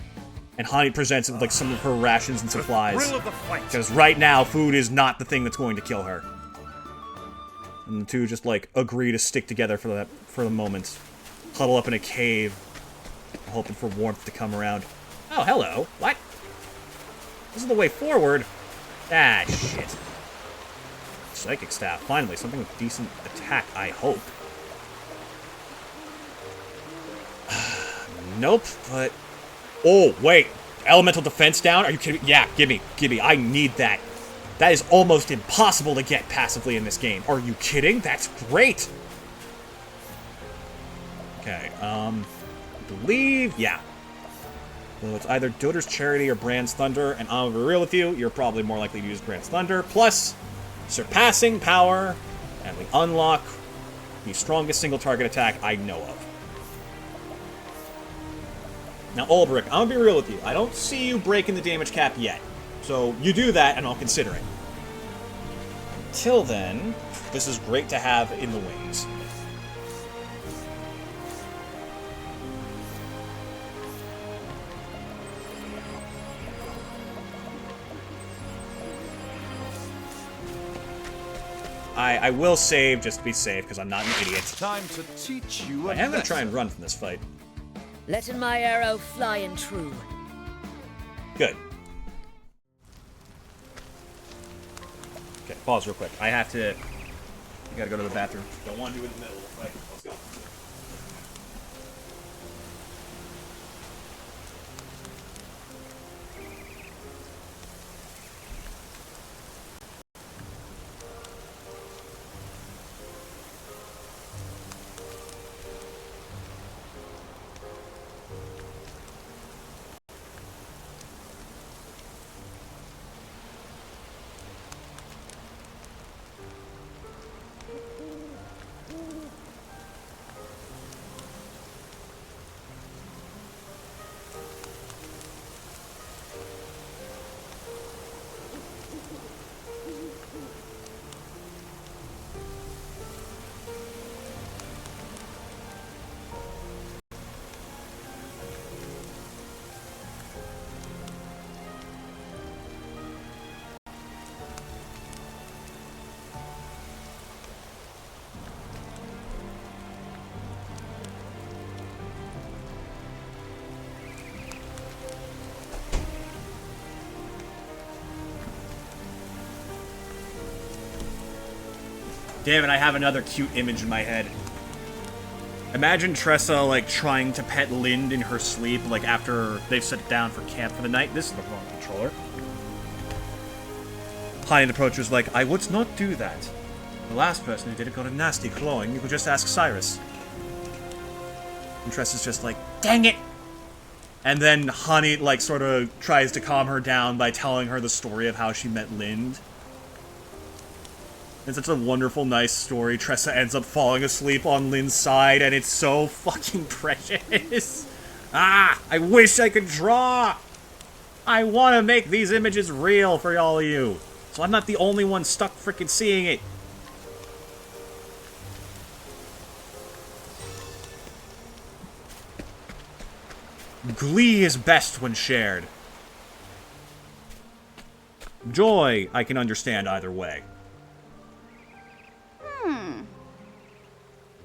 and Hani presents it with like some of her rations and supplies. Thrill of the fight. Because right now, food is not the thing that's going to kill her. And the two just like agree to stick together for the moment, huddle up in a cave, hoping for warmth to come around. Oh, hello. What? This is the way forward. Ah, shit. Psychic staff. Finally, something with decent attack, I hope. Nope, but... Oh, wait. Elemental defense down? Are you kidding me? Yeah, give me. I need that. That is almost impossible to get passively in this game. Are you kidding? That's great! Okay, I believe... Yeah. So it's either Doter's Charity or Brand's Thunder, and I'm gonna be real with you, you're probably more likely to use Brand's Thunder, plus surpassing power, and we unlock the strongest single target attack I know of. Now, Ulbrich, I'm gonna be real with you, I don't see you breaking the damage cap yet, so you do that and I'll consider it. Till then, this is great to have in the wings. I will save just to be safe, because I'm not an idiot. Time to teach you a I am going to try lesson. and run from this fight. Letting my arrow fly and true. Good. Okay, pause real quick. I gotta go to the bathroom. Don't want to do it in the middle of the fight. Let's go. Damn it, I have another cute image in my head. Imagine Tressa, like, trying to pet Lind in her sleep, like, after they've set down for camp for the night. This is the wrong controller. Hyatt approaches like, I would not do that. The last person who did it got a nasty clawing. You could just ask Cyrus. And Tressa's just like, dang it! And then Honey, like, sort of tries to calm her down by telling her the story of how she met Lind. It's such a wonderful, nice story. Tressa ends up falling asleep on Lind's side, and it's so fucking precious. Ah, I wish I could draw. I want to make these images real for all of you, so I'm not the only one stuck freaking seeing it. Glee is best when shared. Joy, I can understand either way.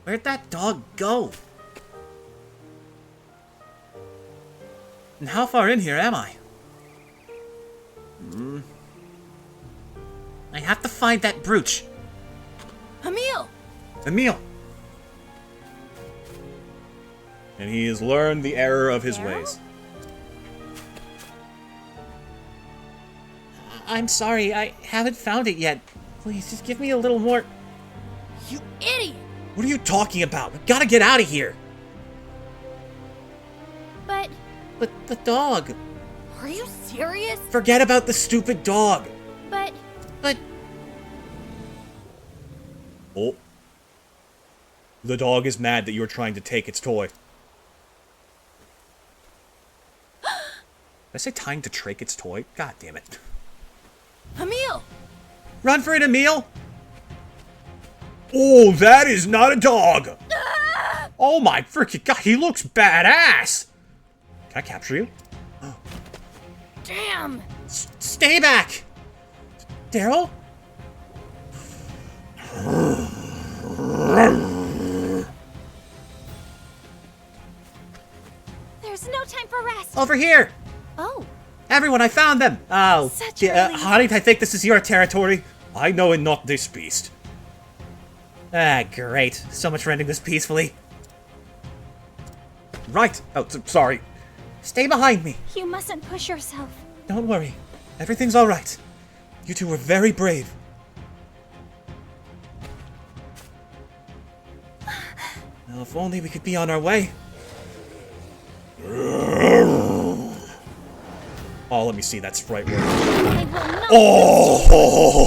Where'd that dog go? And how far in here am I? I have to find that brooch. Emil! Emil! And he has learned the error of his ways. I'm sorry, I haven't found it yet. Please, just give me a little more... You idiot! What are you talking about? We gotta get out of here! But the dog. Are you serious? Forget about the stupid dog. But... Oh. The dog is mad that you're trying to take its toy. Did I say trying to take its toy? God damn it. Emil! Run for it, Emil! Oh, that is not a dog! Oh my freaking god, he looks badass! Can I capture you? Damn! Stay back! Daryl? There's no time for rest. Over here! Oh. Everyone, I found them! Oh, Such a relief. Honey, I think this is your territory. I know and not this beast. Ah, great. So much for ending this peacefully. Right. Oh, sorry. Stay behind me. You mustn't push yourself. Don't worry. Everything's all right. You two were very brave. Well, if only we could be on our way. Oh, let me see that sprite work. I will not. Oh!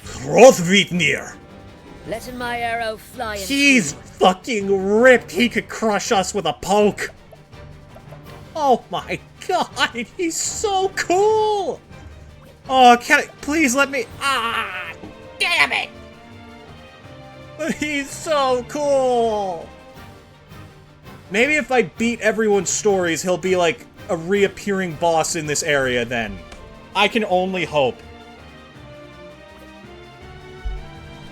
Hrothvitnir! Letting my arrow fly. He's fucking ripped. He could crush us with a poke. Oh my god, he's so cool. Oh, please let me. Ah, damn it. He's so cool. Maybe if I beat everyone's stories, he'll be like a reappearing boss in this area then. I can only hope.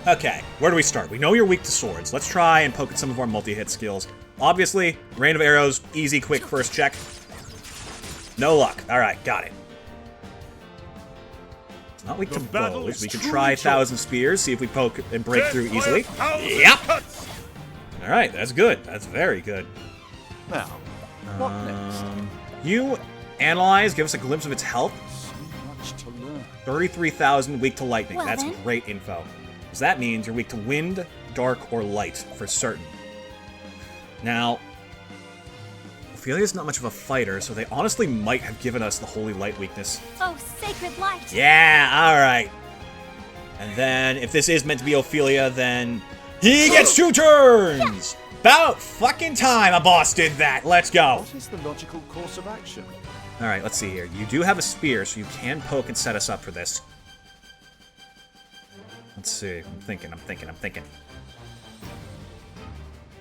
Okay, where do we start? We know you're weak to swords. Let's try and poke at some of our multi-hit skills. Obviously, rain of arrows, easy, quick first check. No luck. Alright, got it. It's not weak to bows. We can try 1,000 spears, see if we poke and break through easily. Yep! Alright, that's good. That's very good. Now, what next? You analyze, give us a glimpse of its health. So much to learn. 33,000 weak to lightning. Well That's then. great info. So that means you're weak to wind, dark, or light, for certain. Now, Ophilia's not much of a fighter, so they honestly might have given us the holy light weakness. Oh, sacred light. Yeah, alright. And then, if this is meant to be Ophilia, then he gets 2 turns! About fucking time a boss did that. Let's go. What is the logical course of action? Alright, let's see here. You do have a spear, so you can poke and set us up for this. Let's see. I'm thinking.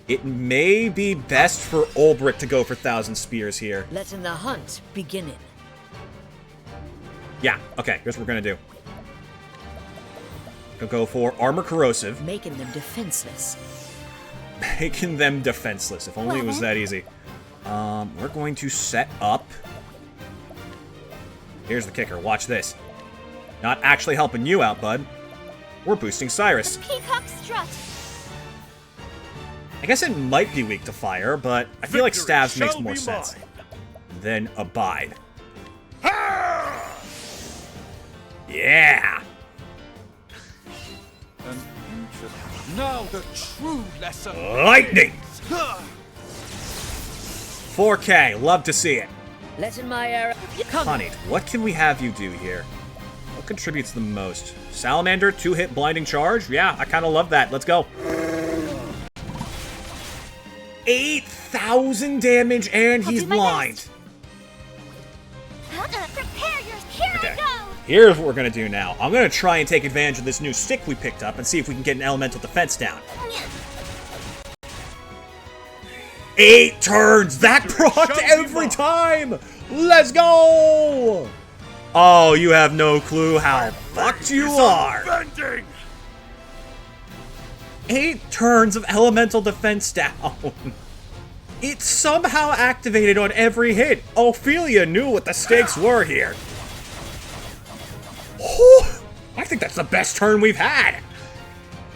It may be best for Ulbrich to go for 1,000 spears here. Letting the hunt begin. Yeah, okay, here's what we're gonna do. We'll go for Armor Corrosive. Making them defenseless. Making them defenseless. If only it was that easy. We're going to set up... Here's the kicker. Watch this. Not actually helping you out, bud. We're boosting Cyrus. Peacock strut. I guess it might be weak to fire, but I feel like Staves makes more sense. Then Abide. Yeah! Now the true lesson. Lightning! 4K, love to see it. Letting my arrow come. Honey, what can we have you do here? What contributes the most? Salamander, 2-hit blinding charge? Yeah, I kind of love that. Let's go. 8,000 damage and he's blind. Prepare yours. Here Okay. I go. Here's what we're gonna do now. I'm gonna try and take advantage of this new stick we picked up and see if we can get an elemental defense down. 8 turns! That procced every time! Let's go! Oh, you have no clue how fucked you are! 8 turns of elemental defense down. It somehow activated on every hit. Ophilia knew what the stakes were here. Whew, I think that's the best turn we've had.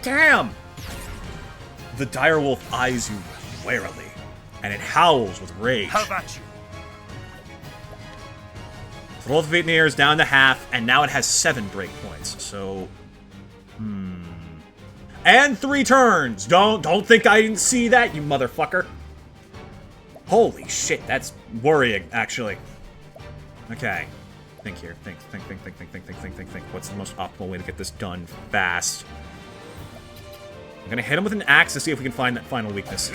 Damn. The direwolf eyes you warily, and it howls with rage. How about you? Throw the Vitneer is down to half, and now it has 7 breakpoints. So, and 3 turns. Don't think I didn't see that, you motherfucker. Holy shit, that's worrying, actually. Okay. Think here. Think. What's the most optimal way to get this done fast? I'm gonna hit him with an axe to see if we can find that final weakness.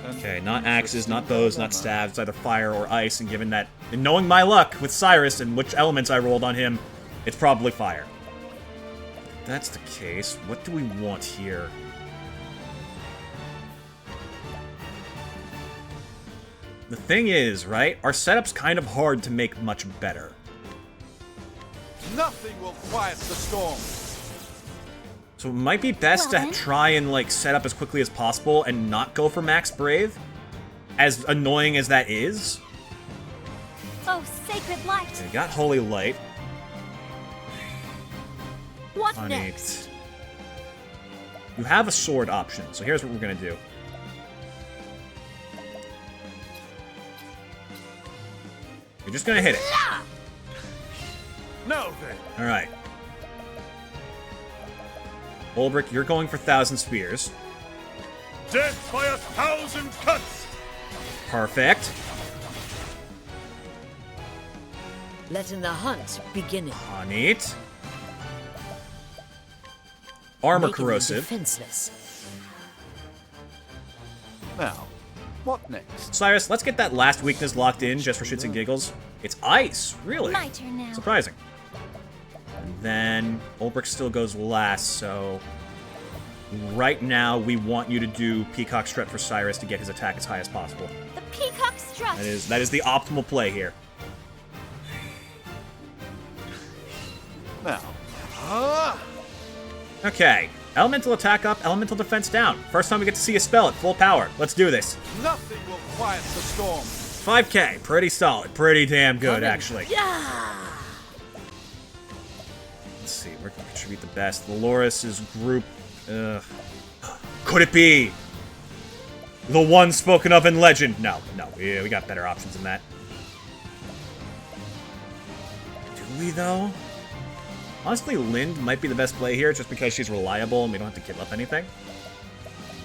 Okay, not axes, not bows, not staves, either fire or ice, and given that, and knowing my luck with Cyrus and which elements I rolled on him, it's probably fire. If that's the case, what do we want here? The thing is, right, our setup's kind of hard to make much better. Nothing will quiet the storm. So it might be best to try and, like, set up as quickly as possible and not go for Max Brave, as annoying as that is. Oh, sacred light. Okay, got Holy Light. What On next? 8. You have a sword option, so here's what we're gonna do. You're just gonna hit it. Now then. Alright. Ulbrich, you're going for 1,000 spears. Death by 1,000 cuts. Perfect. Letting the hunt begin. On 8. Armor Making them corrosive. defenseless. Now, what next? Cyrus, let's get that last weakness locked in just for shits and giggles. It's ice, really? My turn now. Surprising. And then Ulbrich still goes last, so right now we want you to do Peacock Strut for Cyrus to get his attack as high as possible. The peacock strut. That is the optimal play here. Now. Okay. Elemental attack up, elemental defense down. First time we get to see a spell at full power. Let's do this. Nothing will quiet the storm. 5K. Pretty solid. Pretty damn good, actually. Yeah. Let's see. Where can we contribute the best? Dolores' group. Could it be the one spoken of in legend? No. We got better options than that. Do we, though? Honestly, Lind might be the best play here, just because she's reliable and we don't have to give up anything.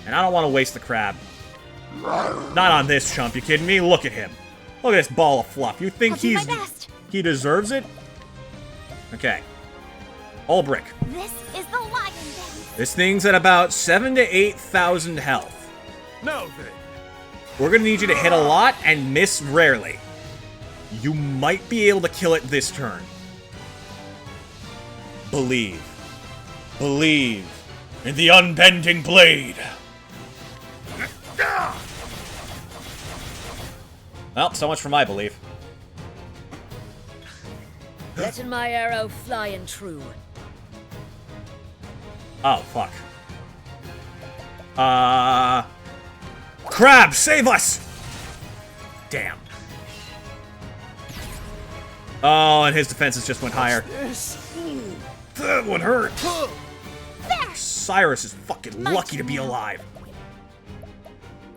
And I don't want to waste the crab. Not on this chump, you kidding me? Look at him. Look at this ball of fluff. You think I'll do my best. he deserves it? Okay. Ulbrich. This is the lion den. This thing's at about 7,000 to 8,000 health. Now then. We're gonna need you to hit a lot and miss rarely. You might be able to kill it this turn. Believe. Believe in the unbending blade. Well, so much for my belief. Letting my arrow fly and true. Oh, fuck. Crab, save us! Damn. Oh, and his defenses just went higher. That one hurt. Cyrus is fucking lucky to be alive.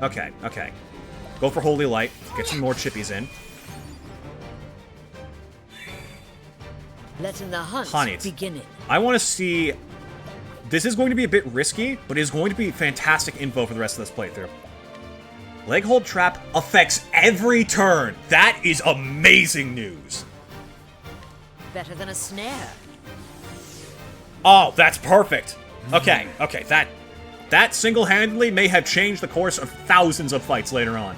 Okay, okay. Go for Holy Light. Get some more chippies in. Letting the hunt Honey, begin. I want to see... This is going to be a bit risky, but it is going to be fantastic info for the rest of this playthrough. Leg hold trap affects every turn. That is amazing news. Better than a snare. Oh, that's perfect. Okay, okay, that single-handedly may have changed the course of thousands of fights later on.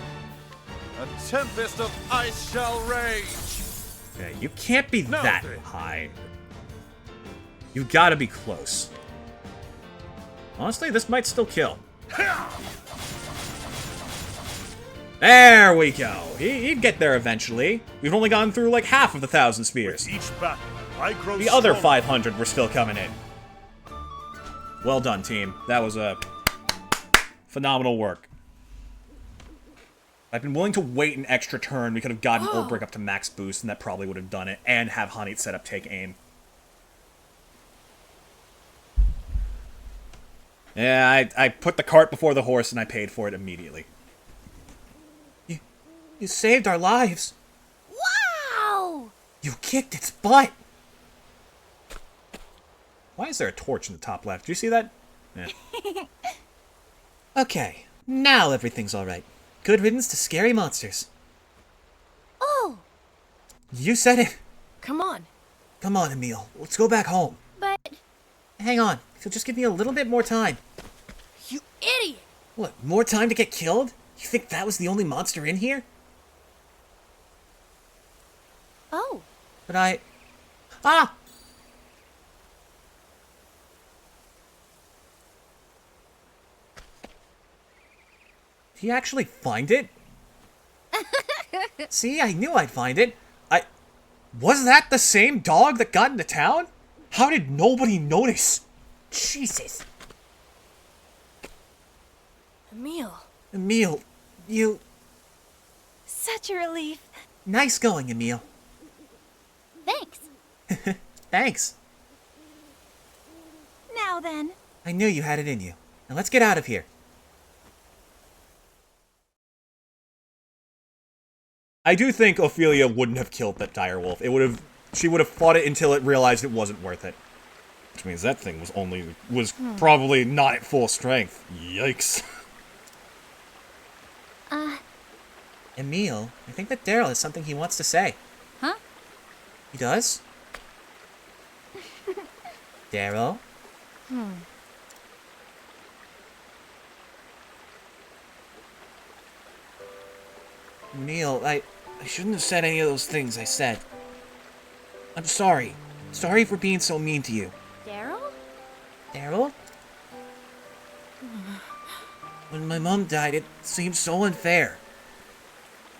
A tempest of ice shall rage. Okay, you can't be that high. You gotta be close. Honestly, this might still kill. There we go. He'd get there eventually. We've only gone through like half of the 1,000 spears. Each battle, I grow The other stronger. 500 were still coming in. Well done, team. That was a phenomenal work. I've been willing to wait an extra turn. We could have gotten Ulbrich up to max boost, and that probably would have done it, and have Hanit set up take aim. Yeah, I put the cart before the horse, and I paid for it immediately. You saved our lives. Wow! You kicked its butt. Why is there a torch in the top left? Do you see that? Yeah. Okay, now everything's alright. Good riddance to scary monsters. Oh! You said it. Come on. Come on, Emil. Let's go back home. But... Hang on. If you'll just give me a little bit more time. You idiot! What, more time to get killed? You think that was the only monster in here? Oh. But I... Ah! Did he actually find it? See, I knew I'd find it. Was that the same dog that got into town? How did nobody notice? Jesus. Emil. Emil, you... Such a relief. Nice going, Emil. Thanks. Thanks. Now then. I knew you had it in you. Now let's get out of here. I do think Ophilia wouldn't have killed that direwolf. She would have fought it until it realized it wasn't worth it. Which means that thing was probably not at full strength. Yikes. Emil, I think that Daryl has something he wants to say. Huh? He does? Daryl? Emil, I shouldn't have said any of those things I said. I'm sorry. Sorry for being so mean to you. Daryl? Daryl? When my mom died, it seemed so unfair.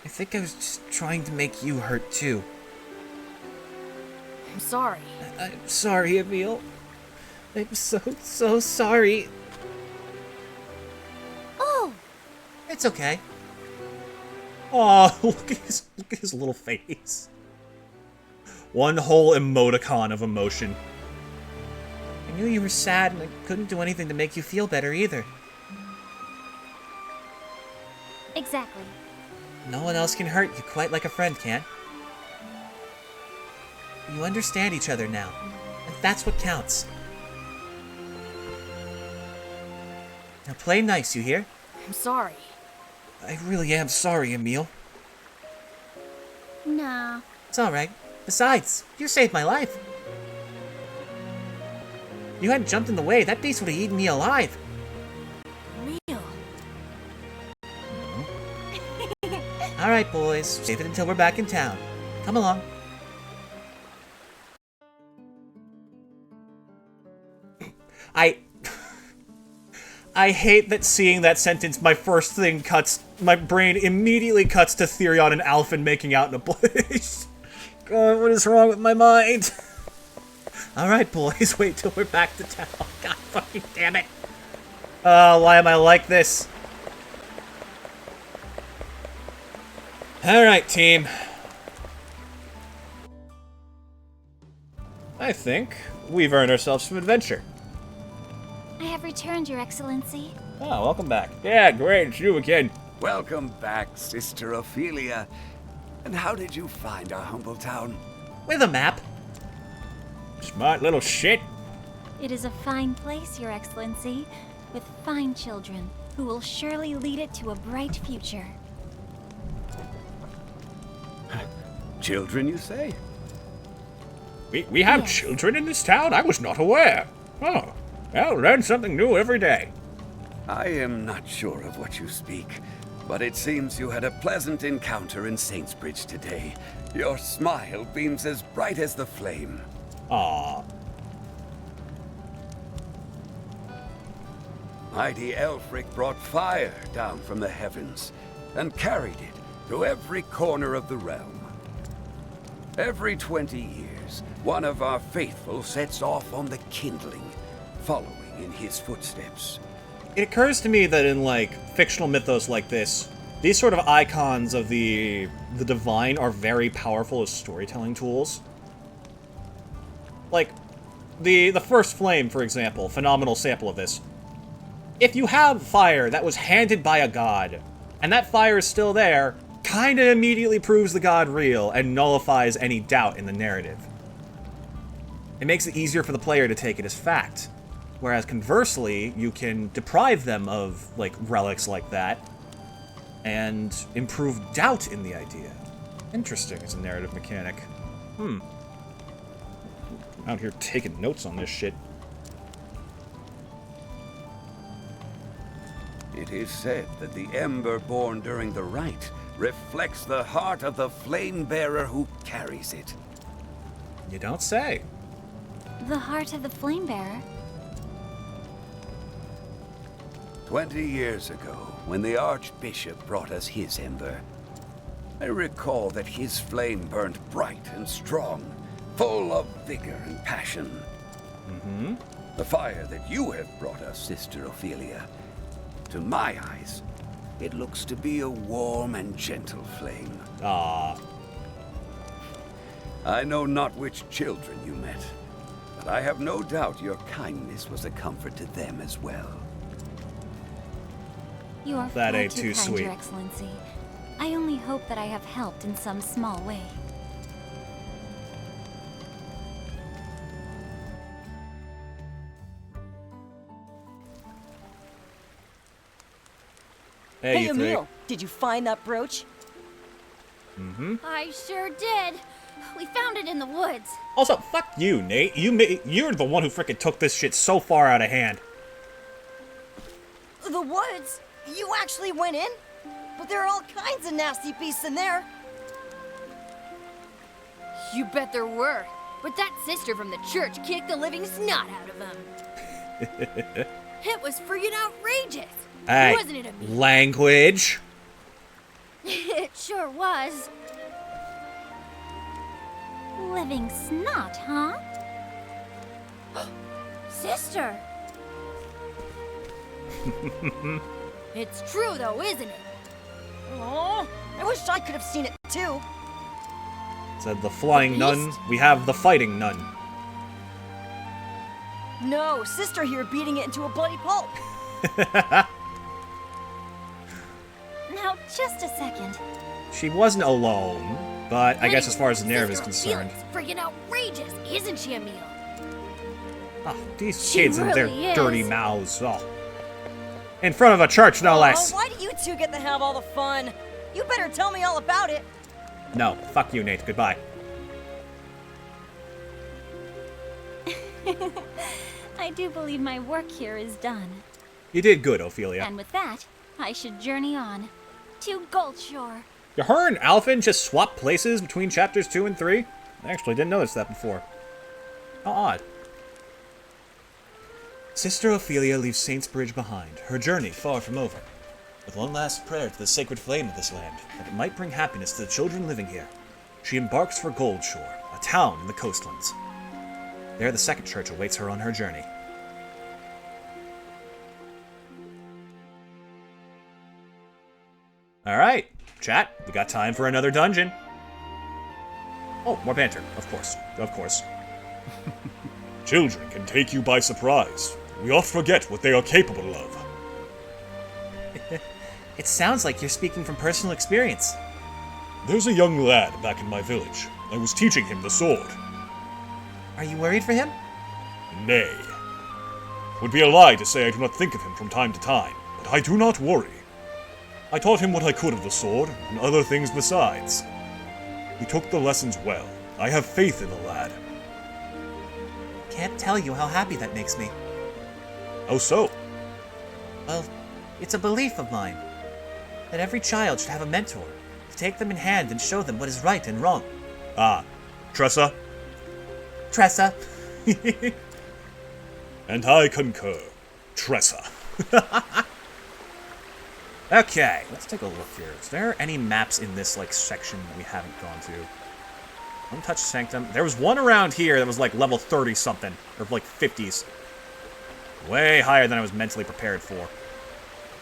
I think I was just trying to make you hurt too. I'm sorry. I'm sorry, Emil. I'm so sorry. Oh! It's okay. Oh, look at his little face. One whole emoticon of emotion. I knew you were sad, and I couldn't do anything to make you feel better either. Exactly. No one else can hurt you quite like a friend can. You understand each other now, and that's what counts. Now play nice, you hear? I'm sorry. I really am sorry, Emil. Nah. It's alright. Besides, you saved my life. You hadn't jumped in the way, that beast would have eaten me alive. Emil. Alright, boys. Save it until we're back in town. Come along. I hate that seeing that sentence, my brain immediately cuts to Therion and Alphen making out in a bush. God, what is wrong with my mind? Alright, boys, wait till we're back to town. God fucking damn it. Why am I like this? Alright, team. I think we've earned ourselves some adventure. I have returned, Your Excellency. Oh, welcome back. Yeah, great. It's you again. Welcome back, Sister Ophilia. And how did you find our humble town? With a map. Smart little shit. It is a fine place, Your Excellency, with fine children who will surely lead it to a bright future. Children, you say? We have children in this town? I was not aware. Oh, I'll learn something new every day. I am not sure of what you speak, but it seems you had a pleasant encounter in Saintsbridge today. Your smile beams as bright as the flame. Aww. Mighty Elfric brought fire down from the heavens and carried it to every corner of the realm. Every 20 years, one of our faithful sets off on the kindling, following in his footsteps. It occurs to me that in, like, fictional mythos like this, these sort of icons of the divine are very powerful as storytelling tools. Like, the first flame, for example, phenomenal sample of this. If you have fire that was handed by a god, and that fire is still there, kinda immediately proves the god real and nullifies any doubt in the narrative. It makes it easier for the player to take it as fact. Whereas conversely, you can deprive them of, like, relics like that, and improve doubt in the idea. Interesting as a narrative mechanic. Out here taking notes on this shit. It is said that the ember born during the rite reflects the heart of the flame bearer who carries it. You don't say. The heart of the flame bearer? 20 years ago, when the Archbishop brought us his ember, I recall that his flame burned bright and strong, full of vigor and passion. The fire that you have brought us, Sister Ophilia, to my eyes, it looks to be a warm and gentle flame. Ah. I know not which children you met, but I have no doubt your kindness was a comfort to them as well. You are That far ain't too kind, sweet. Your Excellency. I only hope that I have helped in some small way. Hey, you three. Emil, did you find that brooch? I sure did. We found it in the woods. Also, fuck you, Nate. You're the one who frickin' took this shit so far out of hand. The woods? You actually went in? But there are all kinds of nasty beasts in there. You bet there were. But that sister from the church kicked the living snot out of them. It was friggin' outrageous. Hey, Wasn't it, Emil? language. It sure was. Living snot, huh? Sister. It's true, though, isn't it? Oh, I wish I could have seen it too. Said the flying nun. We have the fighting nun. No, sister here beating it into a bloody pulp. Now, just a second. She wasn't alone, but I guess as far as the narrative is Sister concerned. Ophelia's friggin' outrageous, isn't she, Emil? Oh, these She kids and their really is. dirty mouths. Oh. In front of a church, no less. Why do you two get to have all the fun? You better tell me all about it. No, fuck you, Nate. Goodbye. I do believe my work here is done. You did good, Ophilia. And with that, I should journey on to Goldshore. Her and Alphen just swapped places between chapters 2 and 3? I actually didn't notice that before. How odd. Sister Ophilia leaves Saintsbridge behind, her journey far from over. With one last prayer to the sacred flame of this land, that it might bring happiness to the children living here, she embarks for Goldshore, a town in the coastlands. There the second church awaits her on her journey. Alright, chat, we got time for another dungeon. Oh, more banter, of course, of course. Children can take you by surprise. We oft forget what they are capable of. It sounds like you're speaking from personal experience. There's a young lad back in my village. I was teaching him the sword. Are you worried for him? Nay. Would be a lie to say I do not think of him from time to time, but I do not worry. I taught him what I could of the sword, and other things besides. He took the lessons well. I have faith in the lad. Can't tell you how happy that makes me. How so? Well, it's a belief of mine that every child should have a mentor to take them in hand and show them what is right and wrong. Ah, Tressa? Tressa. And I concur. Tressa. Okay, let's take a look here. Is there any maps in this, like, section we haven't gone to? Untouched Sanctum. There was one around here that was, like, level 30-something. Or, like, 50s. Way higher than I was mentally prepared for.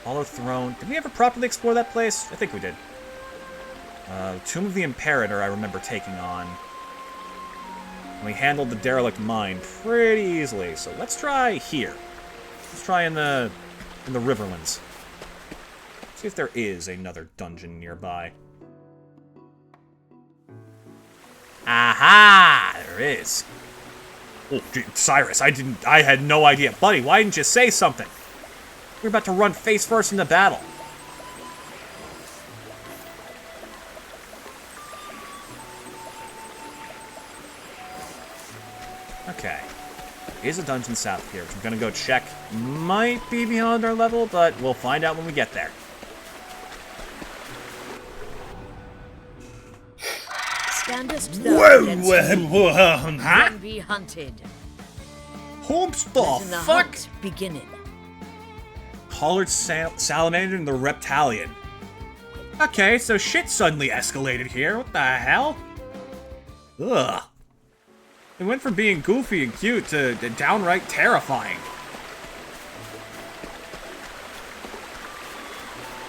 Hollow Throne. Did we ever properly explore that place? I think we did. Tomb of the Imperator I remember taking on. And we handled the derelict mine pretty easily, so let's try here. Let's try in the Riverlands. See if there is another dungeon nearby. Aha! There is. Oh, gee, Cyrus, I had no idea. Buddy, why didn't you say something? We're about to run face first into battle. Okay. Is a dungeon south here, which I'm gonna go check. Might be beyond our level, but we'll find out when we get there. Standest thou against be hunted. Whom's the Let the fuck? hunt beginning. Collared salamander and the reptilian. Okay, so shit suddenly escalated here. What the hell? Ugh. It went from being goofy and cute to downright terrifying.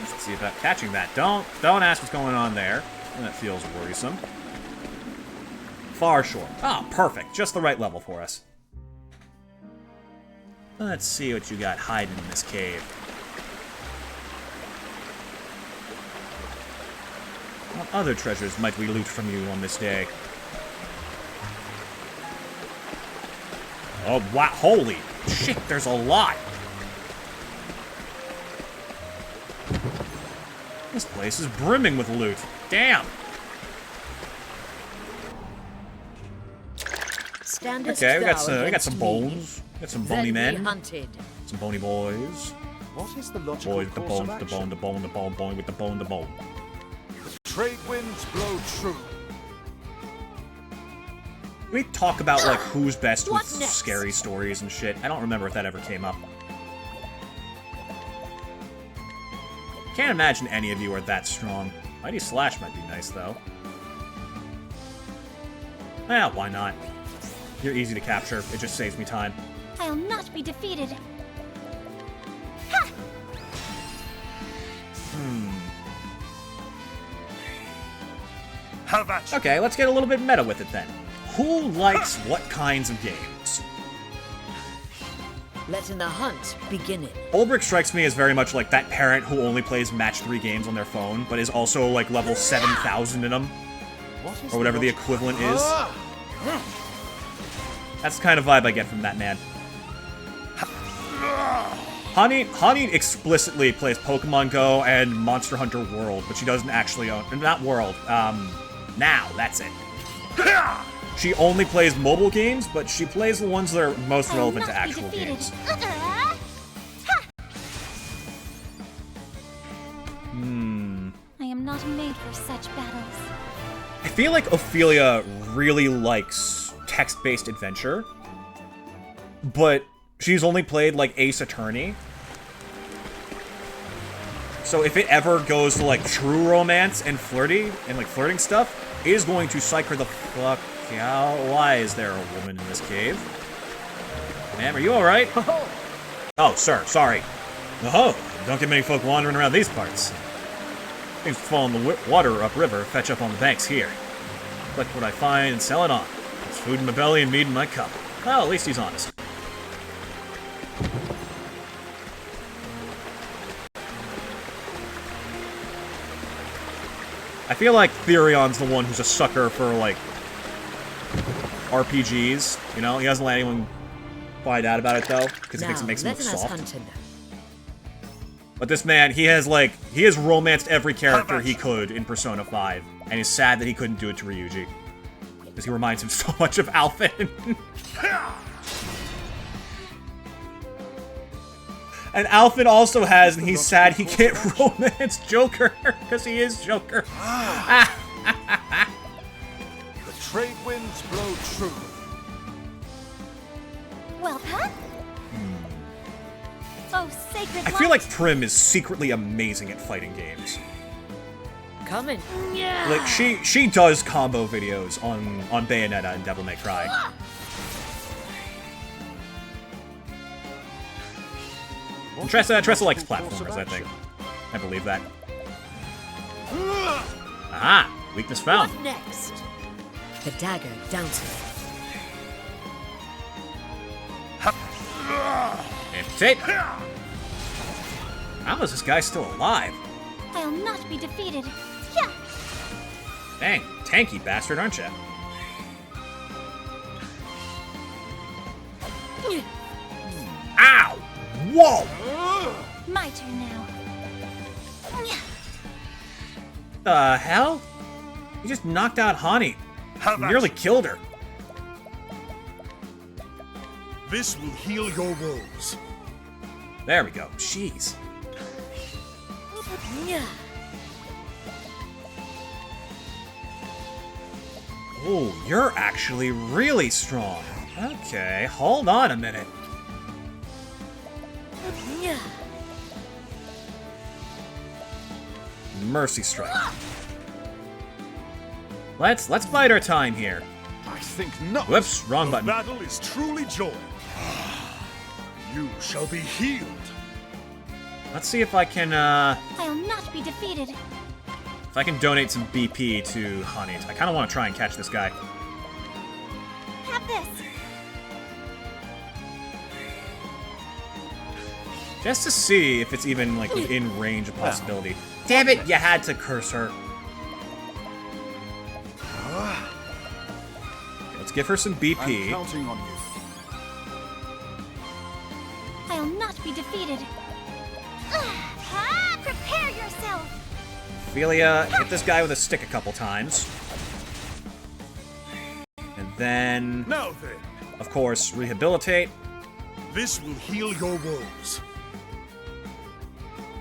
Let's see about catching that. Don't ask what's going on there. That feels worrisome. Far shore. Ah, perfect. Just the right level for us. Let's see what you got hiding in this cave. What other treasures might we loot from you on this day? Oh, wow. Holy shit, there's a lot. This place is brimming with loot. Damn. Okay, we got some bones. Got some bony men. Some bony boys. What is the logical Boys with the course bone, of the action? bone, the bone, bone with the bone, the bone. Trade winds blow true. We talk about, like, who's best with What next? scary stories and shit. I don't remember if that ever came up. Can't imagine any of you are that strong. Mighty Slash might be nice, though. Well, why not? You're easy to capture. It just saves me time. I'll not be defeated. Have at you. Okay, let's get a little bit meta with it then. Who likes what kinds of games? Letting the hunt beginning. Ulbrich strikes me as very much like that parent who only plays match 3 games on their phone, but is also like level 7,000 in them. Or whatever the equivalent is. That's the kind of vibe I get from that man. Honey explicitly plays Pokemon Go and Monster Hunter World, but she doesn't actually own... Not World, Now, that's it. She only plays mobile games, but she plays the ones that are most relevant to actual games. I am not made for such battles. I feel like Ophilia really likes text-based adventure, but she's only played, like, Ace Attorney. So if it ever goes to, like, true romance and flirting stuff, it is going to psych her the fuck out. Why is there a woman in this cave? Ma'am, are you alright? Oh, sir, sorry. Oh, don't get many folk wandering around these parts. Things fall in the water upriver, fetch up on the banks here. Collect what I find and sell it on. There's food in my belly and meat in my cup. Well, at least he's honest. I feel like Therion's the one who's a sucker for, like, RPGs. You know, he doesn't let anyone find out about it, though, because he thinks it makes him look soft. But this man, he has romanced every character he could in Persona 5, and he's sad that he couldn't do it to Ryuji. Because he reminds him so much of Alphen. And Alphen also has, and he's sad he can't romance Joker, because he is Joker. The trade winds blow true. Well, huh? Oh, sacred I feel like Prim is secretly amazing at fighting games. Coming. Like, she does combo videos on Bayonetta and Devil May Cry. And Tressa likes platformers, I think. I believe that. Aha! Weakness found. What next? The dagger doubting. Amputate. How is this guy still alive? I'll not be defeated. Yeah. Dang, tanky bastard, aren't you? Ow! Whoa! My turn now. The hell? You just knocked out Hani. Nearly killed her. This will heal your woes. There we go. Jeez. Oh, you're actually really strong. Okay, hold on a minute. Mercy strike. Let's bide our time here. I think not. Whoops, wrong button. The battle is truly joy. You shall be healed. Let's see if I can, I'll not be defeated. if I can donate some BP to Honey. I kind of want to try and catch this guy. Have this. Just to see if it's even, like, within range of possibility. Damn it, you had to curse her. Let's give her some BP. I'm counting on you. I'll not be defeated. Prepare yourself. Ophilia, hit this guy with a stick a couple times. And then, Now then, of course, rehabilitate. this will heal your woes.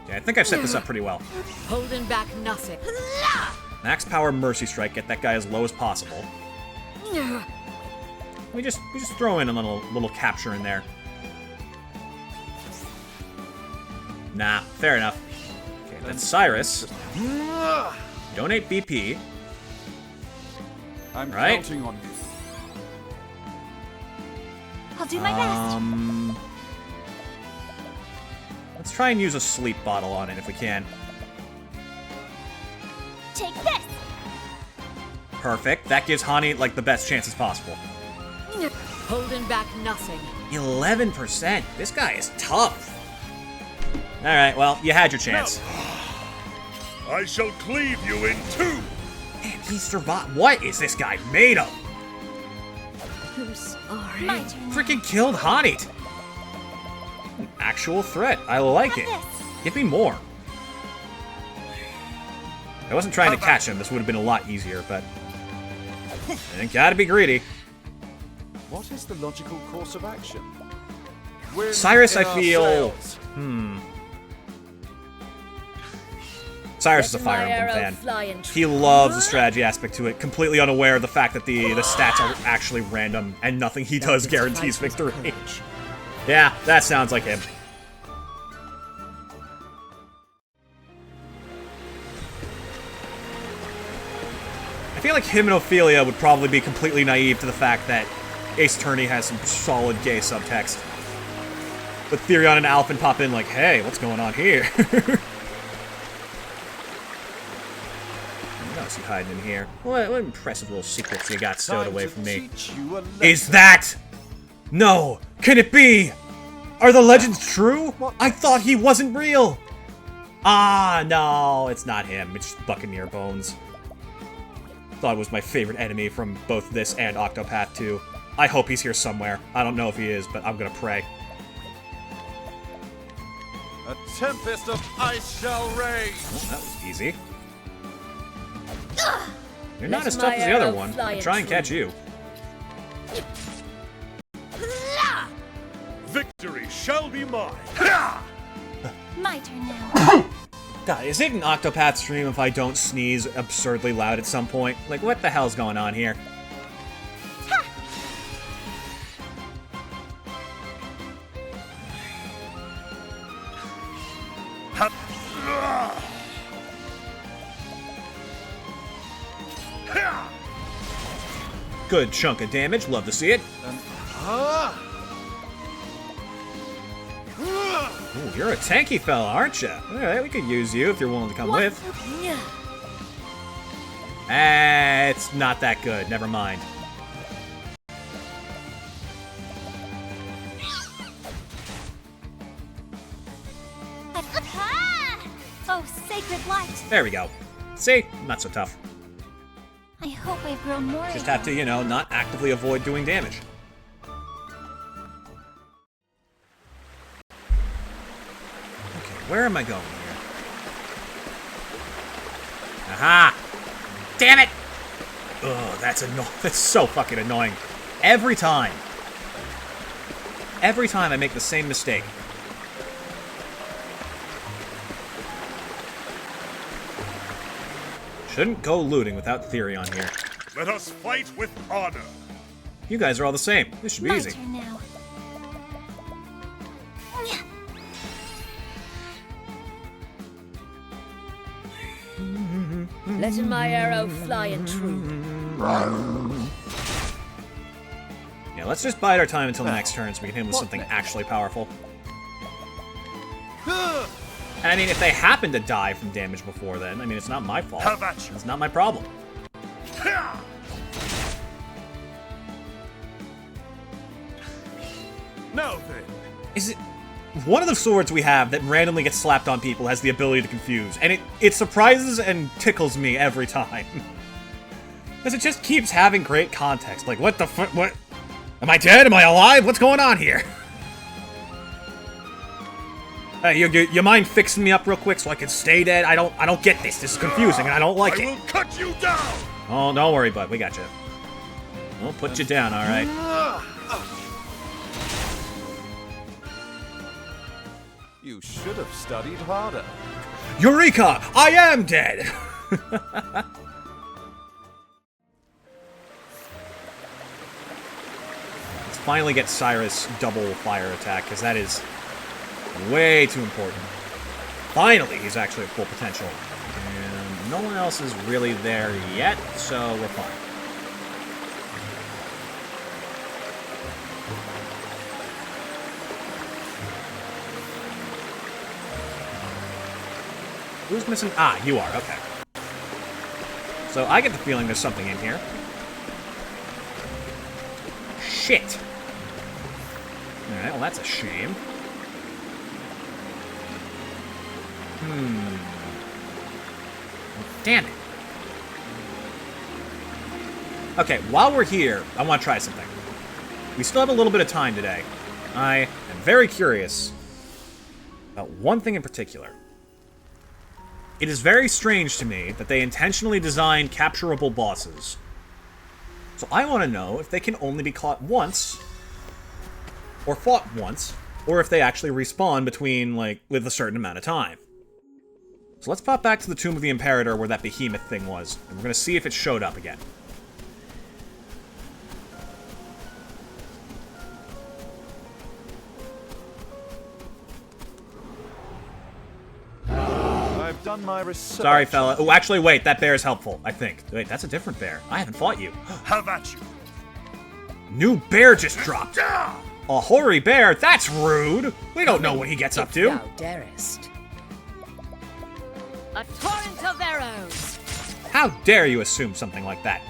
Okay, I think I've set this up pretty well. Holding back nothing. Max power Mercy Strike, get that guy as low as possible. We just throw in a little capture in there. Nah, fair enough. Okay, that's Cyrus. Donate BP. I'm Right. counting on you. I'll do my best. Let's try and use a sleep bottle on it if we can. Take this. Perfect. That gives Hani, like, the best chances possible. Holding back nothing. 11%. This guy is tough. Alright, well, you had your chance. I shall cleave you in two. Man, he survived. What is this guy made of? I'm sorry. My turn. Freaking killed Hani. An actual threat. I like it. This. Give me more. I wasn't trying to catch him. This would have been a lot easier, but I gotta be greedy. What is the logical course of action? Wind Cyrus, in I our feel... sails. Cyrus is a Fire Emblem fan. He loves the strategy aspect to it, completely unaware of the fact that the stats are actually random and nothing he does guarantees victory. Yeah, that sounds like him. I feel like him and Ophilia would probably be completely naive to the fact that Ace Attorney has some solid gay subtext. But Therion and Alphen pop in like, hey, what's going on here? else you hiding in here? What impressive little secrets you got stowed away from me? Is that? No! Can it be? Are the legends true? I thought he wasn't real! Ah, no, it's not him. It's just Buccaneer Bones. Thought it was my favorite enemy from both this and Octopath 2. I hope he's here somewhere. I don't know if he is, but I'm gonna pray. A tempest of ice shall rage! Well, that was easy. You're not as tough as the other one. I'll try and catch you. Victory shall be mine! My turn now. God, is it an Octopath stream if I don't sneeze absurdly loud at some point? Like, what the hell's going on here? Good chunk of damage, love to see it. Ooh, you're a tanky fella, aren't you? Alright, we could use you if you're willing to come with. It's not that good, never mind. Oh, sacred light! There we go. See? Not so tough. I hope I've grown more. Just have to, you know, not actively avoid doing damage. Okay, where am I going here? Aha! Damn it! Ugh, that's annoying. That's so fucking annoying. Every time. Every time I make the same mistake. Shouldn't go looting without theory on here. Let us fight with honor. You guys are all the same. This should be easy. My turn now. Letting my arrow fly and true. Yeah, let's just bide our time until the next turn so we can hit him with something actually powerful. And I mean, if they happen to die from damage before then, I mean, it's not my fault. It's not my problem. Now then. Is it... One of the swords we have that randomly gets slapped on people has the ability to confuse, and it surprises and tickles me every time. Because it just keeps having great context. Like, what the fuck? What? Am I dead? Am I alive? What's going on here? Hey, you mind fixing me up real quick so I can stay dead? I don't get this. This is confusing and I don't like it. I will cut you down. Oh, don't worry, bud. We got you. We'll put you down, all right. You should have studied harder. Eureka! I am dead! Let's finally get Cyrus double fire attack, because that is way too important. Finally, he's actually at full potential. And no one else is really there yet, so we're fine. Who's missing? Ah, you are. Okay. So I get the feeling there's something in here. Shit. Alright, well that's a shame. Well, damn it. Okay, while we're here, I want to try something. We still have a little bit of time today. I am very curious about one thing in particular. It is very strange to me that they intentionally designed capturable bosses. So I want to know if they can only be caught once, or fought once, or if they actually respawn between, like, with a certain amount of time. So let's pop back to the Tomb of the Imperator where that behemoth thing was, and we're going to see if it showed up again. I've done my research. Sorry, fella. Oh, actually, wait. That bear is helpful, I think. Wait, that's a different bear. I haven't fought you. Have at you. New bear just dropped. A hoary bear? That's rude. We don't know what he gets up to. Thou darest. A torrent of arrows. How dare you assume something like that?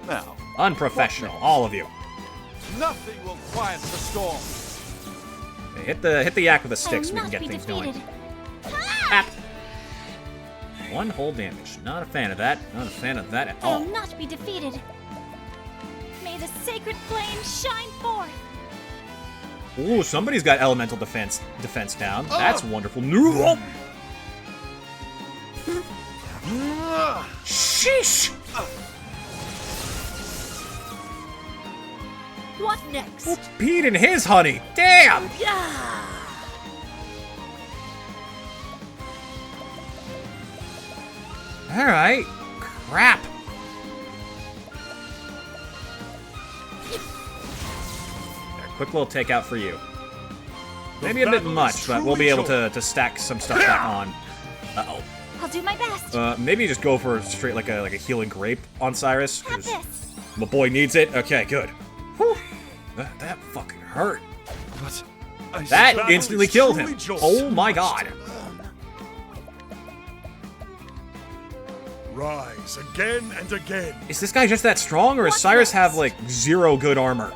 Now, Unprofessional, all of you. nothing will quiet the storm. Okay, hit the yak with a stick so we can get things going. App. 1 whole damage. Not a fan of that. Not a fan of that at I all. will not be defeated. May the sacred flame shine forth. Ooh, somebody's got elemental defense down. That's wonderful. No. Sheesh. What next? Oh, Pete and his honey. Damn. Yeah. All right. Crap. Quick little takeout for you. Maybe a bit much, but we'll be able to stack some stuff back on. Uh-oh. I'll do my best. Maybe just go for straight like a healing grape on Cyrus. Have 'Cause this. my boy needs it. Okay, good. Whew. That fucking hurt. But That instantly killed him. Oh my god. Rise again and again. Is this guy just that strong, or does Cyrus have like 0 good armor?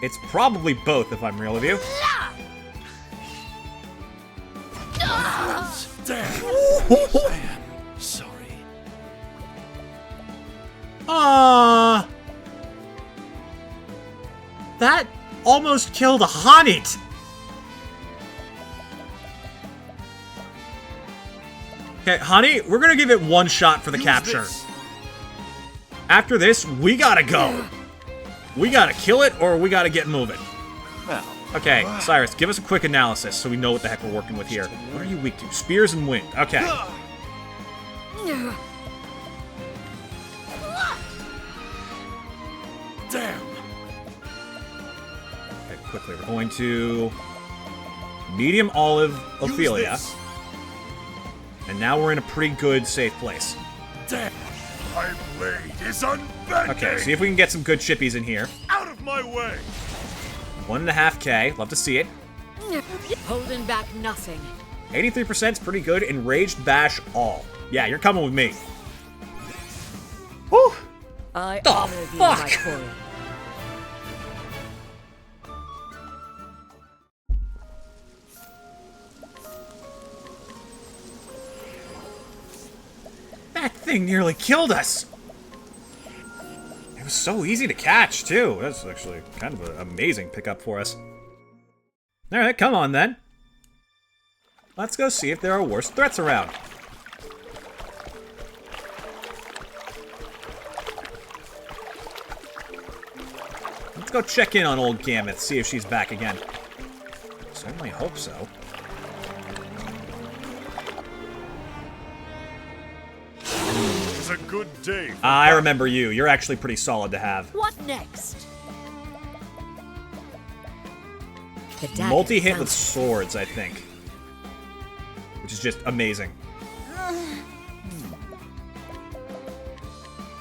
It's probably both, if I'm real with you. Damn. Man, sorry. That almost killed Hanit. Okay, honey, we're gonna give it 1 shot for the capture. After this, we gotta go. We gotta kill it, or we gotta get moving. Now, Okay, Cyrus, give us a quick analysis so we know what the heck we're working with here. What are you weak to? Spears and wind. Okay. Damn. Okay, quickly, we're going to medium olive Ophilia. And now we're in a pretty good, safe place. Damn. My blade is unbending. Okay, see if we can get some good chippies in here. Out of my way. 1.5k. Love to see it. Holding back nothing. 83% is pretty good. Enraged Bash all. Yeah, you're coming with me. Whew. I The honor thee, fuck? my quarry. That thing nearly killed us. It was so easy to catch, too. That's actually kind of an amazing pickup for us. Alright, come on then. Let's go see if there are worse threats around. Let's go check in on old Gammoth, see if she's back again. Certainly hope so. It's a good day. I remember you. You're actually pretty solid to have. What next? The dagger Multi-hit with sounds- swords, I think. Which is just amazing.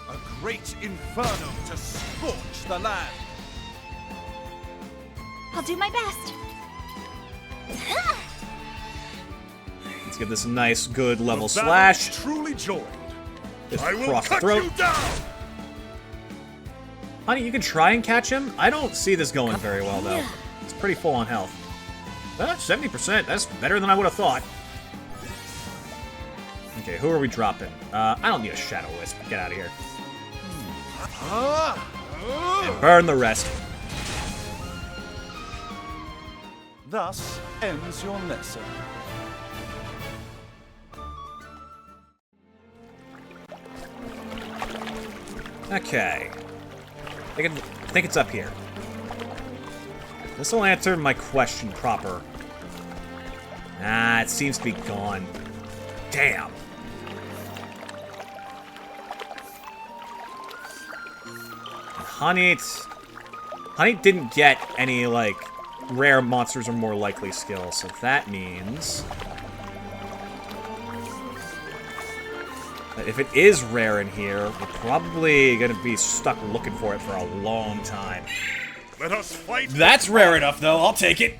a great inferno to scorch the land. I'll do my best. Let's give this a nice, good level The battle slash. is truly joined. Just I will cross the cut throat. you down. Honey, you can try and catch him. I don't see this going very well, though. It's pretty full on health. 70%. That's better than I would have thought. Okay, who are we dropping? I don't need a Shadow Wisp. Get out of here. And burn the rest. Thus ends your lesson. Okay. I think it's up here. This will answer my question proper. Ah, it seems to be gone. Damn. Honey didn't get any, like, rare monsters or more likely skills, so that means that if it is rare in here, we're probably gonna be stuck looking for it for a long time. Let us fight. That's rare enough, though. I'll take it.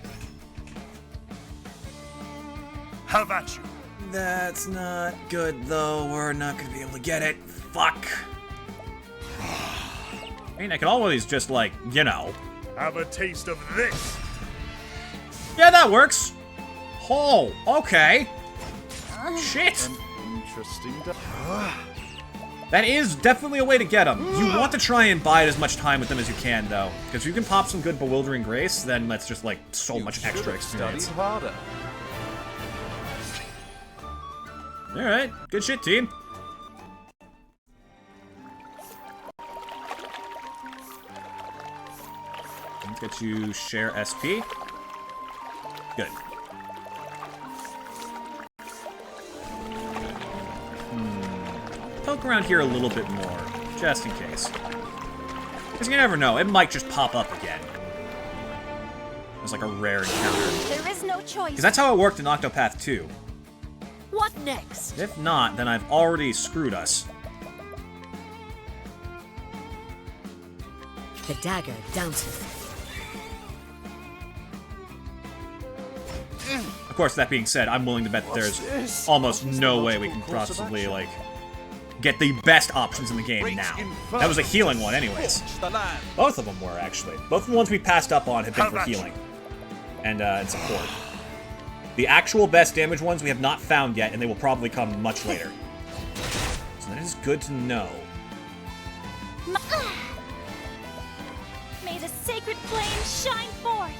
Have at you. That's not good, though. We're not gonna be able to get it. Fuck. I mean, I could always just, like, you know. Have a taste of this. Yeah, that works. Oh, okay. Shit. Interesting. That is definitely a way to get them. You want to try and bide as much time with them as you can, though. Because if you can pop some good Bewildering Grace, then that's just, like, so much extra experience. Studied harder. Alright, good shit, team. Let's get you share SP. Good. Poke around here a little bit more, just in case. Because you never know, it might just pop up again. It's like a rare encounter. There is no choice. Because that's how it worked in Octopath 2. What next? If not, then I've already screwed us. The dagger downstairs. Of course, that being said, I'm willing to bet that there's almost no way we can possibly, like, get the best options in the game now. That was a healing one anyways. Both of them were, actually. Both of the ones we passed up on have been for healing. And support. The actual best damage ones we have not found yet, and they will probably come much later. So that is good to know. May the sacred flame shine forth.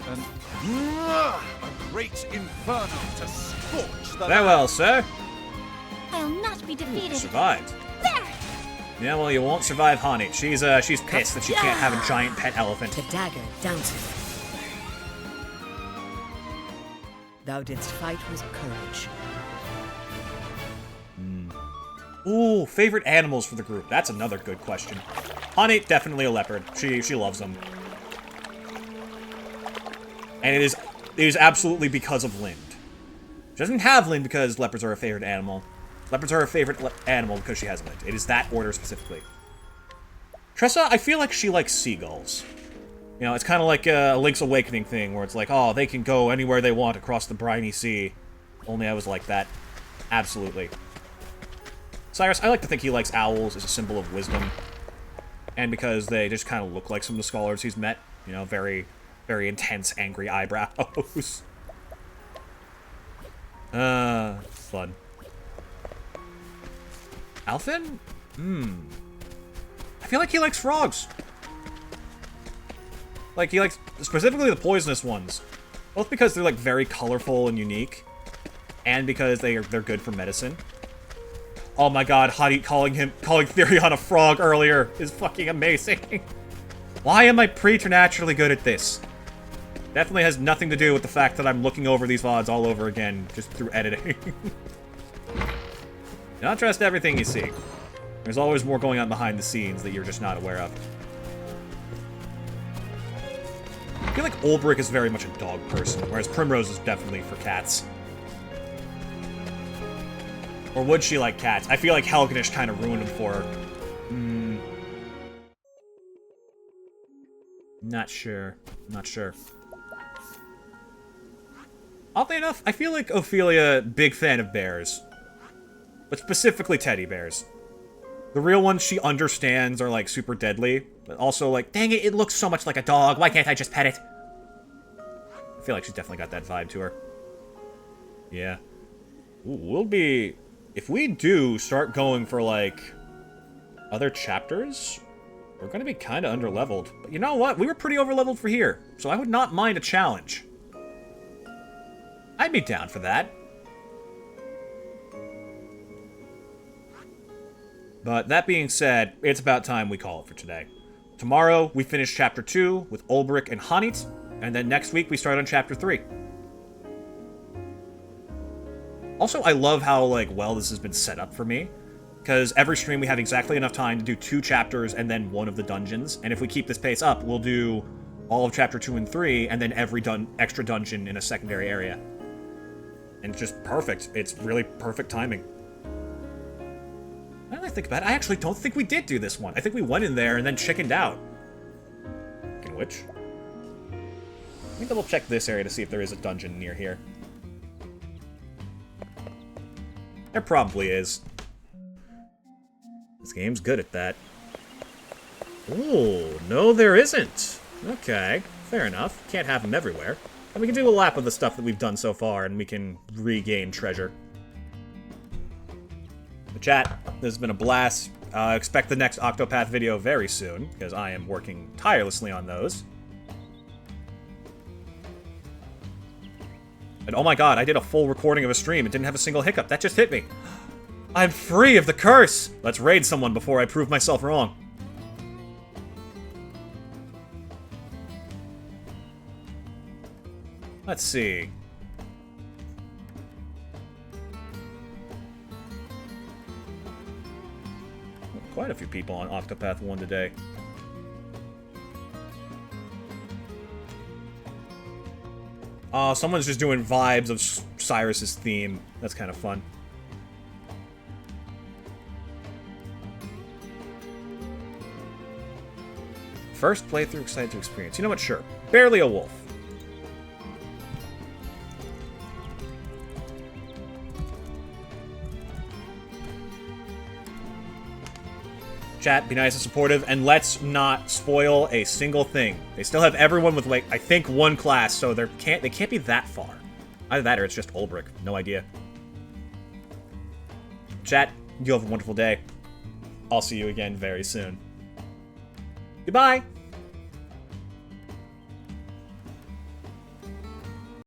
A great inferno to scorch the Farewell, sir. I'll not be defeated. Survived. There! Yeah, well, you won't survive Honey. She's pissed that she can't have a giant pet elephant. The dagger downstairs. Thou didst fight with courage. Ooh, favorite animals for the group. That's another good question. Honey, definitely a leopard. She loves them. And it is absolutely because of Lind. She doesn't have Lind because leopards are her favorite animal. Leopards are her favorite animal because she has Lind. It is that order specifically. Tressa, I feel like she likes seagulls. You know, it's kind of like a Link's Awakening thing, where it's like, oh, they can go anywhere they want across the briny sea. Only I was like that. Absolutely. Cyrus, I like to think he likes owls as a symbol of wisdom. And because they just kind of look like some of the scholars he's met. You know, very, very intense, angry eyebrows. Fun. Alphen? I feel like he likes frogs. Like, he likes, specifically the poisonous ones. Both because they're, like, very colorful and unique. And because they're good for medicine. Oh my god, Hadi calling Therion a frog earlier is fucking amazing. Why am I preternaturally good at this? Definitely has nothing to do with the fact that I'm looking over these VODs all over again, just through editing. Do not trust everything you see. There's always more going on behind the scenes that you're just not aware of. I feel like Ulbrich is very much a dog person, whereas Primrose is definitely for cats. Or would she like cats? I feel like Helganish kind of ruined them for her. Not sure. Not sure. Oddly enough, I feel like Ophilia, big fan of bears. But specifically teddy bears. The real ones she understands are, like, super deadly. But also, like, dang it, it looks so much like a dog. Why can't I just pet it? I feel like she's definitely got that vibe to her. Yeah. Ooh, we'll be... If we do start going for, like, other chapters, we're going to be kind of underleveled. But you know what? We were pretty overleveled for here, so I would not mind a challenge. I'd be down for that. But that being said, it's about time we call it for today. Tomorrow, we finish Chapter 2 with Ulbrich and Hanit, and then next week we start on Chapter 3. Also, I love how, like, well this has been set up for me. Because every stream we have exactly enough time to do 2 chapters and then 1 of the dungeons. And if we keep this pace up, we'll do all of Chapter 2 and 3, and then every extra dungeon in a secondary area. And it's just perfect. It's really perfect timing. Now that I think about it, I actually don't think we did do this one. I think we went in there and then chickened out. Speaking of which... Let me double check this area to see if there is a dungeon near here. There probably is. This game's good at that. Ooh, no there isn't. Okay, fair enough. Can't have them everywhere. And we can do a lap of the stuff that we've done so far, and we can regain treasure. But chat, this has been a blast. Expect the next Octopath video very soon, because I am working tirelessly on those. And oh my god, I did a full recording of a stream and didn't have a single hiccup. That just hit me. I'm free of the curse! Let's raid someone before I prove myself wrong. Let's see. Quite a few people on Octopath 1 today. Someone's just doing vibes of Cyrus's theme. That's kind of fun. First playthrough, excited to experience. You know what? Sure. Barely a wolf. Chat, be nice and supportive, and let's not spoil a single thing. They still have everyone with, like, I think one class, so they can't be that far. Either that or it's just Ulbrich. No idea. Chat, you have a wonderful day. I'll see you again very soon. Goodbye!